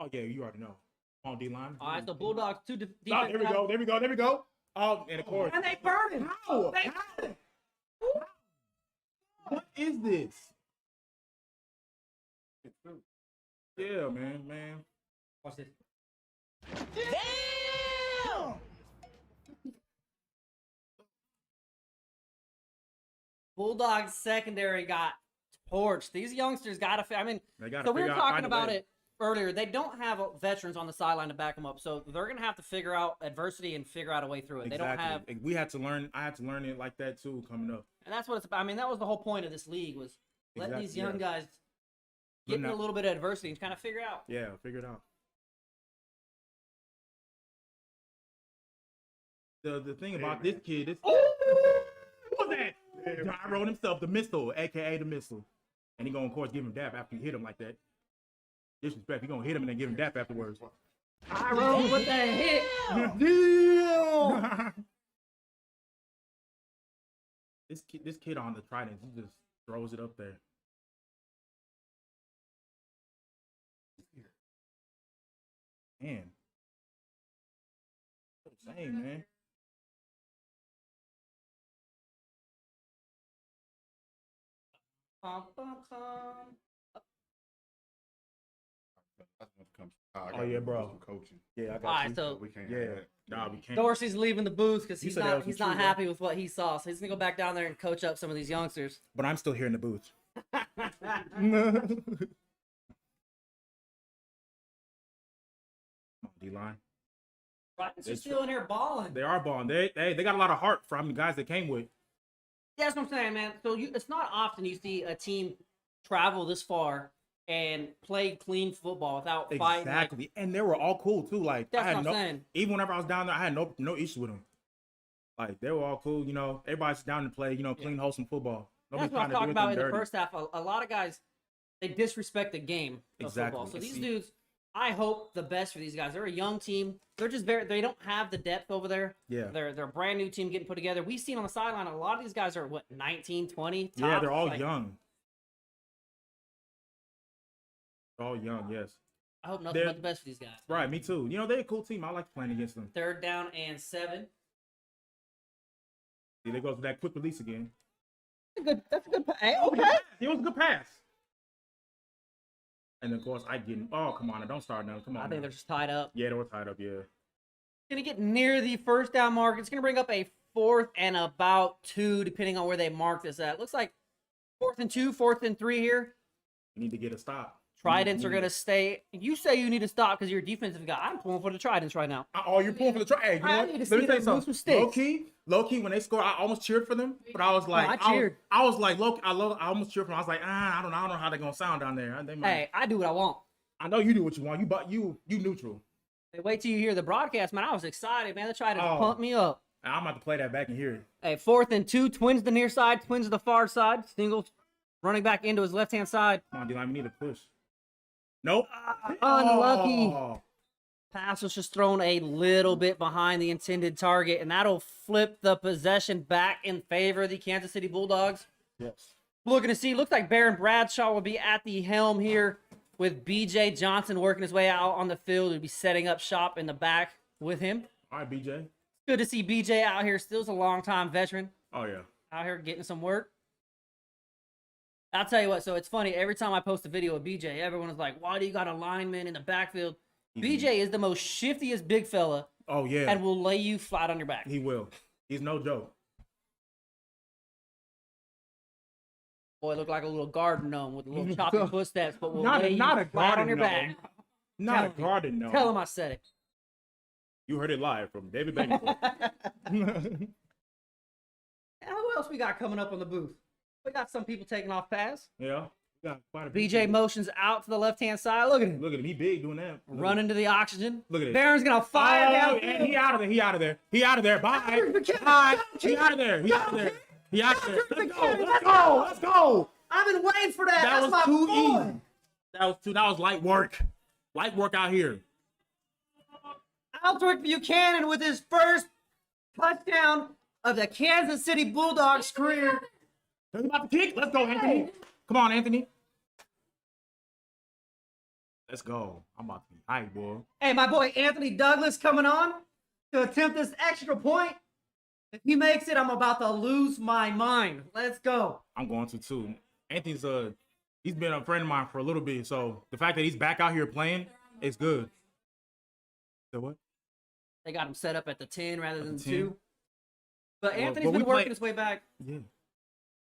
Oh yeah, you already know. On D-line. All right, so Bulldogs 2 Oh, defense. there we go. Oh, and of course. And they burning. How? What is this? Yeah, man. Watch this. Bulldogs secondary got torched. These youngsters got to. I mean, so we were talking about it earlier. They don't have veterans on the sideline to back them up, so they're gonna have to figure out adversity and figure out a way through it. Exactly. They don't have. We had to learn. I had to learn it like that too, coming up. And that's what it's about. I mean, that was the whole point of this league was letting these young guys get in a Learn little bit of adversity and kind of figure out. Yeah, figure it out. The thing about this kid is, what's that? Gyro himself, the missile, aka the missile, and he gonna of course give him dap after you hit him like that. Disrespect, he gonna hit him and then give him dap afterwards. Gyro with the hit. Damn. This kid on the Tridents, he just throws it up there. Man, same man. Bum, bum, bum. That's what comes. I Oh, yeah, bro. some coaching. Yeah, I got All right, you. so We can't. Yeah, have that. nah, we can't. Dorsey's leaving the booth because You he's said that not was he's true, not bro. happy with what he saw. So he's gonna go back down there and coach up some of these youngsters. But I'm still here in the booth. D-line. Tridents are It's still in here balling. They are balling. They got a lot of heart from the guys they came with. Yeah, that's what I'm saying, man. So it's not often you see a team travel this far and play clean football without fighting. Like, Exactly. And they were all cool too. Like That's I had what I'm saying. even whenever I was down there, I had no issue with them. Like they were all cool, you know. Everybody's down to play, you know, clean, wholesome football. that's what I'm talking about in the first half. A lot of guys, they disrespect the game of Exactly. football. So these See- dudes, I hope the best for these guys. They're a young team. They're just they don't have the depth over there. Yeah. They're a brand new team getting put together. We've seen on the sideline, a lot of these guys are, 19, 20? Yeah, they're tops? all Like, young. All young, yes. I hope nothing They're- but the best for these guys. Right, me too. You know, they're a cool team. I like playing against them. 3rd down and 7. See, there goes that quick release again. That's a good pass. Okay. It was a good pass. And of course, I get. Oh, come on! Don't start now. Come on. I think now. they're just tied up. Yeah, they were tied up. Yeah. Gonna get near the 1st down mark. It's gonna bring up a 4th and about 2, depending on where they mark this at. Looks like 4th and 2, 4th and 3 here. We need to get a stop. Tridents are going to stay. You say you need to stop because you're a defensive guy. I'm pulling for the Tridents right now. Oh, you're pulling for the try. Hey, you know I what? need to Let see me tell you them move something. some Low key, when they scored, I almost cheered for them, but I was like, I cheered. I was like, low, I almost cheered for them. I was like, I don't know how they're gonna sound down there. They might, Hey, I do what I want. I know you do what you want. You neutral. Hey, wait till you hear the broadcast, man. I was excited, man. They tried to Oh. pump me up. I'm about to play that back and hear it. Hey, 4th and 2. Twins the near side. Twins the far side. Singles running back into his left-hand side. Come on, D-line, we need to push. Nope. Unlucky. Oh. Pass was just thrown a little bit behind the intended target, and that'll flip the possession back in favor of the Kansas City Bulldogs. Yes. Looking to see, looks like Baron Bradshaw will be at the helm here with BJ Johnson working his way out on the field. He'll be setting up shop in the back with him. All right, BJ. Good to see BJ out here. Still's a long-time veteran Oh yeah. out here getting some work. I'll tell you what, so it's funny. Every time I post a video of BJ, everyone is like, why do you got a lineman in the backfield? BJ is the most shiftiest big fella Oh yeah. and will lay you flat on your back. He will. He's no joke. Boy, look like a little garden gnome with a little choppy footsteps, but will Not lay a you garden flat on your gnome. back. Not Tell a him. garden, no. Tell him I said it. You heard it live from David Bennington. And who else we got coming up on the booth? We got some people taking off pass. Yeah. We got quite a BJ motions out to the left-hand side. Look at him. Look at him. He big doing that. Look Run into the oxygen. Look at it. Baron's going to fire down. And he out of there. He out of there. He out of there. Bye. Bye. He out of there. He out of there. He out of there. Let's go. Let's go. Let's go. I've been waiting for that. That That's was my too boy. easy. That was light work. Light work out here. Aldrick Buchanan with his first touchdown of the Kansas City Bulldogs career. He's about to kick. Let's go, Anthony. Come on, Anthony. Let's go. I'm about to be hype, boy. Hey, my boy Anthony Douglas coming on to attempt this extra point. If he makes it, I'm about to lose my mind. Let's go. I'm going to too. Anthony's he's been a friend of mine for a little bit, so the fact that he's back out here playing is good. So what? They got him set up at the 10 rather than 10. 2. But Well, Anthony's but we been working play- his way back. Yeah.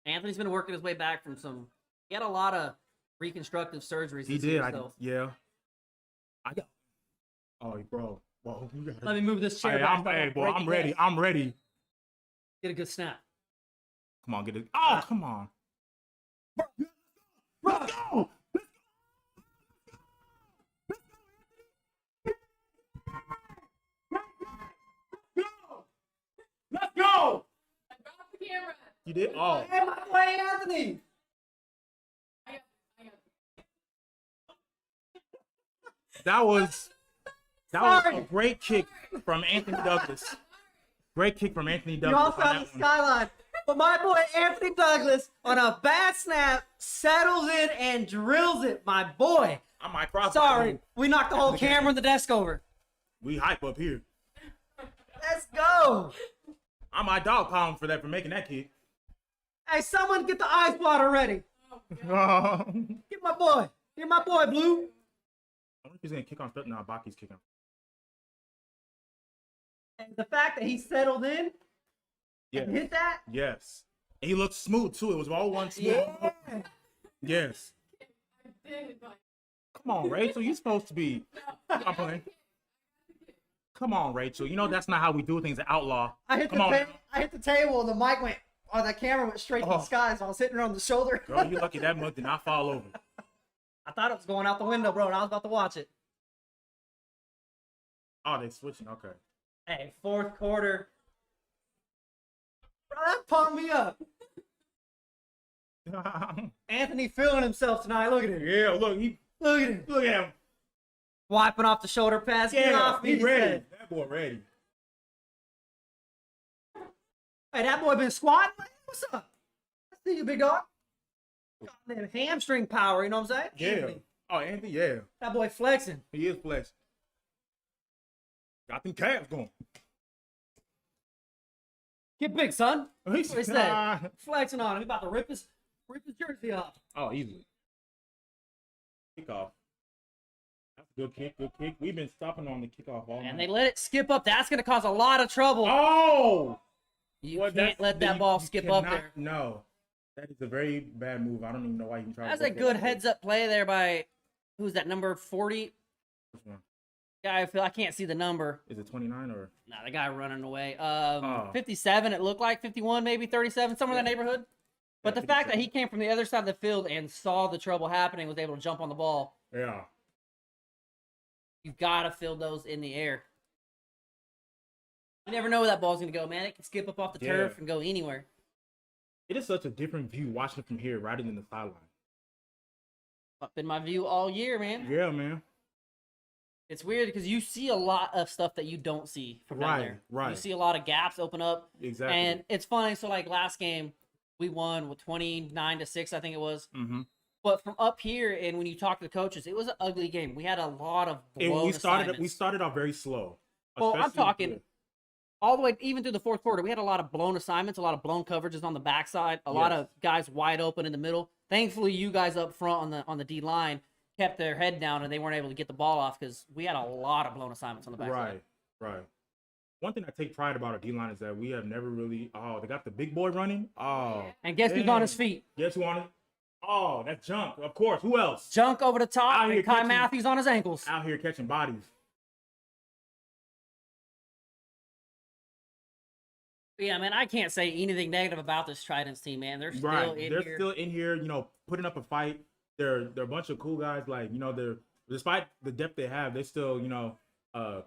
Anthony's been working his way back from some. He had a lot of reconstructive surgeries. He this did. year, I so. yeah. I got. Oh, bro. Whoa. You gotta, Let me move this chair hey, back. hey, boy. Break I'm it ready. down. I'm ready. Get a good snap. Come on, get it. Oh, come on. Let's go. Let's go. I dropped the camera. You did? Oh. Hey, my boy Anthony. I got That was a Sorry. great kick from Anthony Douglas. Great kick from Anthony You Douglas. all saw on the that one. skyline. But my boy Anthony Douglas, on a bad snap, settles in and drills it, my boy. I might cross. Sorry, we knocked the whole camera and the desk over. We hype up here. Let's go. I might dog pound him for that, for making that kick. Hey, someone get the ice water ready. Get my boy. Get my boy, Blue. I wonder if he's gonna kick on. No, Baki's kicking. And the fact that he settled in Yeah. and hit that. Yes. And he looked smooth too. It was all one smooth. Yeah. Yes. did, but Come on, Rachel. You're supposed to be. I'm playing. Come on, Rachel. You know that's not how we do things at Outlaw. I hit Come the on. I hit the table and the mic went, or the camera went straight to the Oh. sky, so I was hitting her on the shoulder. Girl, you lucky that mug did not fall over. I thought it was going out the window, bro, and I was about to watch it. Oh, they switching. Okay. Hey, fourth quarter. Bro, that pumped me up. Anthony feeling himself tonight. Look at him. Yeah, look, Look at him. look at him. Wiping off the shoulder pads. Get Yeah, off me. he ready. said. That boy ready. Hey, that boy been squatting. What's up? I see you, big dog. Goddamn hamstring power, you know what I'm saying? Yeah. Anthony. Oh, Anthony, yeah. That boy flexing. He is flexing. Got them calves going. Get big, son. He's What he said. Flexing on him. He about to rip his jersey off. Oh, easily. Kickoff. That's a good kick. Good kick. We've been stopping on the kickoff all And night. they let it skip up. That's going to cause a lot of trouble. Oh! You Well, can't that's- let that ball you skip up cannot- there. No. That is a very bad move. I don't even know why you can try That's to a work good that. heads-up play there by Who's that number 40? Which one? Guy, I can't see the number. Is it 29 or? Nah, the guy running away. Oh. 57, it looked like 51, maybe 37, somewhere in that neighborhood. But Yeah, the fact that 57. he came from the other side of the field and saw the trouble happening, was able to jump on the ball. Yeah. You've got to field those in the air. You never know where that ball's going to go, man. It can skip up off the turf and go anywhere. It is such a different view watching it from here rather than the sideline. Up in my view all year, man. Yeah, man. It's weird because you see a lot of stuff that you don't see from down there. Right. You see a lot of gaps open up. Exactly. And it's funny. So, like, last game, we won with 29-6, I think it was. Mm-hmm. But from up here, and when you talk to the coaches, it was an ugly game. We had a lot of blown assignments. We started off very slow. Well, I'm especially- talking all the way, even through the fourth quarter, we had a lot of blown assignments, a lot of blown coverages on the backside, a lot of guys wide open in the middle. Thankfully, you guys up front on the D line kept their head down and they weren't able to get the ball off because we had a lot of blown assignments on the backside. Right. One thing I take pride about our D line is that we have never really. Oh, they got the big boy running. Oh. And guess who's on his feet? Guess who on it? Oh, that's Junk. Of course. Who else? Junk over the top, Out here and Kai catching- Matthews on his ankles. Out here catching bodies. Yeah, man, I can't say anything negative about this Tridents team, man. They're still in They're here. still in here, you know, putting up a fight. They're a bunch of cool guys. Like, you know, they're despite the depth they have, they're still, you know,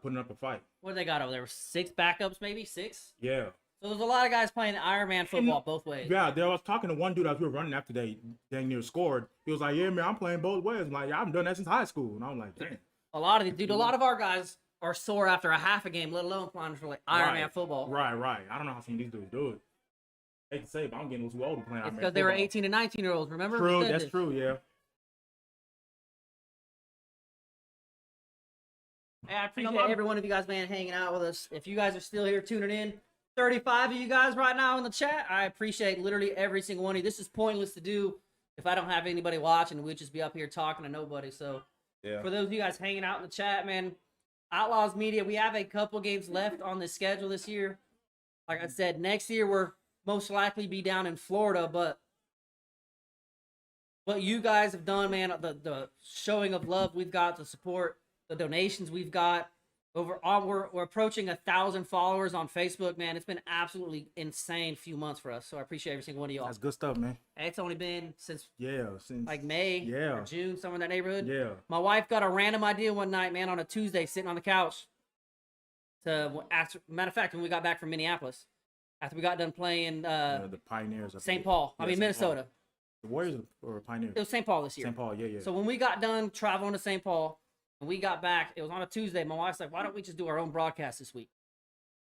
putting up a fight. What do they got over there? 6 backups, maybe 6. Yeah. So there's a lot of guys playing Iron Man football both ways. Yeah, I was talking to one dude as we were running after they dang near scored. He was like, "Yeah, man, I'm playing both ways." I'm like, "Yeah, I've done that since high school." And I'm like, "Damn." A lot of our guys are sore after a half a game, let alone playing for like Iron Man football. Right. I don't know how some of these dudes do it. They can say, but I'm getting too old to play Iron It's Man because they were football. 18 and 19-year-olds, remember? We True, said that's this. true, yeah. Hey, I appreciate every one of you guys, man, hanging out with us. If you guys are still here tuning in, 35 of you guys right now in the chat, I appreciate literally every single one of you. This is pointless to do if I don't have anybody watching. We'd just be up here talking to nobody. So Yeah. for those of you guys hanging out in the chat, man, Outlaws Media, we have a couple games left on the schedule this year. Like I said, next year we're most likely be down in Florida, but what you guys have done, man, the showing of love we've got, the support, the donations we've got, we're approaching 1,000 followers on Facebook, man. It's been absolutely insane few months for us. So I appreciate every single one of y'all. That's good stuff, man. It's only been since Since like May or June, somewhere in that neighborhood. Yeah. My wife got a random idea one night, man, on a Tuesday, sitting on the couch. Matter of fact, when we got back from Minneapolis, after we got done playing the Pioneers. St. Paul, Yeah, Minnesota. St. Paul. The Warriors or Pioneers? It was St. Paul this year. St. Paul, yeah. So when we got done traveling to St. Paul, and we got back, it was on a Tuesday. My wife's like, "Why don't we just do our own broadcast this week?"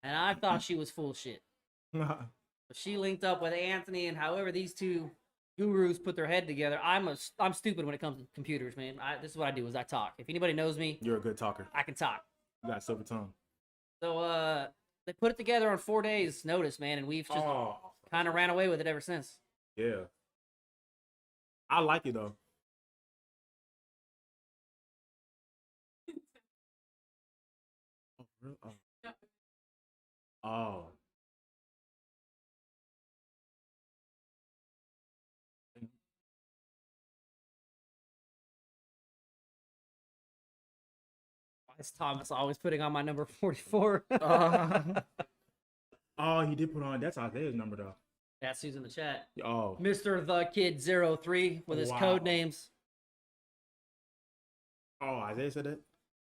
And I thought she was full of shit. But she linked up with Anthony, and however these two gurus put their head together. I'm stupid when it comes to computers, man. This is what I do: is I talk. If anybody knows me, You're a good talker. I can talk. You got a silver tongue. So they put it together on 4 days' notice, man, and we've just kind of ran away with it ever since. Yeah. I like it though. Oh. Why is Thomas always putting on my number 44? Oh, he did put on. That's Isaiah's number though. That's who's in the chat. Oh. Mr. The Kid 03 with his code names. Oh, Isaiah said that?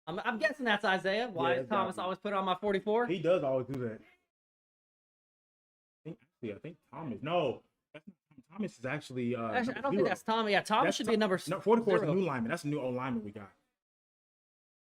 I'm guessing that's Isaiah. Why Yeah, is Thomas exactly. always put on my 44? He does always do that. I think Thomas. No, that's not, Thomas is actually. Actually, I don't think that's Tommy. Yeah, Thomas should be a number. No, 44 is a 0. new lineman. That's a new old lineman we got.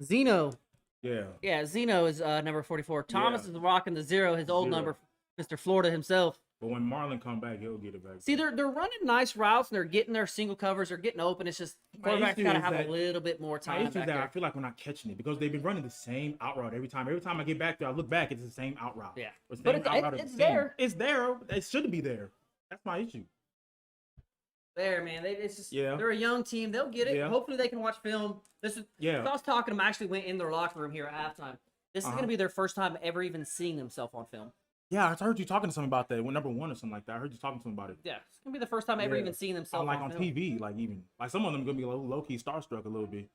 Zeno. Yeah. Yeah, Zeno is number 44. Thomas Yeah. is rocking the 0, his old 0. number, Mr. Florida himself. But when Marlon come back, he'll get it back. See, they're running nice routes and they're getting their single covers. They're getting open. It's just quarterback's issue got to is have that- a little bit more My time issue is back that I there. feel like we're not catching it because they've been running the same out route every time. Every time I get back there, I look back, it's the same out route. Yeah. The same But it's- out route is it's the same. there. It's there. It shouldn't be there. That's my issue. There, man. It's just, Yeah. they're a young team. They'll get it. Yeah. Hopefully they can watch film. This is. Yeah. So I was talking to them. I actually went in their locker room here at halftime. This is going to be their first time ever even seeing themselves on film. Yeah, I heard you talking to something about that. When number 1 or something like that. I heard you talking to him about it. Yeah, it's gonna be the first time I ever Yeah. even seen On, themselves like on film. TV, like even like some of them gonna be low key starstruck a little bit.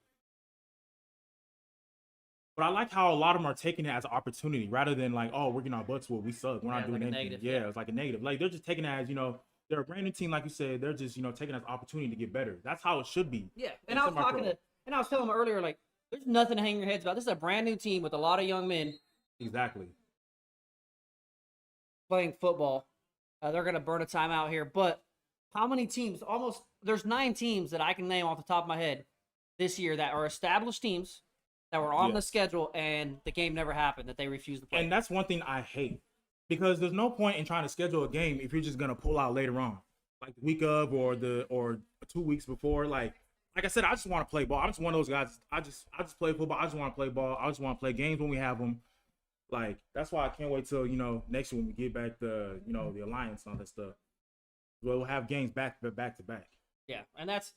But I like how a lot of them are taking it as an opportunity rather than like, oh, we're getting our butts whooped, we suck, we're Yeah, not doing like a anything. negative, Yeah, yeah. it's like a negative. Like they're just taking it as, they're a brand new team, like you said. They're just, taking it as an opportunity to get better. That's how it should be. Yeah, in and I was semi-pro. telling them earlier, like, there's nothing to hang your heads about. This is a brand new team with a lot of young men Exactly. playing football. They're gonna burn a timeout here, but how many teams? There's 9 teams that I can name off the top of my head this year that are established teams that were on the Yes. schedule, and the game never happened. That they refused to play. And that's one thing I hate because there's no point in trying to schedule a game if you're just gonna pull out later on, like the week of or 2 weeks before. Like I said, I just want to play ball. I'm just one of those guys. I just play football. I just want to play ball. I just want to play games when we have them. Like that's why I can't wait till next year when we get back the the alliance and all that stuff. We'll have games back to back. Yeah, and that's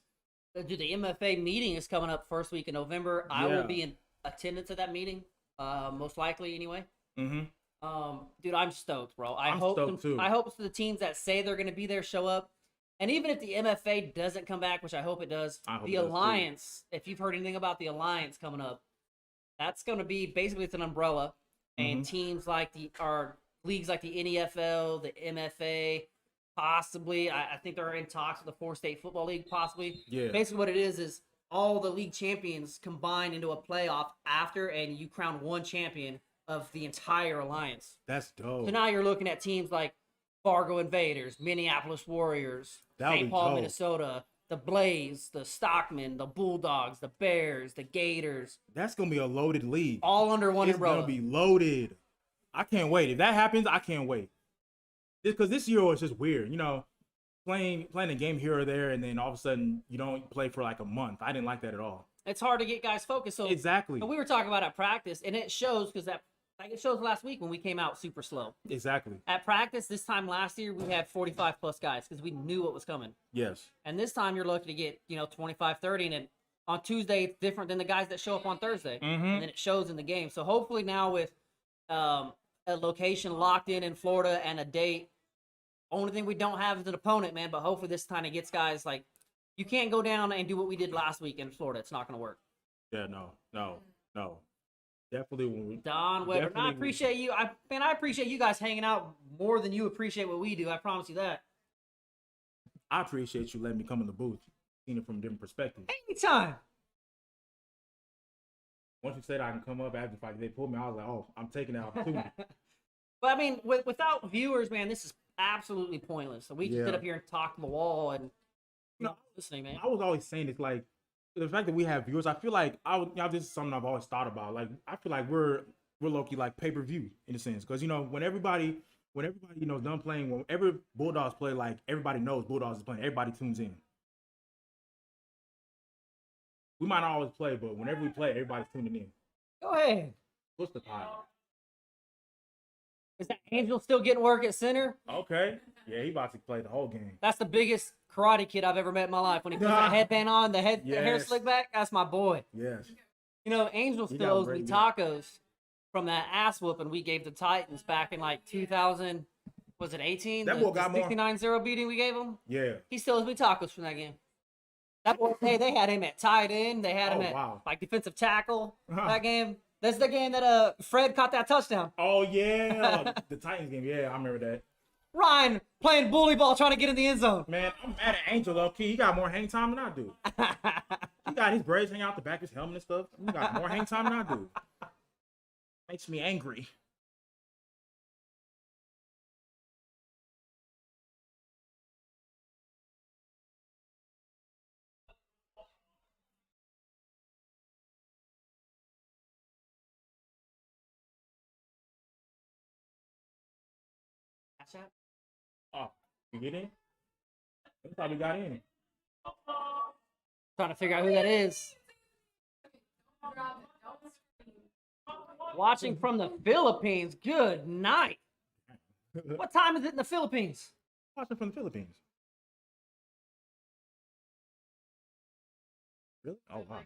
the MFA meeting is coming up first week in November. I will Yeah. be in attendance at that meeting, most likely anyway. Mm-hmm. Dude, I'm stoked, bro. I'm stoked, too. I hope the teams that say they're going to be there show up. And even if the MFA doesn't come back, which I hope it does, I hope the it does, too. Alliance, if you've heard anything about the Alliance coming up, that's going to be basically it's an umbrella. And teams like leagues like the NEFL, the MFA, possibly, I think they're in talks with the 4-state football league, possibly. Yeah. Basically, what it is all the league champions combine into a playoff after, and you crown one champion of the entire alliance. That's dope. So now you're looking at teams like Fargo Invaders, Minneapolis Warriors, That would St. be Paul, dope. Minnesota, the Blaze, the Stockmen, the Bulldogs, the Bears, the Gators, That's gonna be a loaded league. all under one It's umbrella. gonna be loaded. I can't wait. If that happens, I can't wait. Because this year was just weird, playing a game here or there, and then all of a sudden you don't play for like a month. I didn't like that at all. It's hard to get guys focused. So Exactly. and we were talking about at practice, and it shows because it shows last week when we came out super slow. Exactly. At practice this time last year, we had 45 plus guys because we knew what was coming. Yes. And this time you're looking to get 25, 30, and then on Tuesday it's different than the guys that show up on Thursday, Mm-hmm. and then it shows in the game. So hopefully now with a location locked in Florida and a date, only thing we don't have is an opponent, man. But hopefully this kind of gets guys like you can't go down and do what we did last week in Florida. It's not going to work. Yeah. No. Definitely. Don Weber, and I Definitely. appreciate you. I appreciate you guys hanging out more than you appreciate what we do. I promise you that. I appreciate you letting me come in the booth, seeing it from a different perspective. Anytime. Once you said I can come up after the fight, they pulled me. I was like, oh, I'm taking that opportunity. But I mean, without viewers, man, this is absolutely pointless. So we just sit Yeah. up here and talk to the wall and No, listening, man. I was always saying it's like the fact that we have viewers. I feel like this is something I've always thought about. Like I feel like we're low key like pay per view in a sense because when everybody done playing, whenever Bulldogs play, like everybody knows Bulldogs is playing. Everybody tunes in. We might not always play, but whenever we play, everybody's tuning in. Go ahead. What's the title? Is that Angel still getting work at center? Okay, yeah, he about to play the whole game. That's the biggest karate kid I've ever met in my life. When he puts that headband on, the hair Yes. slick back, that's my boy. Yes. Angel He still got owes me great good. tacos from that ass whooping we gave the Titans back in like 2000. Was it 18? That boy got more. 69-0 beating we gave him. Yeah. He still owes me tacos from that game. That boy, hey, they had him at tight end. They had him Oh, at wow. like defensive tackle. Uh-huh. That game. That's the game that Fred caught that touchdown. Oh yeah, the Titans game. Yeah, I remember that. Ryan playing bully ball trying to get in the end zone. Man, I'm mad at Angel low key. He got more hang time than I do. He got his braids hanging out the back of his helmet and stuff. He got more hang time than I do. Makes me angry. Oh, you get in? That's how we got in. Trying to figure out who that is. Watching from the Philippines. Good night. What time is it in the Philippines? Watching from the Philippines. Really? Oh wow.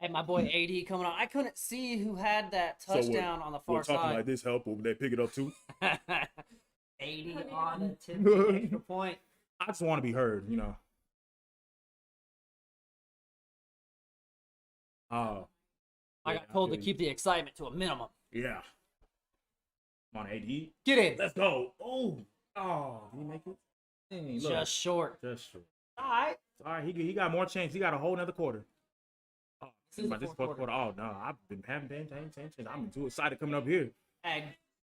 And my boy AD coming on. I couldn't see who had that touchdown on the far side. this help when they pick it up too. 80 on the 10 extra point. I just want to be heard, you know. I got told to keep the excitement to a minimum. Yeah. Come on, AD. Get in. Let's go. Oh, did he make it? Dang, look. Just short. Just short. All right. All right, he got more chance. He got a whole nother quarter. Oh, This is about the this fourth fourth quarter. Oh no, I've been having paying attention. I'm too excited coming up here. And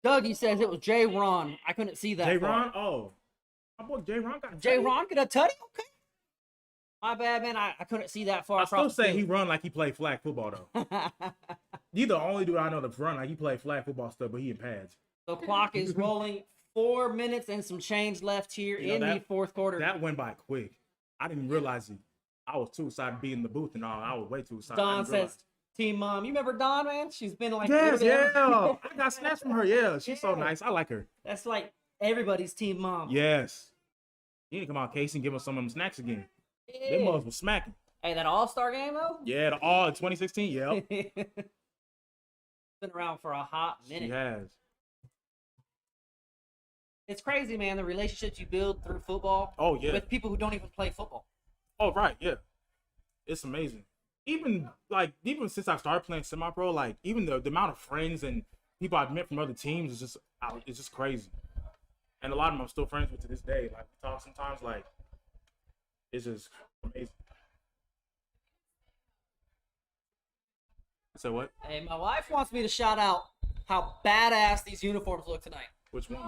Dougie says it was Jay Ron. I couldn't see that. Jay far. Ron, oh, my boy Jay Ron got a Jay tutty. Ron could have tutty? Okay. My bad, man. I couldn't see that far. I still say he run like he played flag football though. You the only dude I know that's run like he played flag football stuff, but he in pads. The clock is rolling. 4 minutes and some change left here in the fourth quarter. That went by quick. I didn't realize it. I was too excited to be in the booth and all. I was way too excited. Dawn says, Team Mom. You remember Dawn, man? She's been like, yes, yeah. I got snaps from her. Yeah, she's so nice. I like her. That's like everybody's Team Mom. Yes. You need to come on, Casey, and give us some of them snacks again. Yeah. Them mugs was smacking. Hey, that All-Star game, though? Yeah, the all 2016. Yep. Been around for a hot minute. She has. It's crazy, man, the relationships you build through football. Oh, yeah. With people who don't even play football. Oh, right, yeah. It's amazing. Even since I started playing semi-pro, like even the amount of friends and people I've met from other teams is just crazy. And a lot of them I'm still friends with to this day. Like we talk sometimes, like it's just amazing. So what? Hey, my wife wants me to shout out how badass these uniforms look tonight. Which one?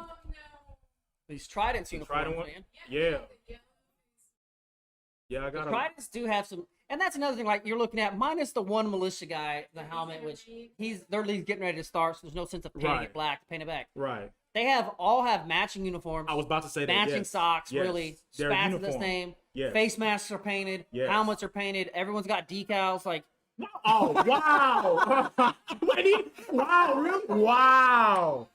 These Tridents uniforms, Trident one? man. Yeah. Yeah, I The got Tridents do have some, and that's another thing. Like you're looking at, minus the one militia guy, the helmet, which they're getting ready to start, so there's no sense of painting it black to paint it back. Right. They all have matching uniforms. I was about to say that. Matching yes. socks, Yes. really. They're Spats of the uniform. same. Yes. Face masks are painted. Yes. Helmets are painted. Everyone's got decals. Like, Oh wow! Wow, really? Wow!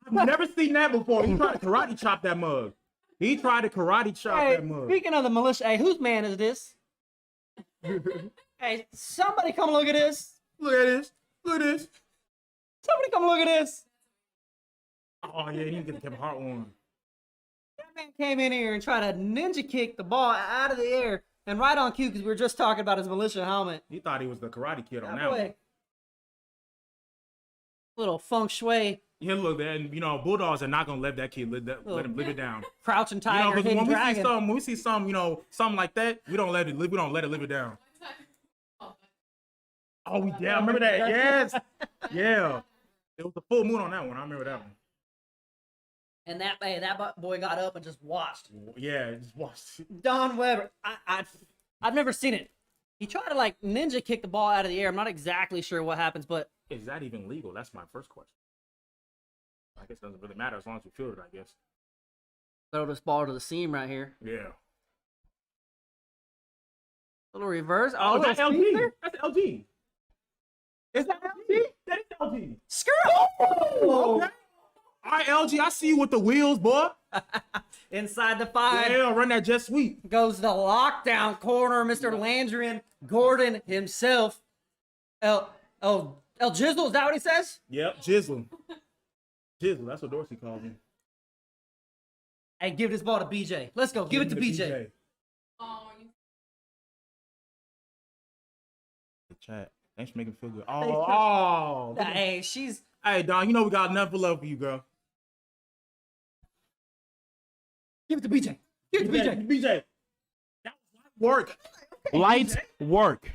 I've never seen that before. He tried to karate chop that mug. Hey, that mug. speaking of the militia, hey, whose man is this? Hey, somebody come look at this. Look at this. Look at this. Somebody come look at this. Oh yeah, you get the Kevin Hart one. That man came in here and tried to ninja kick the ball out of the air. And right on cue, because we were just talking about his militia helmet. He thought he was the Karate Kid on That that boy. one. Little feng shui. Yeah, look, and Bulldogs are not gonna let that kid let him live it down. Crouching tiger, Because hidden when dragon. we see some, something like that, we don't let it live it down. Oh, we remember that? Yes, yeah. It was the full moon on that one. I remember that one. And that boy got up and just watched. Yeah, just watched. Don Weber. I've never seen it. He tried to like ninja kick the ball out of the air. I'm not exactly sure what happens, but Is that even legal? That's my first question. I guess it doesn't really matter as long as you feel it, I guess. throw this ball to the seam right here. Yeah. Little reverse. Oh, little that's LG. speedster. That's LG. Is that LG? That is LG. Skirt. Oh, okay. All right, LG, I see you with the wheels, boy. Inside the 5. Yeah, run that jet sweep. Goes the lockdown corner, Mr. Landrian Gordon himself. El Jizzle, is that what he says? Yep, Jizzle. Jizzle, that's what Dorsey calls him. Hey, give this ball to BJ. Let's go. Give it to BJ. Chat. Thanks for making me feel good. Oh. Hey, she's... Hey, Don, you know we got nothing but love for you, girl. Give it to BJ. Give it to BJ. BJ. That was light work. Light work.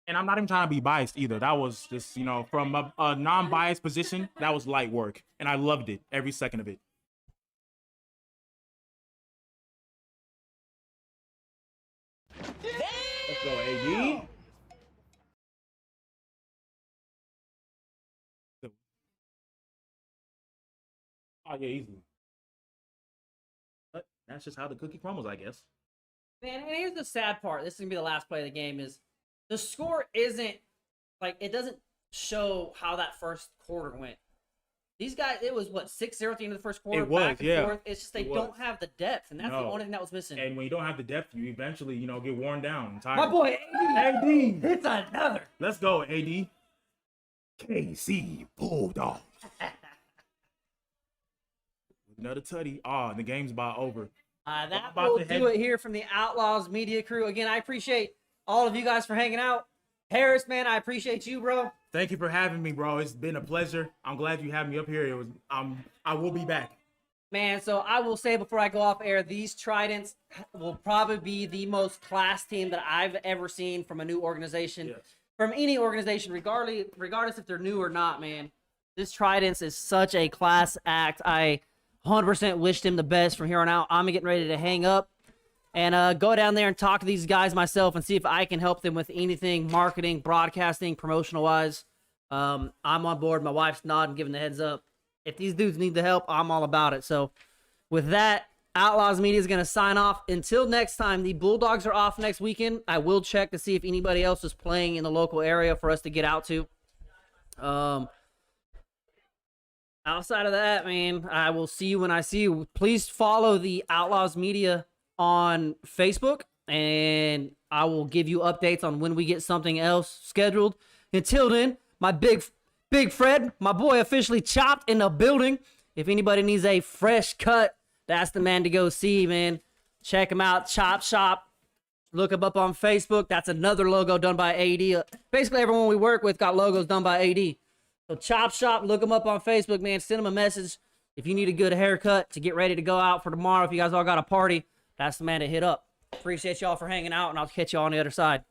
And I'm not even trying to be biased either. That was just, from a non-biased position, that was light work. And I loved it, every second of it. Let's go, AD. Oh, yeah, easily. But that's just how the cookie crumbles, I guess. Man, and here's the sad part. This is going to be the last play of the game is the score isn't, it doesn't show how that first quarter went. These guys, it was what 6-0 at the end of the first quarter. It was, back and yeah. forth. It's just they It don't was. have the depth, and that's the No. only thing that was missing. And when you don't have the depth, you eventually, you know, get worn down. And tired. My boy AD, AD. hits another. Let's go, AD. KC Bulldogs. Another tutty. Oh, the game's about over. That about will to do head- it here from the Outlaws Media Crew. Again, I appreciate all of you guys for hanging out. Harris, man, I appreciate you, bro. Thank you for having me, bro. It's been a pleasure. I'm glad you had me up here. It was. I will be back. Man, so I will say before I go off air, these Tridents will probably be the most class team that I've ever seen from a new organization. Yes. From any organization, regardless if they're new or not, man. This Tridents is such a class act. I 100% wished him the best from here on out. I'm getting ready to hang up and go down there and talk to these guys myself and see if I can help them with anything marketing, broadcasting, promotional-wise. I'm on board. My wife's nodding, giving the heads up. If these dudes need the help, I'm all about it. So with that, Outlaws Media is going to sign off. Until next time, the Bulldogs are off next weekend. I will check to see if anybody else is playing in the local area for us to get out to. Outside of that, man, I will see you when I see you. Please follow the Outlaws Media on Facebook, and I will give you updates on when we get something else scheduled. Until then, my big Fred, my boy, officially chopped in the building. If anybody needs a fresh cut, that's the man to go see, man. Check him out, Chop Shop. Look him up on Facebook. That's another logo done by AD. Basically, everyone we work with got logos done by AD. So Chop Shop, look him up on Facebook, man. Send him a message if you need a good haircut to get ready to go out for tomorrow. If you guys all got a party, that's the man to hit up. Appreciate y'all for hanging out, and I'll catch y'all on the other side.